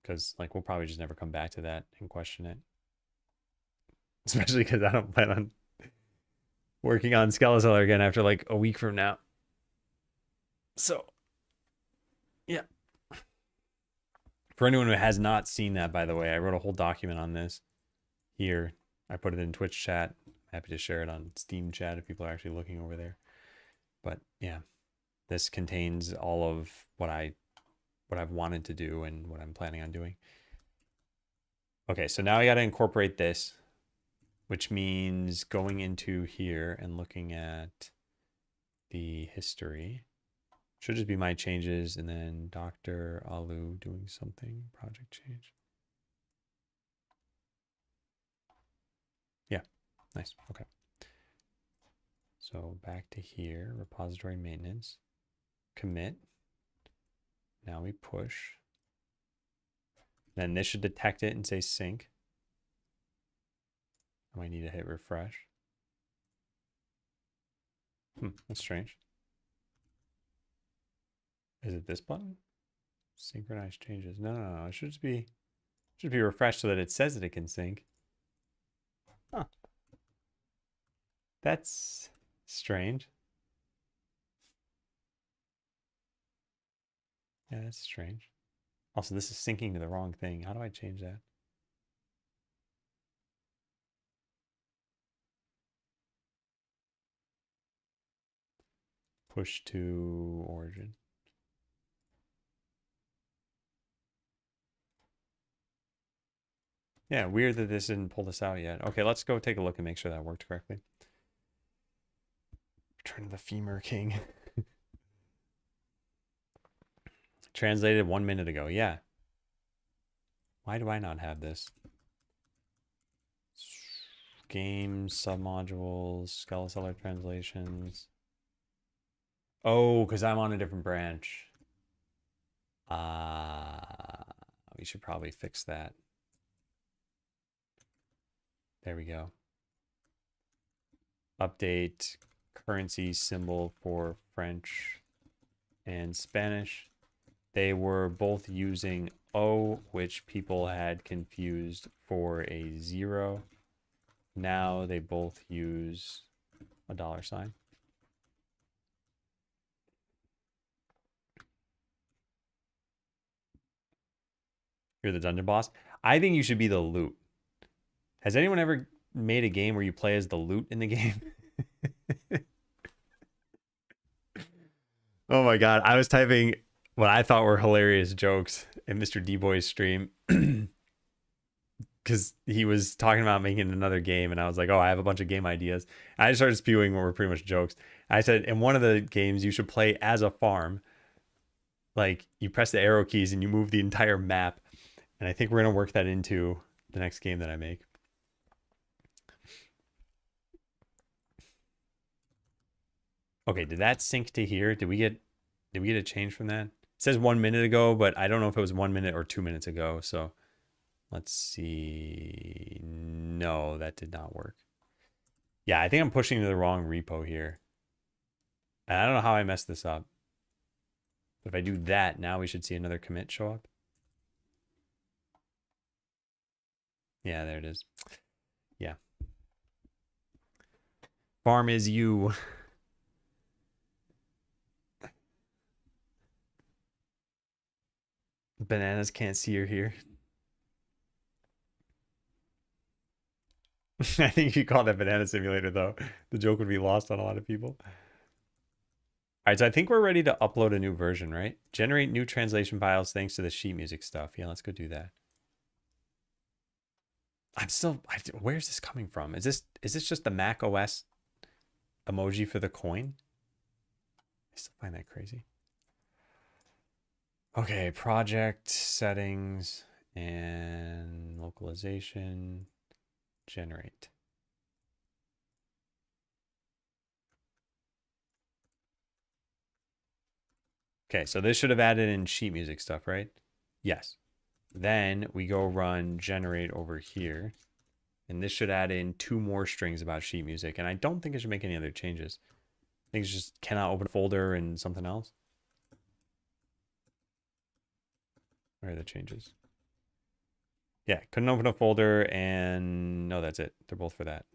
Because, like, we'll probably just never come back to that and question it. Especially because I don't plan on working on Skeleseller again after, like, a week from now. So, yeah. For anyone who has not seen that, by the way, I wrote a whole document on this here. I put it in Twitch chat. I'm happy to share it on Steam chat if people are actually looking over there. But yeah, this contains all of what I've wanted to do and what I'm planning on doing. Okay, so now I got to incorporate this, which means going into here and looking at the history. Should just be my changes and then Dr. Alu doing something, project change. Yeah, nice. Okay. So back to here, repository maintenance, commit. Now we push. Then this should detect it and say sync. I might need to hit refresh. That's strange. Is it this button? Synchronize changes. No. It should just be refreshed so that it says that it can sync. Huh. That's strange. Yeah, that's strange. Also, this is syncing to the wrong thing. How do I change that? Push to origin. Yeah, weird that this didn't pull this out yet. Okay, let's go take a look and make sure that worked correctly. Return to the Femur King. Translated 1 minute ago. Yeah. Why do I not have this? Games, submodules, Skeleseller translations. Oh, because I'm on a different branch. We should probably fix that. There we go. Update currency symbol for French and Spanish. They were both using O, which people had confused for a 0. Now they both use a $sign. You're the dungeon boss. I think you should be the loot. Has anyone ever made a game where you play as the loot in the game? Oh my god, I was typing what I thought were hilarious jokes in Mr. D-Boy's stream because he was talking about making another game, and I was like, oh, I have a bunch of game ideas. And I just started spewing what were pretty much jokes. I said, in one of the games, you should play as a farm. Like, you press the arrow keys and you move the entire map. And I think we're going to work that into the next game that I make. Okay, did that sync to here? Did we get a change from that? It says 1 minute ago, but I don't know if it was 1 minute or 2 minutes ago. So let's see. No, that did not work. Yeah, I think I'm pushing to the wrong repo here. And I don't know how I messed this up. But if I do that, now we should see another commit show up. Yeah, there it is. Yeah. Farm is you. Bananas can't see her here. I think if you call that banana simulator, though, the joke would be lost on a lot of people. All right, so I think we're ready to upload a new version, right? Generate new translation files thanks to the sheet music stuff. Yeah, let's go do that. I'm still. Where's this coming from? Is this just the Mac OS emoji for the coin? I still find that crazy. Okay, project settings and localization. Generate. Okay, so this should have added in sheet music stuff, right? Yes. Then we go run generate over here. And this should add in 2 more strings about sheet music. And I don't think it should make any other changes. I think it's just cannot open a folder and something else. Where are the changes? Yeah, couldn't open a folder and no, that's it. They're both for that.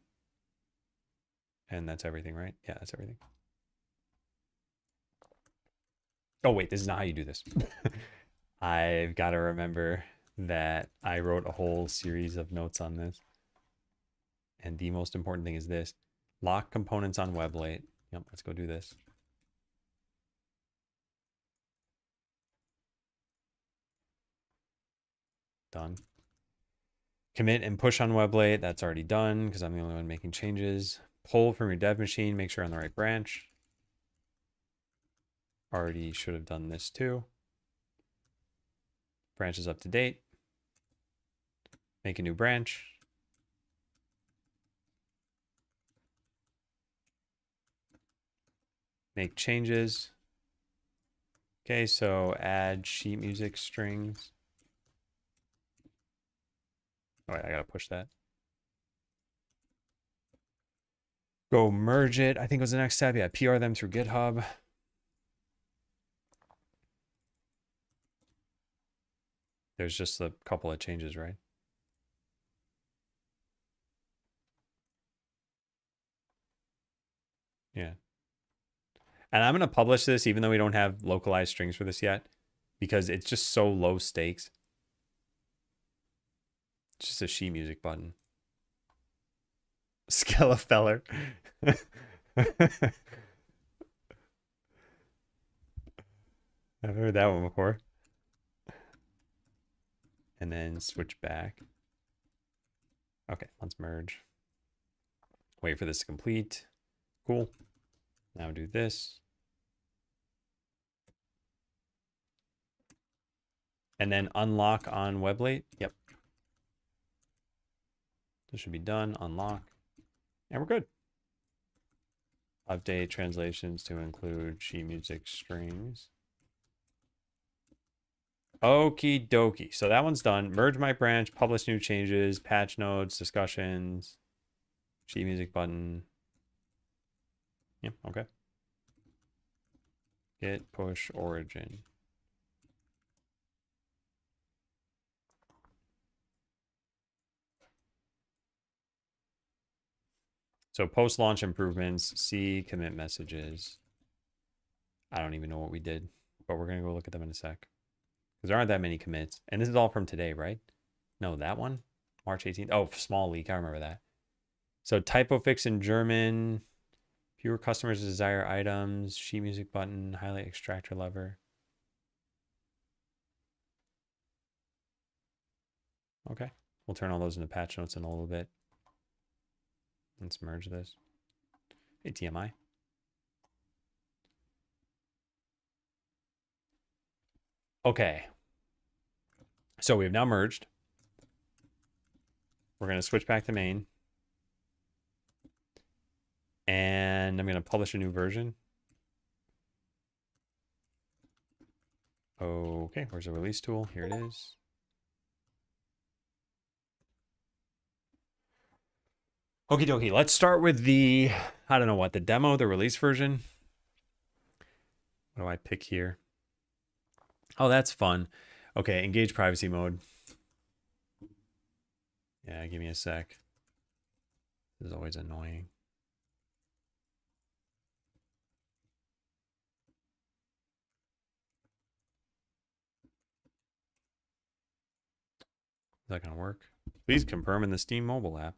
And that's everything, right? Yeah, that's everything. Oh, wait, this is not how you do this. I've got to remember that I wrote a whole series of notes on this. And the most important thing is this. Lock components on weblate. Yep, let's go do this. Done. Commit and push on weblate. That's already done because I'm the only one making changes. Pull from your dev machine. Make sure on the right branch. Already should have done this too. Branch is up to date. Make a new branch. Make changes. Okay, so add sheet music strings. Oh, wait, I gotta push that. Go merge it. I think was the next step. Yeah, PR them through GitHub. There's just a couple of changes, right? Yeah. And I'm going to publish this even though we don't have localized strings for this yet because it's just so low stakes. It's just a sheet music button. Skeleseller. I've heard that one before. And then switch back. Okay, let's merge. Wait for this to complete. Cool. Now do this. And then unlock on weblate. Yep. This should be done. Unlock. And we're good. Update translations to include sheet music strings. Okie dokie. So that one's done. Merge my branch, publish new changes, patch notes, discussions, sheet music button. Yep, okay. Git push origin. So post-launch improvements, see commit messages. I don't even know what we did, but we're going to go look at them in a sec. Because there aren't that many commits. And this is all from today, right? No, that one? March 18th. Oh, small leak. I remember that. So typo fix in German. Fewer customers desire items. Sheet music button. Highlight extractor lever. Okay. We'll turn all those into patch notes in a little bit. Let's merge this. Hey, TMI. Okay. So we have now merged. We're going to switch back to main. And I'm going to publish a new version. Okay, where's the release tool? Here it is. Okie dokie, let's start with the, I don't know what, the demo, the release version. What do I pick here? Oh, that's fun. Okay, engage privacy mode. Yeah, give me a sec. This is always annoying. Is that going to work? Please confirm in the Steam mobile app.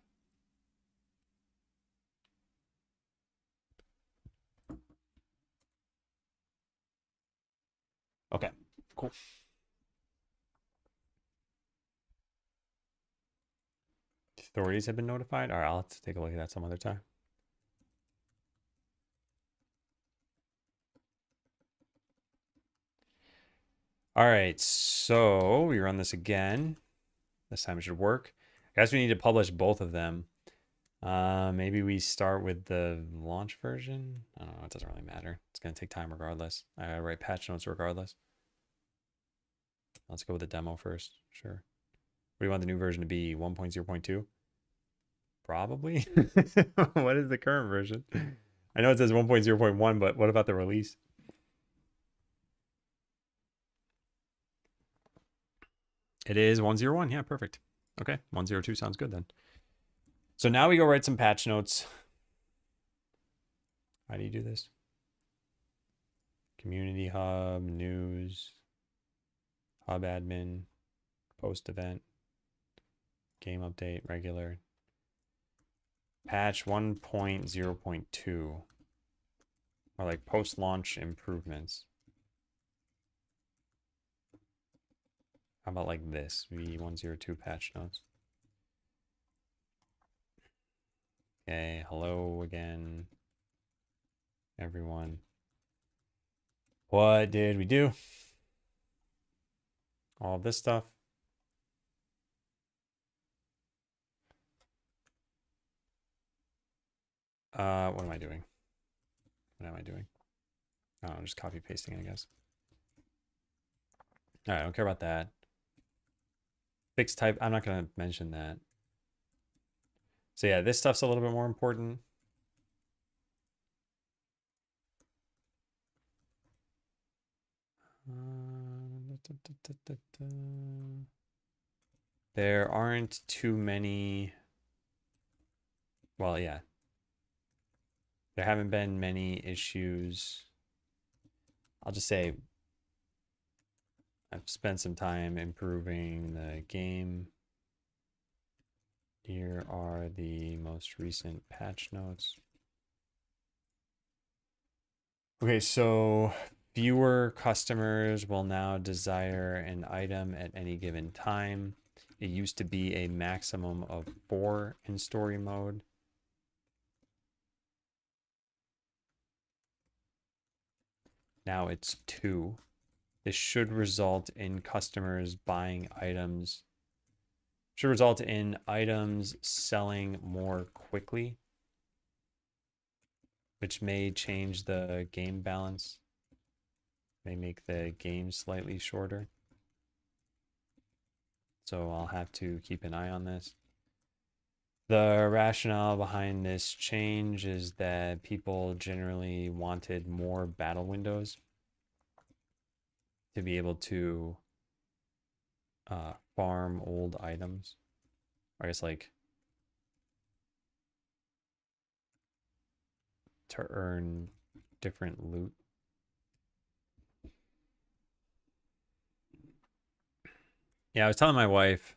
Okay, cool. Authorities have been notified. All right, I'll have to take a look at that some other time. All right, so we run this again. This time it should work. I guess we need to publish both of them. Maybe we start with the launch version. I don't know. It doesn't really matter. It's going to take time regardless. I gotta write patch notes regardless. Let's go with the demo first. Sure. What do you want the new version to be? 1.0.2? Probably. What is the current version? I know it says 1.0.1, but what about the release? It is 101. Yeah, perfect. Okay, 102 sounds good then. So now we go write some patch notes. How do you do this? Community hub, news, hub admin, post event, game update, regular. Patch 1.0.2. Or like post launch improvements. How about like this? V102 patch notes. Okay, hello again, everyone. What did we do? All of this stuff. What am I doing? What am I doing? Oh, I'm just copy pasting, I guess. All right, I don't care about that. Fixed type, I'm not going to mention that. So yeah, this stuff's a little bit more important. There aren't too many. Well, yeah. There haven't been many issues. I'll just say I've spent some time improving the game. Here are the most recent patch notes. Okay, so fewer customers will now desire an item at any given time. It used to be a maximum of 4 in story mode. Now it's 2. This should result in customers buying items. Should result in items selling more quickly, which may change the game balance. May make the game slightly shorter. So I'll have to keep an eye on this. The rationale behind this change is that people generally wanted more battle windows to be able to farm old items. Or I guess like to earn different loot. Yeah, I was telling my wife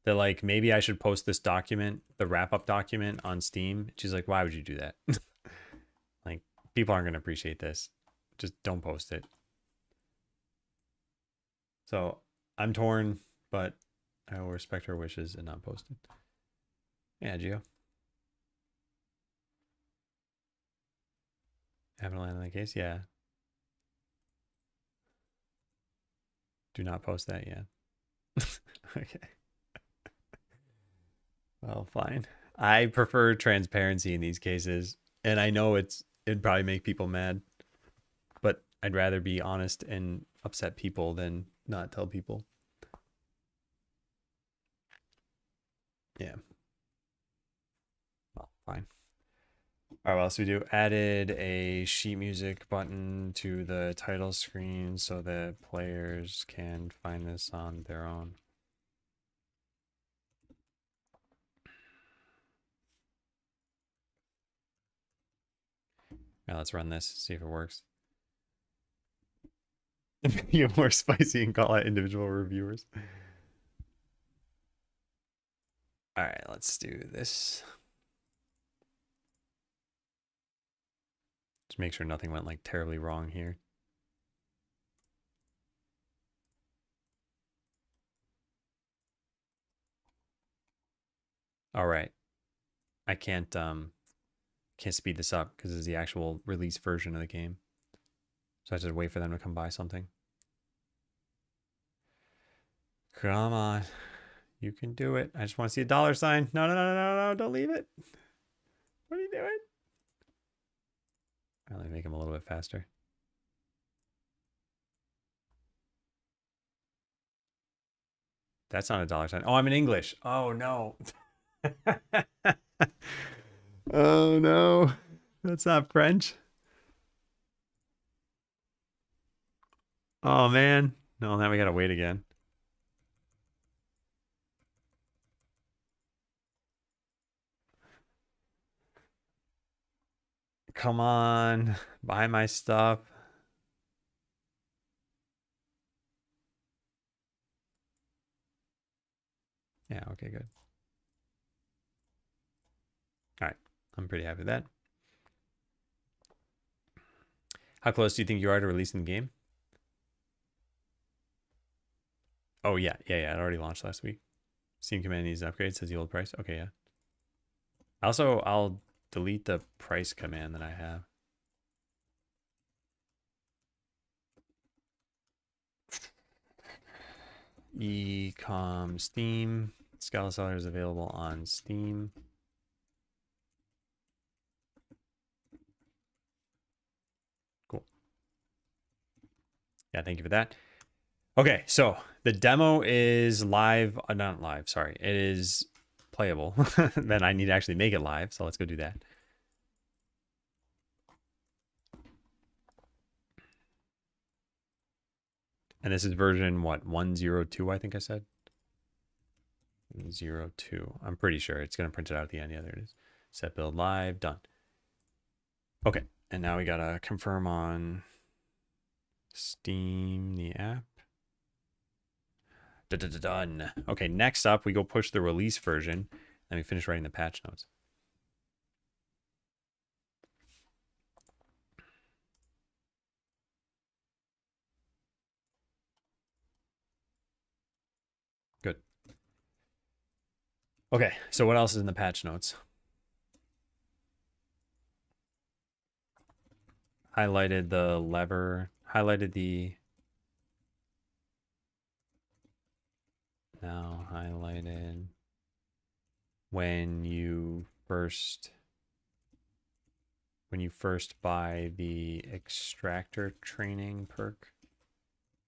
that like maybe I should post this document, the wrap-up document on Steam. She's like, why would you do that? Like, people aren't going to appreciate this. Just don't post it. So I'm torn, but I will respect her wishes and not post it. Yeah, Gio. Haven't landed on the case? Yeah. Do not post that yet. Okay. Well, fine. I prefer transparency in these cases, and I know it'd probably make people mad, but I'd rather be honest and upset people than not tell people. Yeah. Well, fine. All right, what else do we do? Added a sheet music button to the title screen so that players can find this on their own. Now let's run this, see if it works. Get more spicy and call out individual reviewers. All right, let's do this. Just make sure nothing went like terribly wrong here. All right. I can't speed this up because it's the actual release version of the game. So I just wait for them to come buy something. Come on. You can do it. I just want to see a dollar sign. No, no, no, no, no, no. Don't leave it. What are you doing? I'll make them a little bit faster. That's not a dollar sign. Oh, I'm in English. Oh, no. Oh, no. That's not French. Oh, man. No, now we got to wait again. Come on. Buy my stuff. Yeah, okay, good. All right. I'm pretty happy with that. How close do you think you are to releasing the game? Oh, yeah. Yeah. It already launched last week. Steam command needs an upgrade. Says the old price. Okay, yeah. Also, I'll delete the price command that I have. Ecom Steam. Skeleseller is available on Steam. Cool. Yeah, thank you for that. Okay, so the demo is live. Not live, sorry. It is playable. Then I need to actually make it live, so let's go do that. And this is version, what, 102, I think I said? 02. I'm pretty sure it's going to print it out at the end. Yeah, there it is. Set build live, done. Okay, and now we got to confirm on Steam, the app. Done. Okay, next up, we go push the release version. Then we finish writing the patch notes. Good. Okay, so what else is in the patch notes? Highlighted the lever, highlighted the, now highlighted when you first buy the extractor training perk,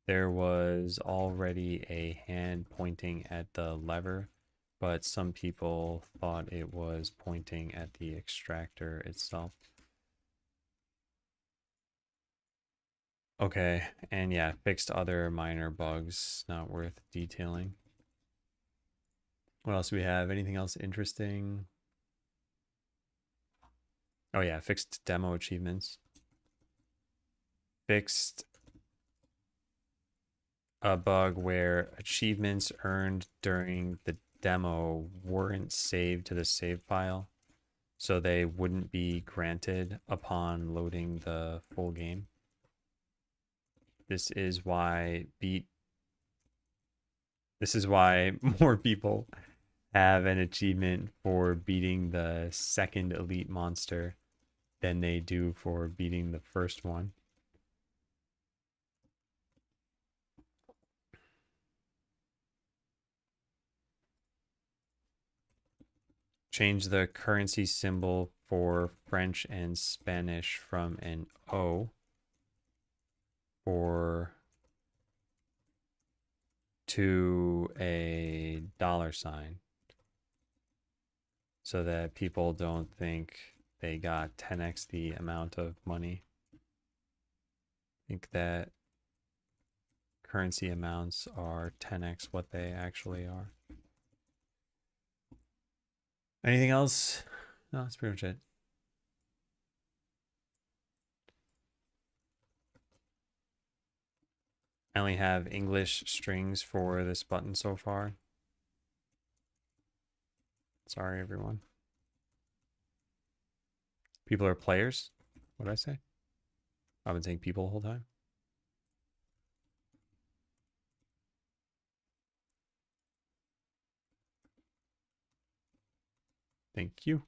there was already a hand pointing at the lever, but some people thought it was pointing at the extractor itself. Okay, and yeah, fixed other minor bugs, not worth detailing. What else do we have? Anything else interesting? Oh yeah, fixed demo achievements. Fixed a bug where achievements earned during the demo weren't saved to the save file, so they wouldn't be granted upon loading the full game. This is why more people have an achievement for beating the second elite monster than they do for beating the first one. Change the currency symbol for French and Spanish from an O to a dollar sign, so that people don't think they got 10x the amount of money. Think that currency amounts are 10x what they actually are. Anything else? No, that's pretty much it. I only have English strings for this button so far. Sorry, everyone. People are players? What did I say? I've been saying people the whole time. Thank you.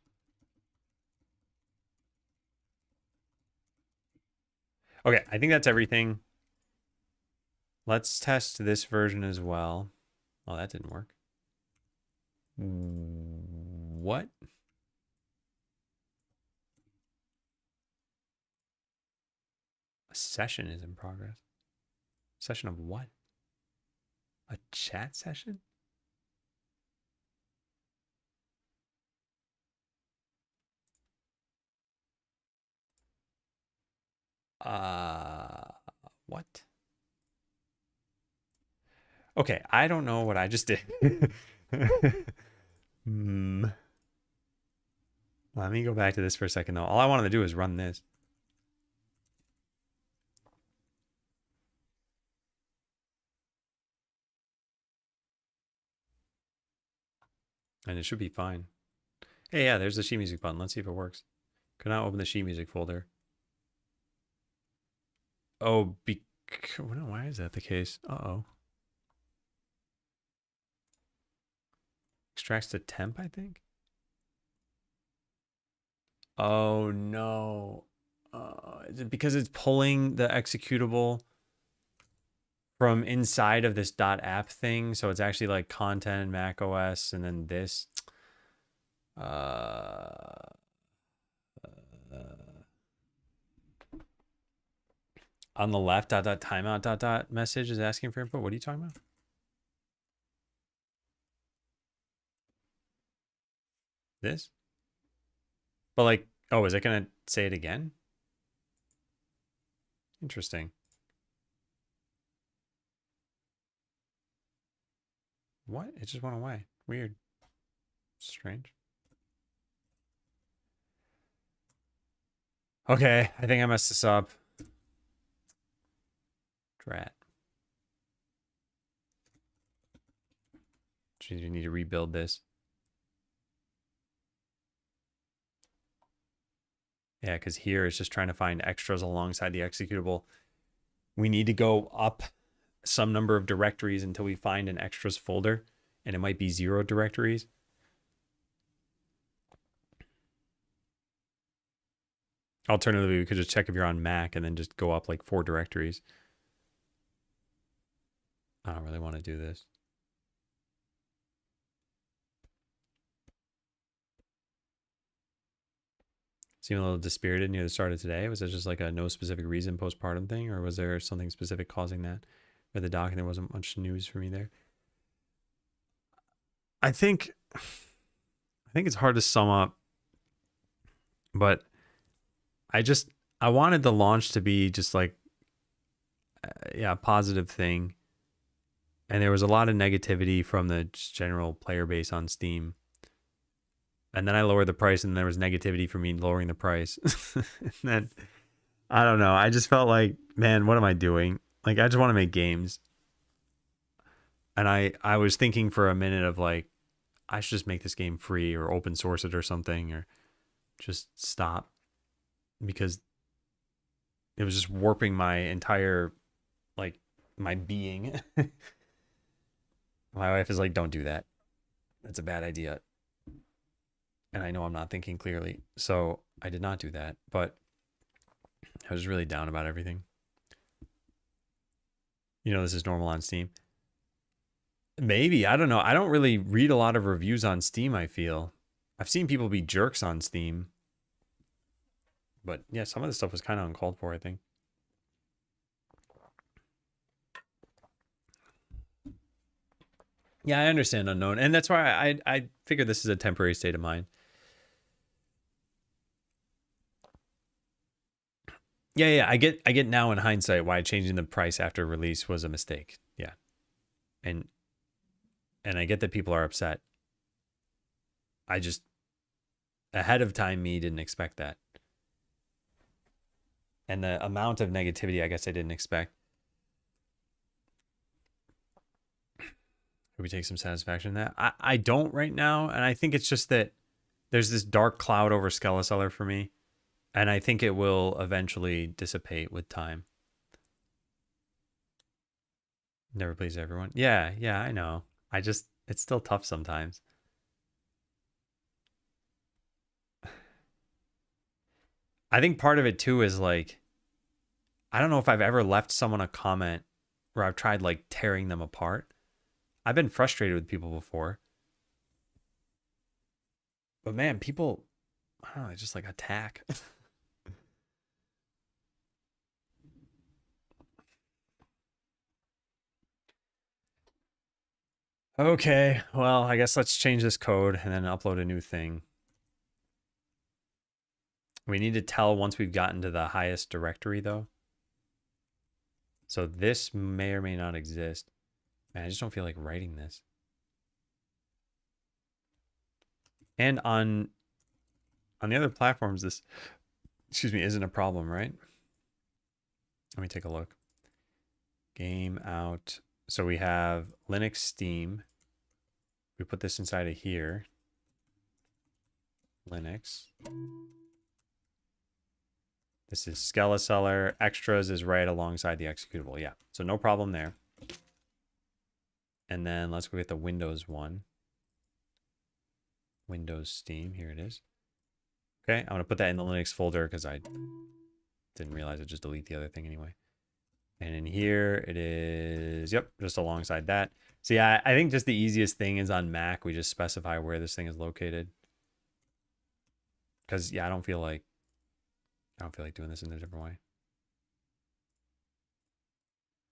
Okay, I think that's everything. Let's test this version as well. Oh, that didn't work. What? A session is in progress. Session of what? A chat session? What? Okay, I don't know what I just did. Let me go back to this for a second, though. All I wanted to do is run this. And it should be fine. Hey, yeah, there's the sheet music button. Let's see if it works. Could not open the sheet music folder. Oh, why is that the case? Uh-oh. Extracts to temp, I think? Oh, no. Is it because it's pulling the executable from inside of this .app thing? So it's actually like content, Mac OS, and then this. On the left, timeout, message is asking for input. What are you talking about? This? But like, oh, is it going to say it again? Interesting. What? It just went away. Weird. Strange. Okay, I think I messed this up. Drat. Jeez, you need to rebuild this. Yeah, because here it's just trying to find extras alongside the executable. We need to go up some number of directories until we find an extras folder, and it might be 0 directories. Alternatively, we could just check if you're on Mac and then just go up like 4 directories. I don't really want to do this. Seem a little dispirited near the start of today. Was it just like a no specific reason postpartum thing, or was there something specific causing that? Or the doc and there wasn't much news for me there. I think it's hard to sum up, but I wanted the launch to be just like a positive thing. And there was a lot of negativity from the general player base on Steam. And then I lowered the price, and there was negativity for me lowering the price. And then, I don't know. I just felt like, man, what am I doing? Like, I just want to make games. And I was thinking for a minute of like, I should just make this game free or open source it or something, or just stop, because it was just warping my entire, like, my being. My wife is like, don't do that. That's a bad idea. And I know I'm not thinking clearly. So I did not do that. But I was really down about everything. You know, this is normal on Steam. Maybe. I don't know. I don't really read a lot of reviews on Steam, I feel. I've seen people be jerks on Steam. But yeah, some of the stuff was kind of uncalled for, I think. Yeah, I understand unknown. And that's why I figure this is a temporary state of mind. Yeah, I get now in hindsight why changing the price after release was a mistake. Yeah. And I get that people are upset. I just, ahead of time, me didn't expect that. And the amount of negativity, I guess I didn't expect. Could we take some satisfaction in that? I don't right now. And I think it's just that there's this dark cloud over Skeleseller for me. And I think it will eventually dissipate with time. Never please everyone. Yeah, I know. It's still tough sometimes. I think part of it too is like, I don't know if I've ever left someone a comment where I've tried like tearing them apart. I've been frustrated with people before, but man, people, I don't know, they just like attack. Okay, well, I guess let's change this code and then upload a new thing. We need to tell once we've gotten to the highest directory though. So this may or may not exist. Man, I just don't feel like writing this. And on the other platforms, this, excuse me, isn't a problem, right? Let me take a look. Game out. So we have Linux Steam. We put this inside of here. Linux. This is Skeleseller. Extras is right alongside the executable. Yeah, so no problem there. And then let's go get the Windows one. Windows Steam, here it is. Okay, I'm gonna put that in the Linux folder because I didn't realize I'd just delete the other thing anyway. And in here it is, yep, just alongside that. So yeah, I think just the easiest thing is on Mac, we just specify where this thing is located. Because yeah, I don't feel like doing this in a different way.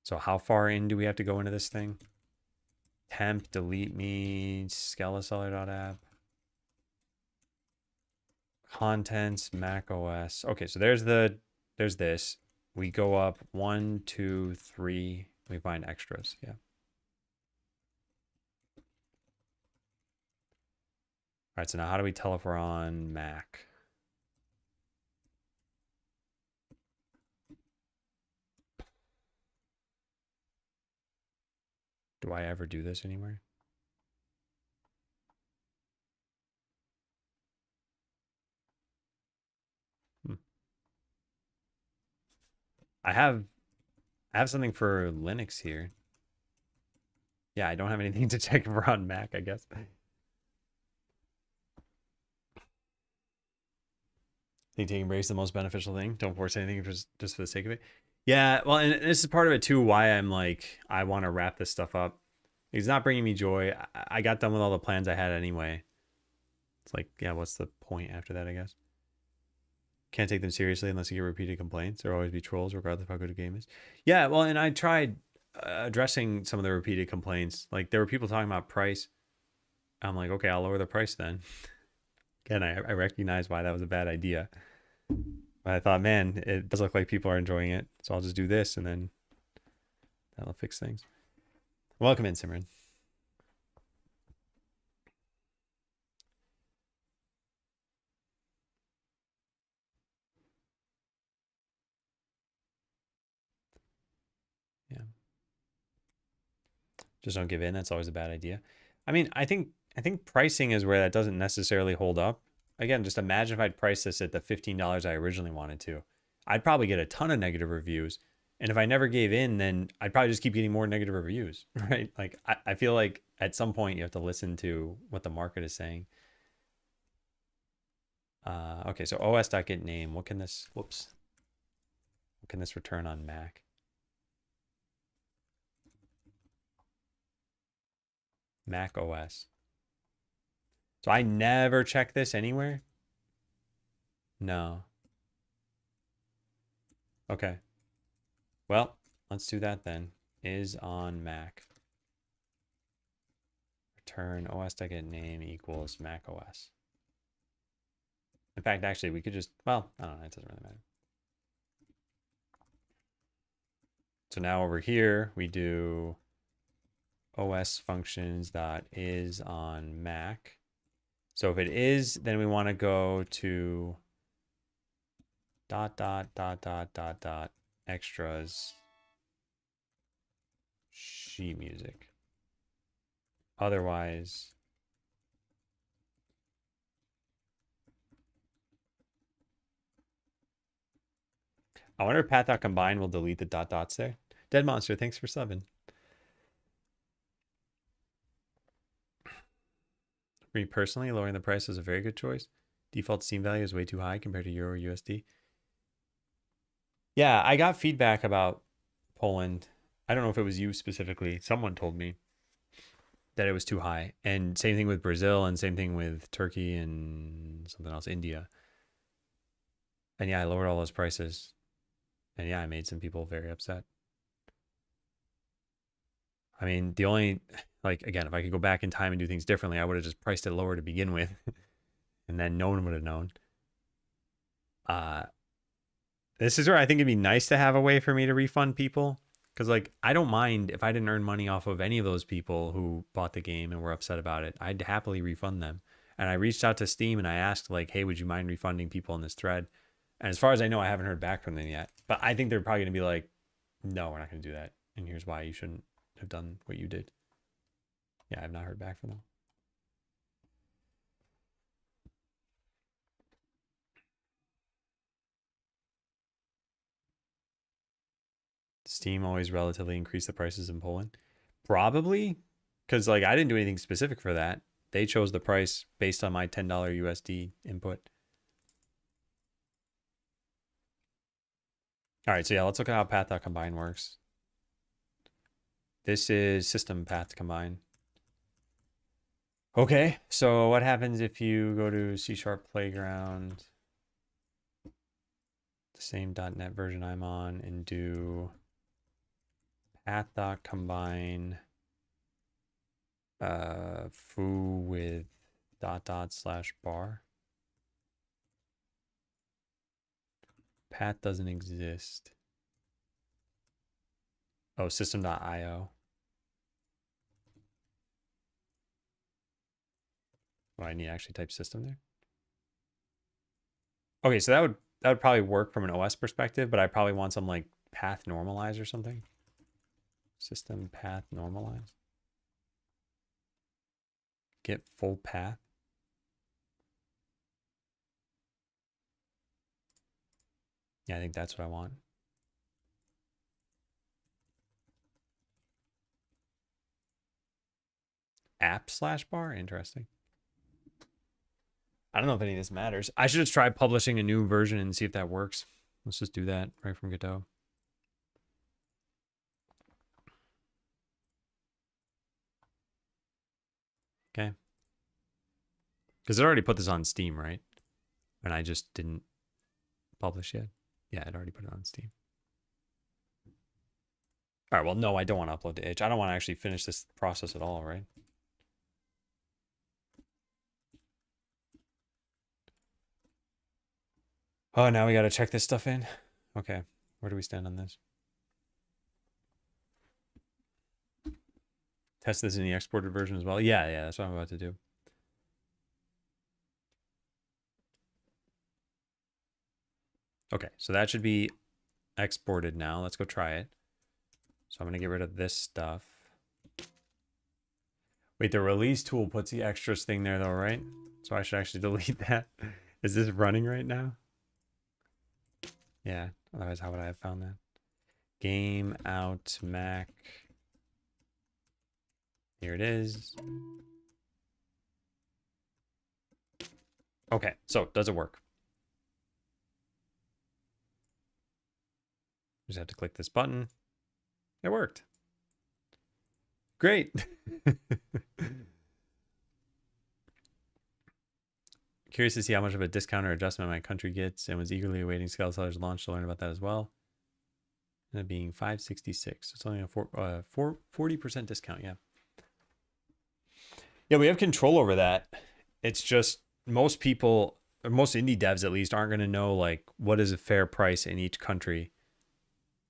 So how far in do we have to go into this thing? Temp, delete me, skeleseller.app. Contents, Mac OS. Okay, so there's this. We go up 1, 2, 3. We find extras. Yeah. All right, so now how do we tell if we're on Mac? Do I ever do this anywhere? I have something for Linux here. Yeah, I don't have anything to check if we're on Mac, I guess. I think taking breaks is the most beneficial thing. Don't force anything just for the sake of it. Yeah, well, and this is part of it too, why I'm like, I want to wrap this stuff up. It's not bringing me joy. I got done with all the plans I had anyway. It's like, yeah, what's the point after that, I guess? Can't take them seriously unless you get repeated complaints. There'll always be trolls, regardless of how good a game is. Yeah, well, and I tried addressing some of the repeated complaints. Like, there were people talking about price. I'm like, okay, I'll lower the price then. Again, I recognize why that was a bad idea. But I thought, man, it does look like people are enjoying it. So I'll just do this and then that'll fix things. Welcome in, Simran. Yeah. Just don't give in. That's always a bad idea. I mean, I think pricing is where that doesn't necessarily hold up. Again, just imagine if I'd priced this at the $15 I originally wanted to. I'd probably get a ton of negative reviews. And if I never gave in, then I'd probably just keep getting more negative reviews, right? Like, I feel like at some point you have to listen to what the market is saying. Okay, so os.getName. What can this, whoops. What can this return on Mac? Mac OS. So I never check this anywhere? No. Okay. Well, let's do that then. Is on Mac. Return os.getName equals Mac OS. In fact, actually, we could just, well, I don't know. It doesn't really matter. So now over here, we do os functions dot is on Mac. So if it is, then we want to go to dot extras sheet music. Otherwise, I wonder if path.combine will delete the dots there. Dead Monster, thanks for subbing. For me personally, lowering the price is a very good choice. Default Steam value is way too high compared to Euro USD. Yeah, I got feedback about Poland. I don't know if it was you specifically. Someone told me that it was too high. And same thing with Brazil and same thing with Turkey and something else, India. And yeah, I lowered all those prices. And yeah, I made some people very upset. I mean, the only, like, again, if I could go back in time and do things differently, I would have just priced it lower to begin with. And then no one would have known. Uh, this is where I think it'd be nice to have a way for me to refund people. Because, like, I don't mind if I didn't earn money off of any of those people who bought the game and were upset about it. I'd happily refund them. And I reached out to Steam and I asked, like, hey, would you mind refunding people in this thread? And as far as I know, I haven't heard back from them yet. But I think they're probably going to be like, no, we're not going to do that. And here's why you shouldn't have done what you did. Yeah, I've not heard back from them. Steam always relatively increased the prices in Poland. Probably because, like, I didn't do anything specific for that. They chose the price based on my $10 USD input. All right, so yeah, let's look at how path.combine works. This is system path combine. Okay, so what happens if you go to C# Playground, the same .NET version I'm on, and do path.combine foo with ... / bar? Path doesn't exist. Oh, system.io. I need to actually type system there. Okay, so that would probably work from an OS perspective, but I probably want some like path normalize or something. System path normalize. Get full path. Yeah, I think that's what I want. App / bar? Interesting. I don't know if any of this matters. I should just try publishing a new version and see if that works. Let's just do that right from Godot. Okay. Because it already put this on Steam, right? And I just didn't publish yet. Yeah, I'd already put it on Steam. All right, well, no, I don't want to upload to itch. I don't want to actually finish this process at all, right? Oh, now we got to check this stuff in. Okay, where do we stand on this? Test this in the exported version as well. Yeah, that's what I'm about to do. Okay, so that should be exported now. Let's go try it. So I'm going to get rid of this stuff. Wait, the release tool puts the extras thing there though, right? So I should actually delete that. Is this running right now? Yeah, otherwise how would I have found that? Game out Mac. Here it is. Okay, so does it work? Just have to click this button. It worked. Great. Curious to see how much of a discount or adjustment my country gets, and was eagerly awaiting Skeleseller's launch to learn about that as well. And it being $5.66. It's only a 40% discount, yeah. Yeah, we have control over that. It's just most people, or most indie devs at least, aren't going to know like what is a fair price in each country.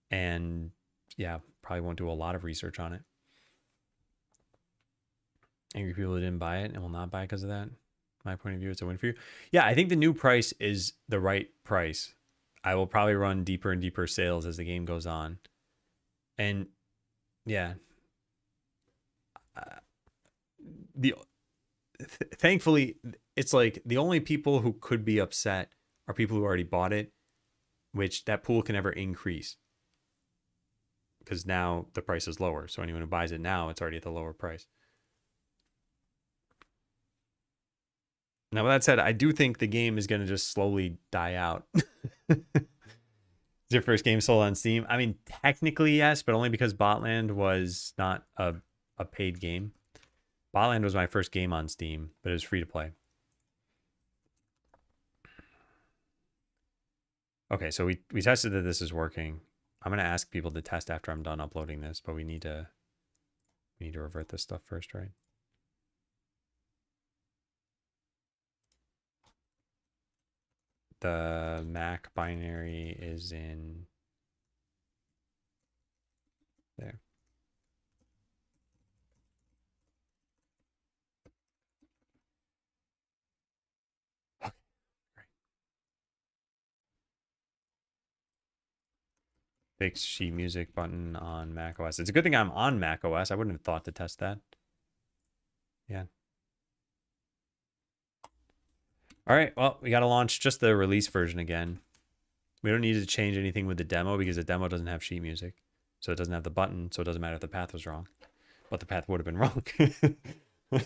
And yeah, probably won't do a lot of research on it. Angry people who didn't buy it and will not buy it because of that. My point of view, it's a win for you. Yeah, I think the new price is the right price. I will probably run deeper and deeper sales as the game goes on. And yeah, thankfully, it's like the only people who could be upset are people who already bought it, which that pool can never increase because now the price is lower. So anyone who buys it now, it's already at the lower price. Now, with that said, I do think the game is going to just slowly die out. Is your first game sold on Steam? I mean, technically yes, but only because Botland was not a paid game. Botland was my first game on Steam, but it was free to play. Okay, so we tested that this is working. I'm gonna ask people to test after I'm done uploading this, but we need to revert this stuff first, right? The Mac binary is in there. Okay, great. Fix sheet music button on Mac OS. It's a good thing I'm on Mac OS. I wouldn't have thought to test that. Yeah. All right, well, we got to launch just the release version again. We don't need to change anything with the demo because the demo doesn't have sheet music. So it doesn't have the button, so it doesn't matter if the path was wrong. But the path would have been wrong. All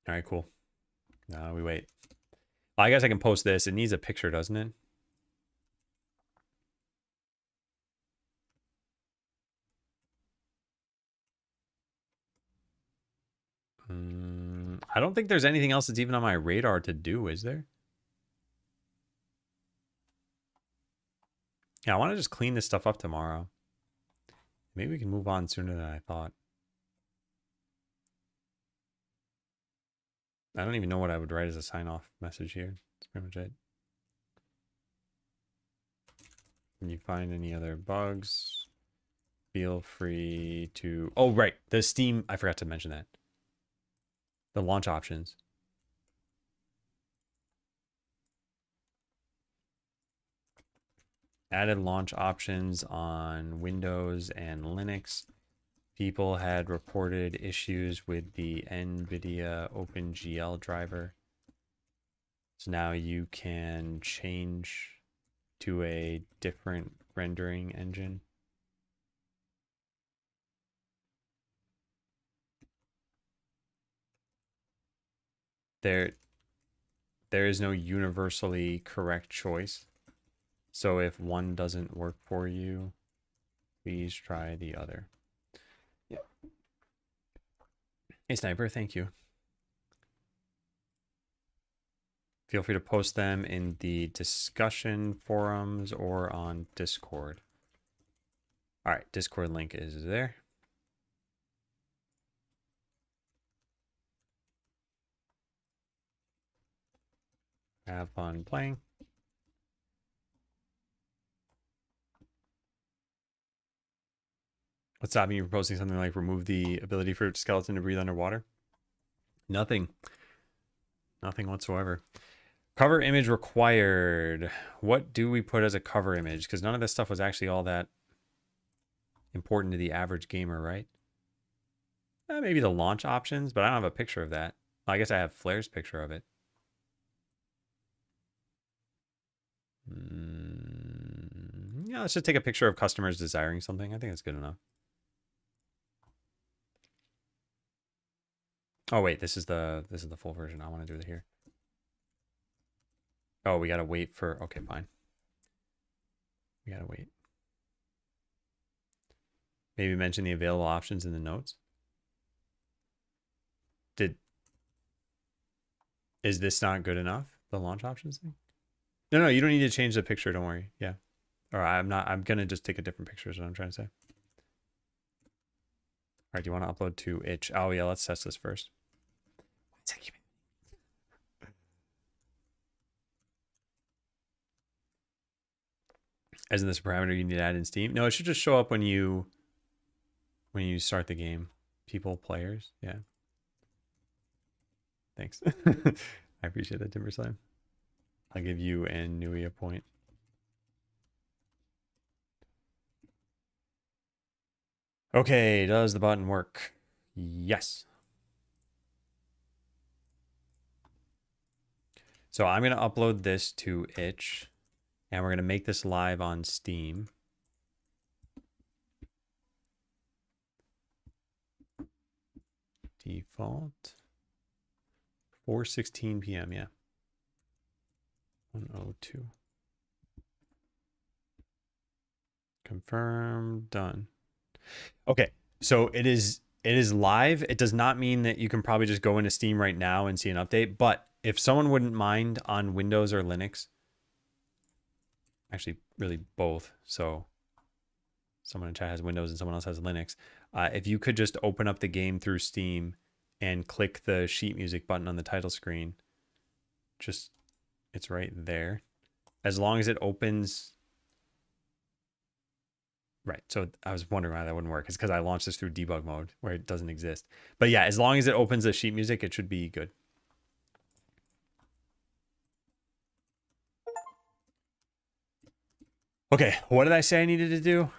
right, cool. No, we wait. I guess I can post this. It needs a picture, doesn't it? I don't think there's anything else that's even on my radar to do, is there? Yeah, I want to just clean this stuff up tomorrow. Maybe we can move on sooner than I thought. I don't even know what I would write as a sign-off message here. That's pretty much it. When you find any other bugs, feel free to... Oh, right. The Steam... I forgot to mention that. The launch options. Added launch options on Windows and Linux. People had reported issues with the NVIDIA OpenGL driver. So now you can change to a different rendering engine. There is no universally correct choice. So if one doesn't work for you, please try the other. Yeah. Hey, Sniper, thank you. Feel free to post them in the discussion forums or on Discord. All right, Discord link is there. Have fun playing. What's stopping you from posting something like remove the ability for skeleton to breathe underwater? Nothing. Nothing whatsoever. Cover image required. What do we put as a cover image? Because none of this stuff was actually all that important to the average gamer, right? Maybe the launch options, but I don't have a picture of that. I guess I have Flair's picture of it. Yeah, let's just take a picture of customers desiring something. I think that's good enough. Oh wait, this is the full version. I want to do it here. Oh, we gotta wait for. Okay, fine. We gotta wait. Maybe mention the available options in the notes. Is this not good enough? The launch options thing? No, you don't need to change the picture. Don't worry. Yeah. Or I'm gonna just take a different picture is what I'm trying to say. All right, do you want to upload to itch? Oh yeah, let's test this first. Isn't this a parameter you need to add in Steam? No, it should just show up when you start the game. People, players. Yeah. Thanks. I appreciate that, Timber Slam. I'll give you and Nui a point. Okay, does the button work? Yes. So I'm going to upload this to itch, and we're going to make this live on Steam. Default 4:16 p.m. Yeah. 1:02. Confirm. Done. Okay. So it is live. It does not mean that you can probably just go into Steam right now and see an update. But if someone wouldn't mind on Windows or Linux, actually really both. So someone in chat has Windows and someone else has Linux. If you could just open up the game through Steam and click the sheet music button on the title screen, just it's right there. As long as it opens. Right. So I was wondering why that wouldn't work. It's because I launched this through debug mode where it doesn't exist. But yeah, as long as it opens the sheet music, it should be good. Okay. What did I say I needed to do?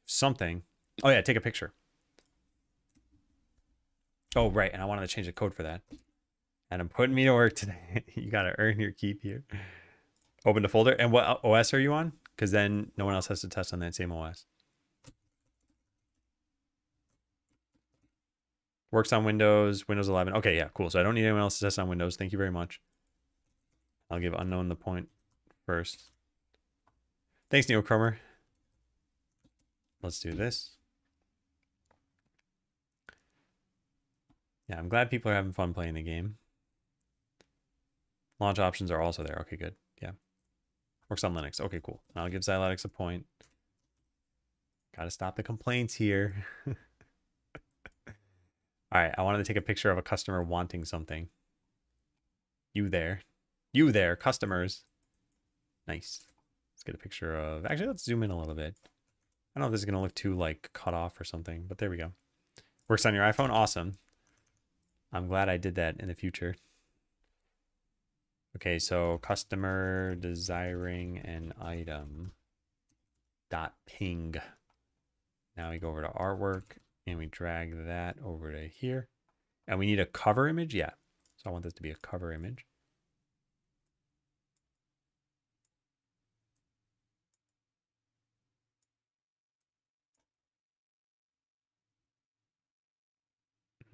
Something. Oh yeah, take a picture. Oh, right. And I wanted to change the code for that. And I'm putting me to work today. You got to earn your keep here. Open the folder. And what OS are you on? Because then no one else has to test on that same OS. Works on Windows, Windows 11. Okay, yeah, cool. So I don't need anyone else to test on Windows. Thank you very much. I'll give unknown the point first. Thanks, Neo Cromer. Let's do this. Yeah, I'm glad people are having fun playing the game. Launch options are also there. Okay, good. Yeah. Works on Linux. Okay, cool. I'll give Xyletics a point. Got to stop the complaints here. All right, I wanted to take a picture of a customer wanting something. You there. You there, customers. Nice. Let's get a picture of... Actually, let's zoom in a little bit. I don't know if this is going to look too, like, cut off or something, but there we go. Works on your iPhone? Awesome. I'm glad I did that in the future. Okay, so customer desiring an item dot ping. Now we go over to artwork and we drag that over to here. And we need a cover image? Yeah. So I want this to be a cover image.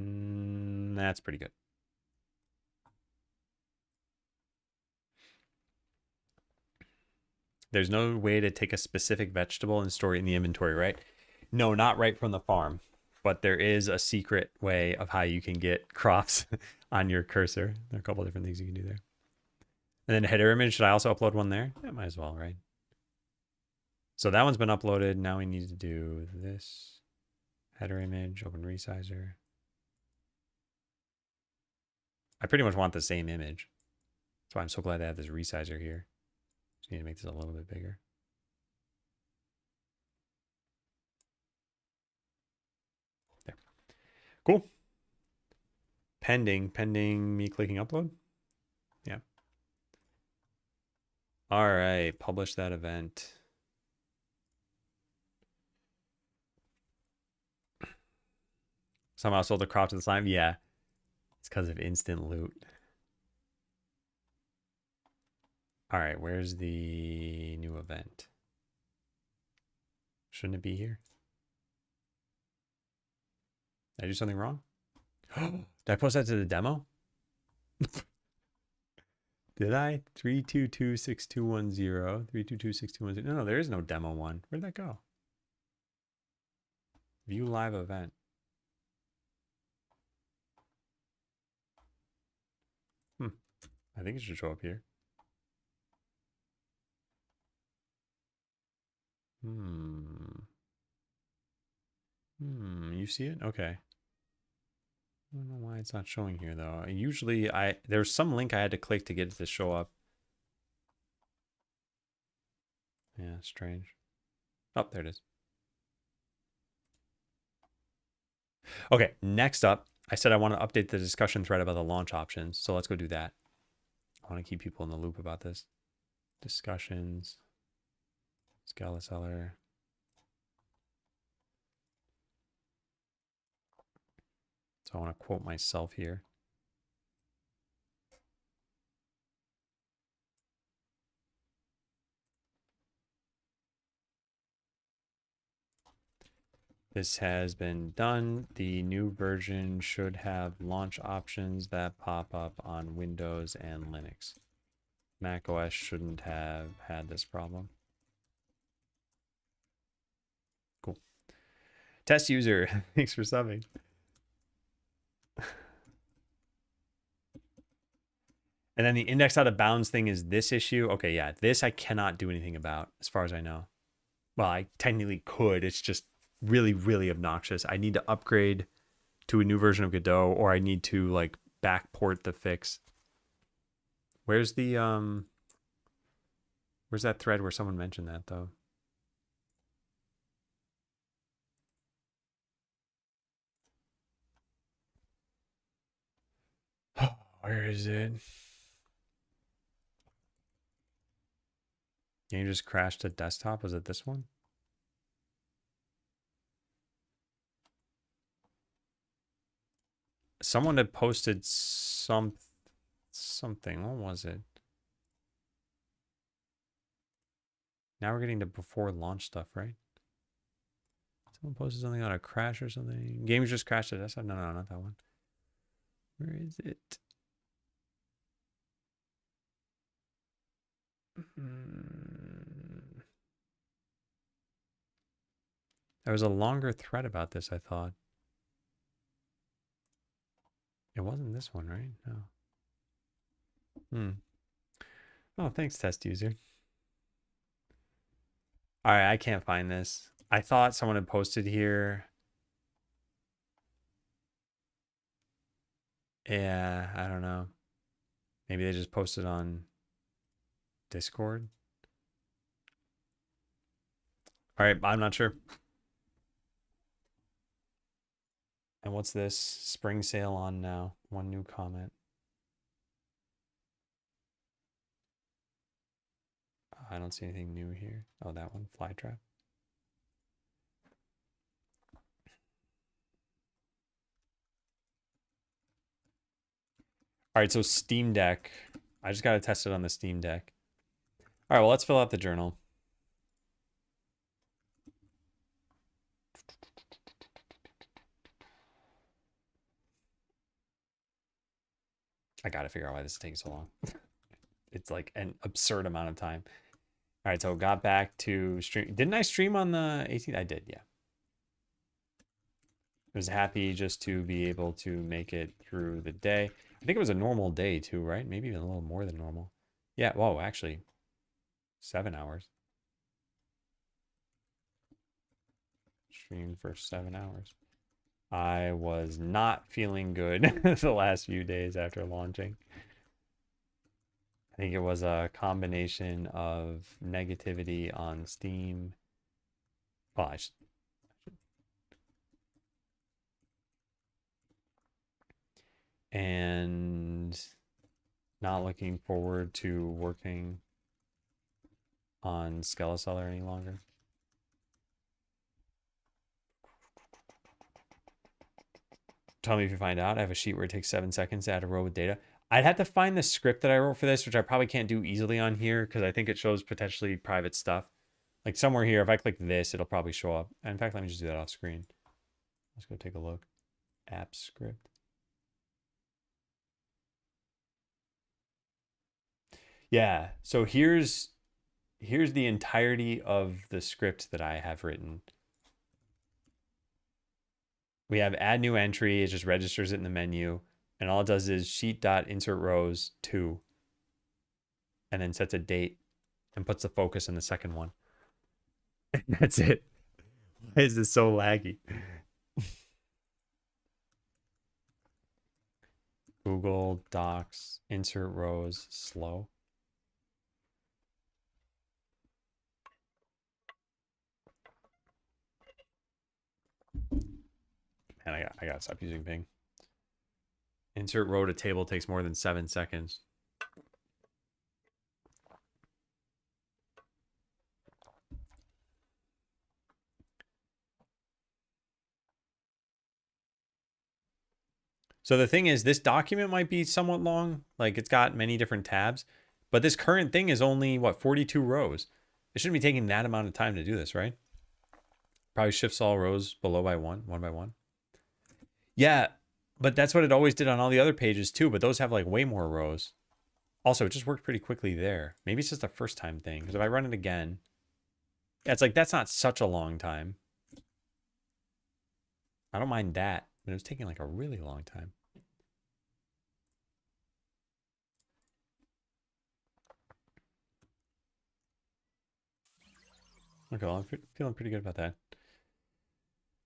That's pretty good. There's no way to take a specific vegetable and store it in the inventory, right? No, not right from the farm. But there is a secret way of how you can get crops on your cursor. There are a couple different things you can do there. And then header image, should I also upload one there? Yeah, might as well, right? So that one's been uploaded. Now we need to do this. Header image, open resizer. I pretty much want the same image. That's why I'm so glad to have this resizer here. Just need to make this a little bit bigger. There. Cool. Pending me clicking upload. Yeah. All right, publish that event. Somehow sold the crop to the slime. Yeah, it's because of instant loot. All right, where's the new event? Shouldn't it be here? Did I do something wrong? Did I post that to the demo? Did I? 3226210. 3226210. No, there is no demo one. Where'd that go? View live event. I think it should show up here. You see it? Okay. I don't know why it's not showing here though. Usually there's some link I had to click to get it to show up. Yeah, strange. Oh, there it is. Okay, next up, I said I want to update the discussion thread about the launch options. So let's go do that. I want to keep people in the loop about this. Discussions. Skeleseller. So I want to quote myself here. This has been done. The new version should have launch options that pop up on Windows and Linux. Mac OS shouldn't have had this problem. Cool. Test user, thanks for subbing. And then the index out of bounds thing is this issue. Okay, yeah, this I cannot do anything about as far as I know. Well, I technically could. It's just really, really obnoxious. I need to upgrade to a new version of Godot, or I need to like backport the fix. Where's the where's that thread where someone mentioned that though? Where is it? Game just crashed to desktop. Was it this one? Someone had posted something. What was it? Now we're getting to before launch stuff, right? Someone posted something on a crash or something. Games just crashed to desktop. No, not that one. Where is it? There was a longer thread about this, I thought. It wasn't this one, right? No. Oh, thanks, test user. All right, I can't find this. I thought someone had posted here. Yeah, I don't know. Maybe they just posted on Discord. All right, I'm not sure. And what's this? Spring sale on now. One new comment. I don't see anything new here. Oh, that one, Flytrap. All right, so Steam Deck. I just got to test it on the Steam Deck. All right, well, let's fill out the journal. I got to figure out why this is taking so long. It's like an absurd amount of time. All right, so got back to stream. Didn't I stream on the 18th? I did, yeah. I was happy just to be able to make it through the day. I think it was a normal day too, right? Maybe even a little more than normal. Yeah, whoa, actually, 7 hours. Streamed for 7 hours. I was not feeling good the last few days after launching. I think it was a combination of negativity on Steam. Well, I should. And not looking forward to working on Skeleseller any longer. Tell me if you find out. I have a sheet where it takes 7 seconds to add a row with data. I'd have to find the script that I wrote for this, which I probably can't do easily on here because I think it shows potentially private stuff. Like somewhere here, if I click this, it'll probably show up. In fact, let me just do that off screen. Let's go take a look. App script. Yeah, so here's the entirety of the script that I have written. We have add new entry. It just registers it in the menu. And all it does is sheet.insert rows 2. And then sets a date and puts the focus in the second one. And that's it. Why is this so laggy? Google Docs, insert rows, slow. Man, I gotta stop using Bing. Insert row to table takes more than 7 seconds. So the thing is, this document might be somewhat long. Like it's got many different tabs, but this current thing is only what, 42 rows. It shouldn't be taking that amount of time to do this, right? Probably shifts all rows below by one by one. Yeah, but that's what it always did on all the other pages too. But those have like way more rows. Also, it just worked pretty quickly there. Maybe it's just a first time thing. Because if I run it again, yeah, it's like that's not such a long time. I don't mind that, but it was taking like a really long time. Okay, well, I'm feeling pretty good about that.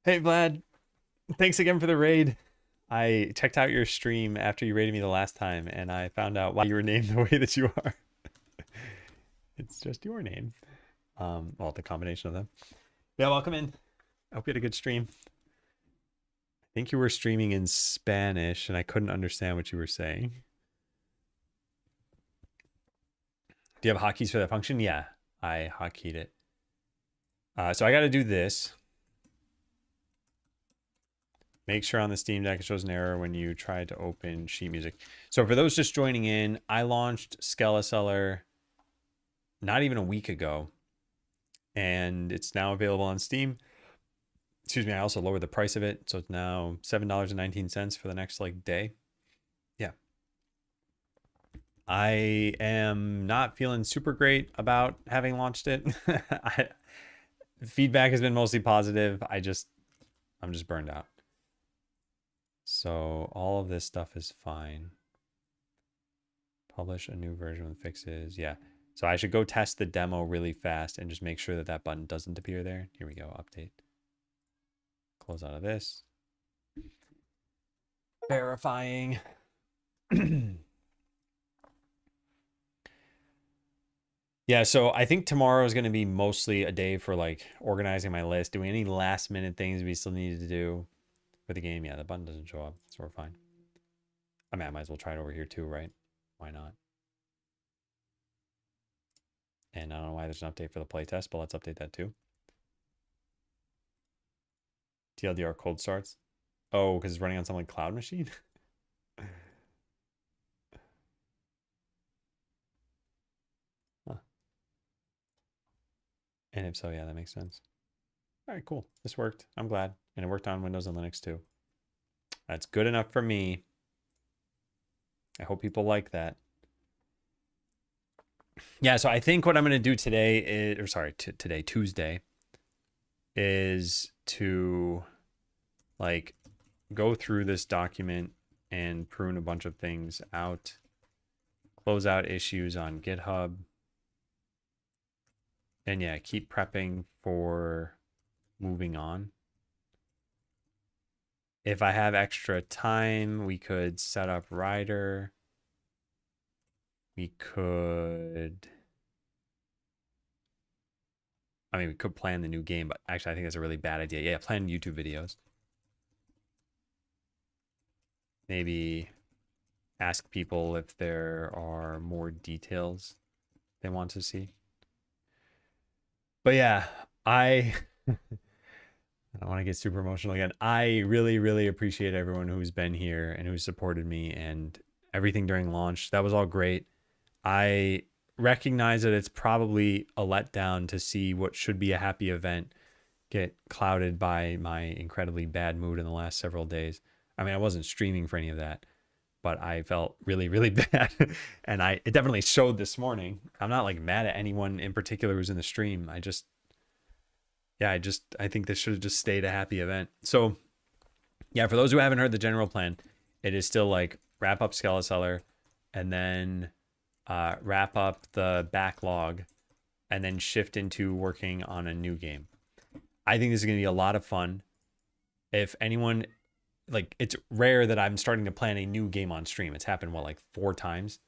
Hey, Vlad. Thanks again for the raid. I checked out your stream after you raided me the last time, and I found out why you were named the way that you are. It's just your name. Well, the combination of them. Yeah, welcome in. I hope you had a good stream. I think you were streaming in Spanish, and I couldn't understand what you were saying. Do you have hotkeys for that function? Yeah, I hotkeyed it. So I got to do this. Make sure on the Steam Deck it shows an error when you try to open sheet music. So for those just joining in, I launched Skeleseller not even a week ago, and it's now available on Steam. Excuse me, I also lowered the price of it, so it's now $7.19 for the next like day. Yeah. I am not feeling super great about having launched it. Feedback has been mostly positive. I'm just burned out. So all of this stuff is fine. Publish a new version with fixes. Yeah. So I should go test the demo really fast and just make sure that that button doesn't appear there. Here we go. Update. Close out of this. Verifying. Yeah, so I think tomorrow is going to be mostly a day for like organizing my list, doing any last minute things we still needed to do for the game. Yeah, the button doesn't show up, so we're fine. I mean, I might as well try it over here too, right? Why not? And I don't know why there's an update for the playtest, but let's update that too. TLDR cold starts. Oh, because it's running on some like cloud machine. Huh. And if so, yeah, that makes sense. All right, cool. This worked. I'm glad. And it worked on Windows and Linux too. That's good enough for me. I hope people like that. Yeah, so I think what I'm going to do today is, or sorry, today, Tuesday, is to like go through this document and prune a bunch of things out, close out issues on GitHub, and yeah, keep prepping for moving on. If I have extra time, we could set up Rider. We could, I mean, we could plan the new game, but actually I think that's a really bad idea. Yeah, plan YouTube videos. Maybe ask people if there are more details they want to see. But yeah, I don't want to get super emotional again. I really, really appreciate everyone who's been here and who supported me and everything during launch. That was all great. I recognize that it's probably a letdown to see what should be a happy event get clouded by my incredibly bad mood in the last several days. I mean, I wasn't streaming for any of that, but I felt really, really bad. And it definitely showed this morning. I'm not like mad at anyone in particular who's in the stream. I think this should have just stayed a happy event. So yeah, for those who haven't heard the general plan, it is still like wrap up Skeleseller and then wrap up the backlog and then shift into working on a new game. I think this is going to be a lot of fun. If anyone, like, it's rare that I'm starting to plan a new game on stream. It's happened, like 4 times.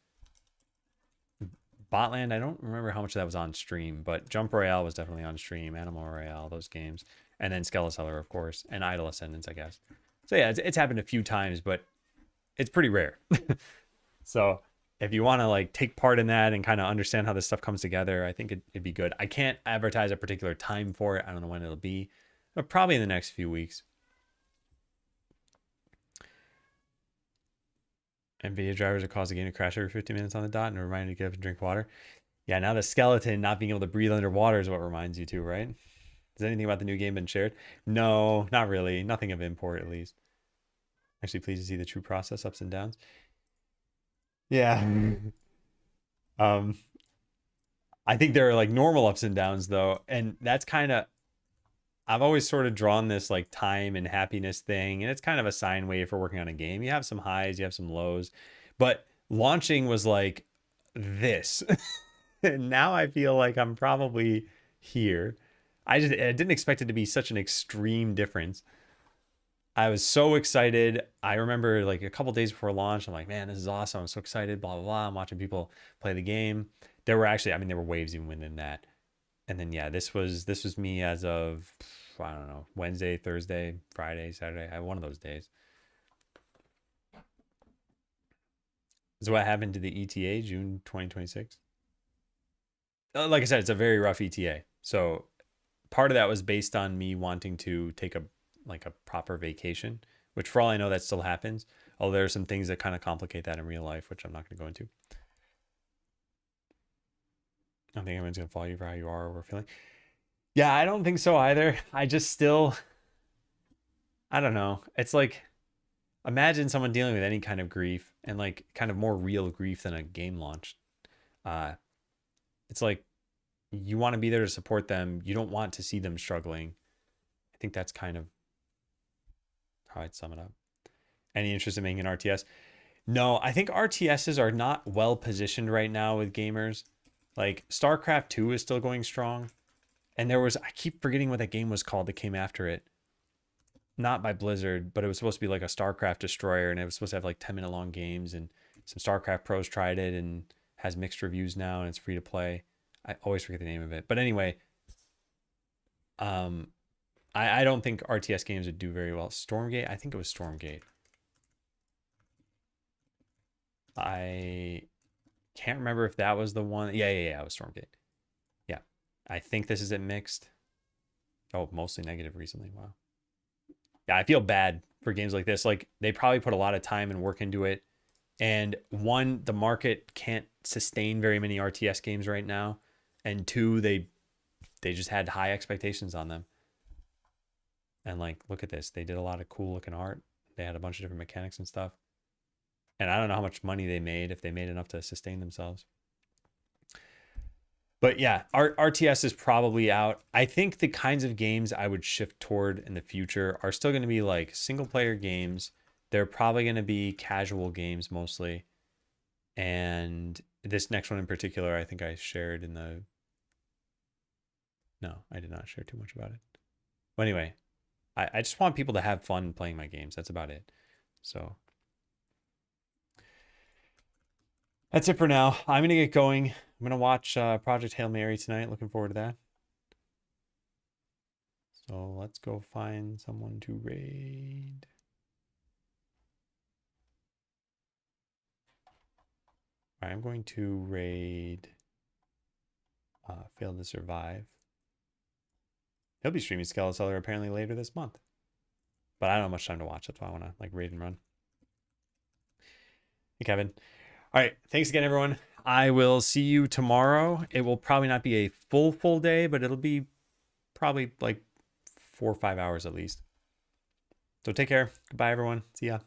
Botland, I don't remember how much of that was on stream, but Jump Royale was definitely on stream. Animal Royale, those games. And then Skeleseller, of course. And Idle Ascendants, I guess. So yeah, it's happened a few times, but it's pretty rare. So if you want to like take part in that and kind of understand how this stuff comes together, I think it'd be good. I can't advertise a particular time for it. I don't know when it'll be, but probably in the next few weeks. NVIDIA drivers are causing the game to crash every 50 minutes on the dot and a reminder to get up and drink water. Yeah, now the skeleton not being able to breathe underwater is what reminds you too, right? Has anything about the new game been shared? No, not really. Nothing of import, at least. Actually, pleased to see the true process, ups and downs. Yeah. um, I think there are like normal ups and downs though, and that's kind of I've always sort of drawn this like time and happiness thing, and it's kind of a sine wave for working on a game. You have some highs, you have some lows, but launching was like this. And now I feel like I'm probably here. I didn't expect it to be such an extreme difference. I was so excited. I remember like a couple days before launch, I'm like, man, this is awesome. I'm so excited, blah, blah, blah. I'm watching people play the game. There were actually, I mean, there were waves even within that. And then, yeah, this was me as of, I don't know, Wednesday, Thursday, Friday, Saturday. I had one of those days. This is what happened to the ETA, June 2026. Like I said, it's a very rough ETA. So part of that was based on me wanting to take a proper vacation, which for all I know that still happens. Although there are some things that kind of complicate that in real life, which I'm not going to go into. I don't think anyone's going to follow you for how you are or feeling. Yeah, I don't think so either. I just still, I don't know. It's like, imagine someone dealing with any kind of grief and like kind of more real grief than a game launch. It's like you want to be there to support them. You don't want to see them struggling. I think that's kind of how I'd sum it up. Any interest in making an RTS? No, I think RTSs are not well positioned right now with gamers. Like StarCraft 2 is still going strong. And there was, I keep forgetting what that game was called that came after it. Not by Blizzard, but it was supposed to be like a StarCraft destroyer, and it was supposed to have like 10-minute long games, and some StarCraft pros tried it and has mixed reviews now, and it's free to play. I always forget the name of it. But anyway, I don't think RTS games would do very well. Stormgate? I think it was Stormgate. I can't remember if that was the one. Yeah, it was Stormgate. Yeah. I think this is it mixed. Oh, mostly negative recently. Wow. Yeah, I feel bad for games like this. Like, they probably put a lot of time and work into it. And one, the market can't sustain very many RTS games right now. And two, they just had high expectations on them. And like, look at this. They did a lot of cool looking art. They had a bunch of different mechanics and stuff. And I don't know how much money they made, if they made enough to sustain themselves. But yeah, RTS is probably out. I think the kinds of games I would shift toward in the future are still going to be like single player games. They're probably going to be casual games mostly. And this next one in particular, I think I shared in the... No, I did not share too much about it. But anyway, I just want people to have fun playing my games. That's about it. So that's it for now. I'm going to get going. I'm going to watch Project Hail Mary tonight. Looking forward to that. So let's go find someone to raid. All right, I'm going to raid Failed to Survive. He'll be streaming Skeleseller apparently later this month. But I don't have much time to watch. That's why I want to like raid and run. Hey, Kevin. All right. Thanks again, everyone. I will see you tomorrow. It will probably not be a full day, but it'll be probably like 4 or 5 hours at least. So take care. Goodbye, everyone. See ya.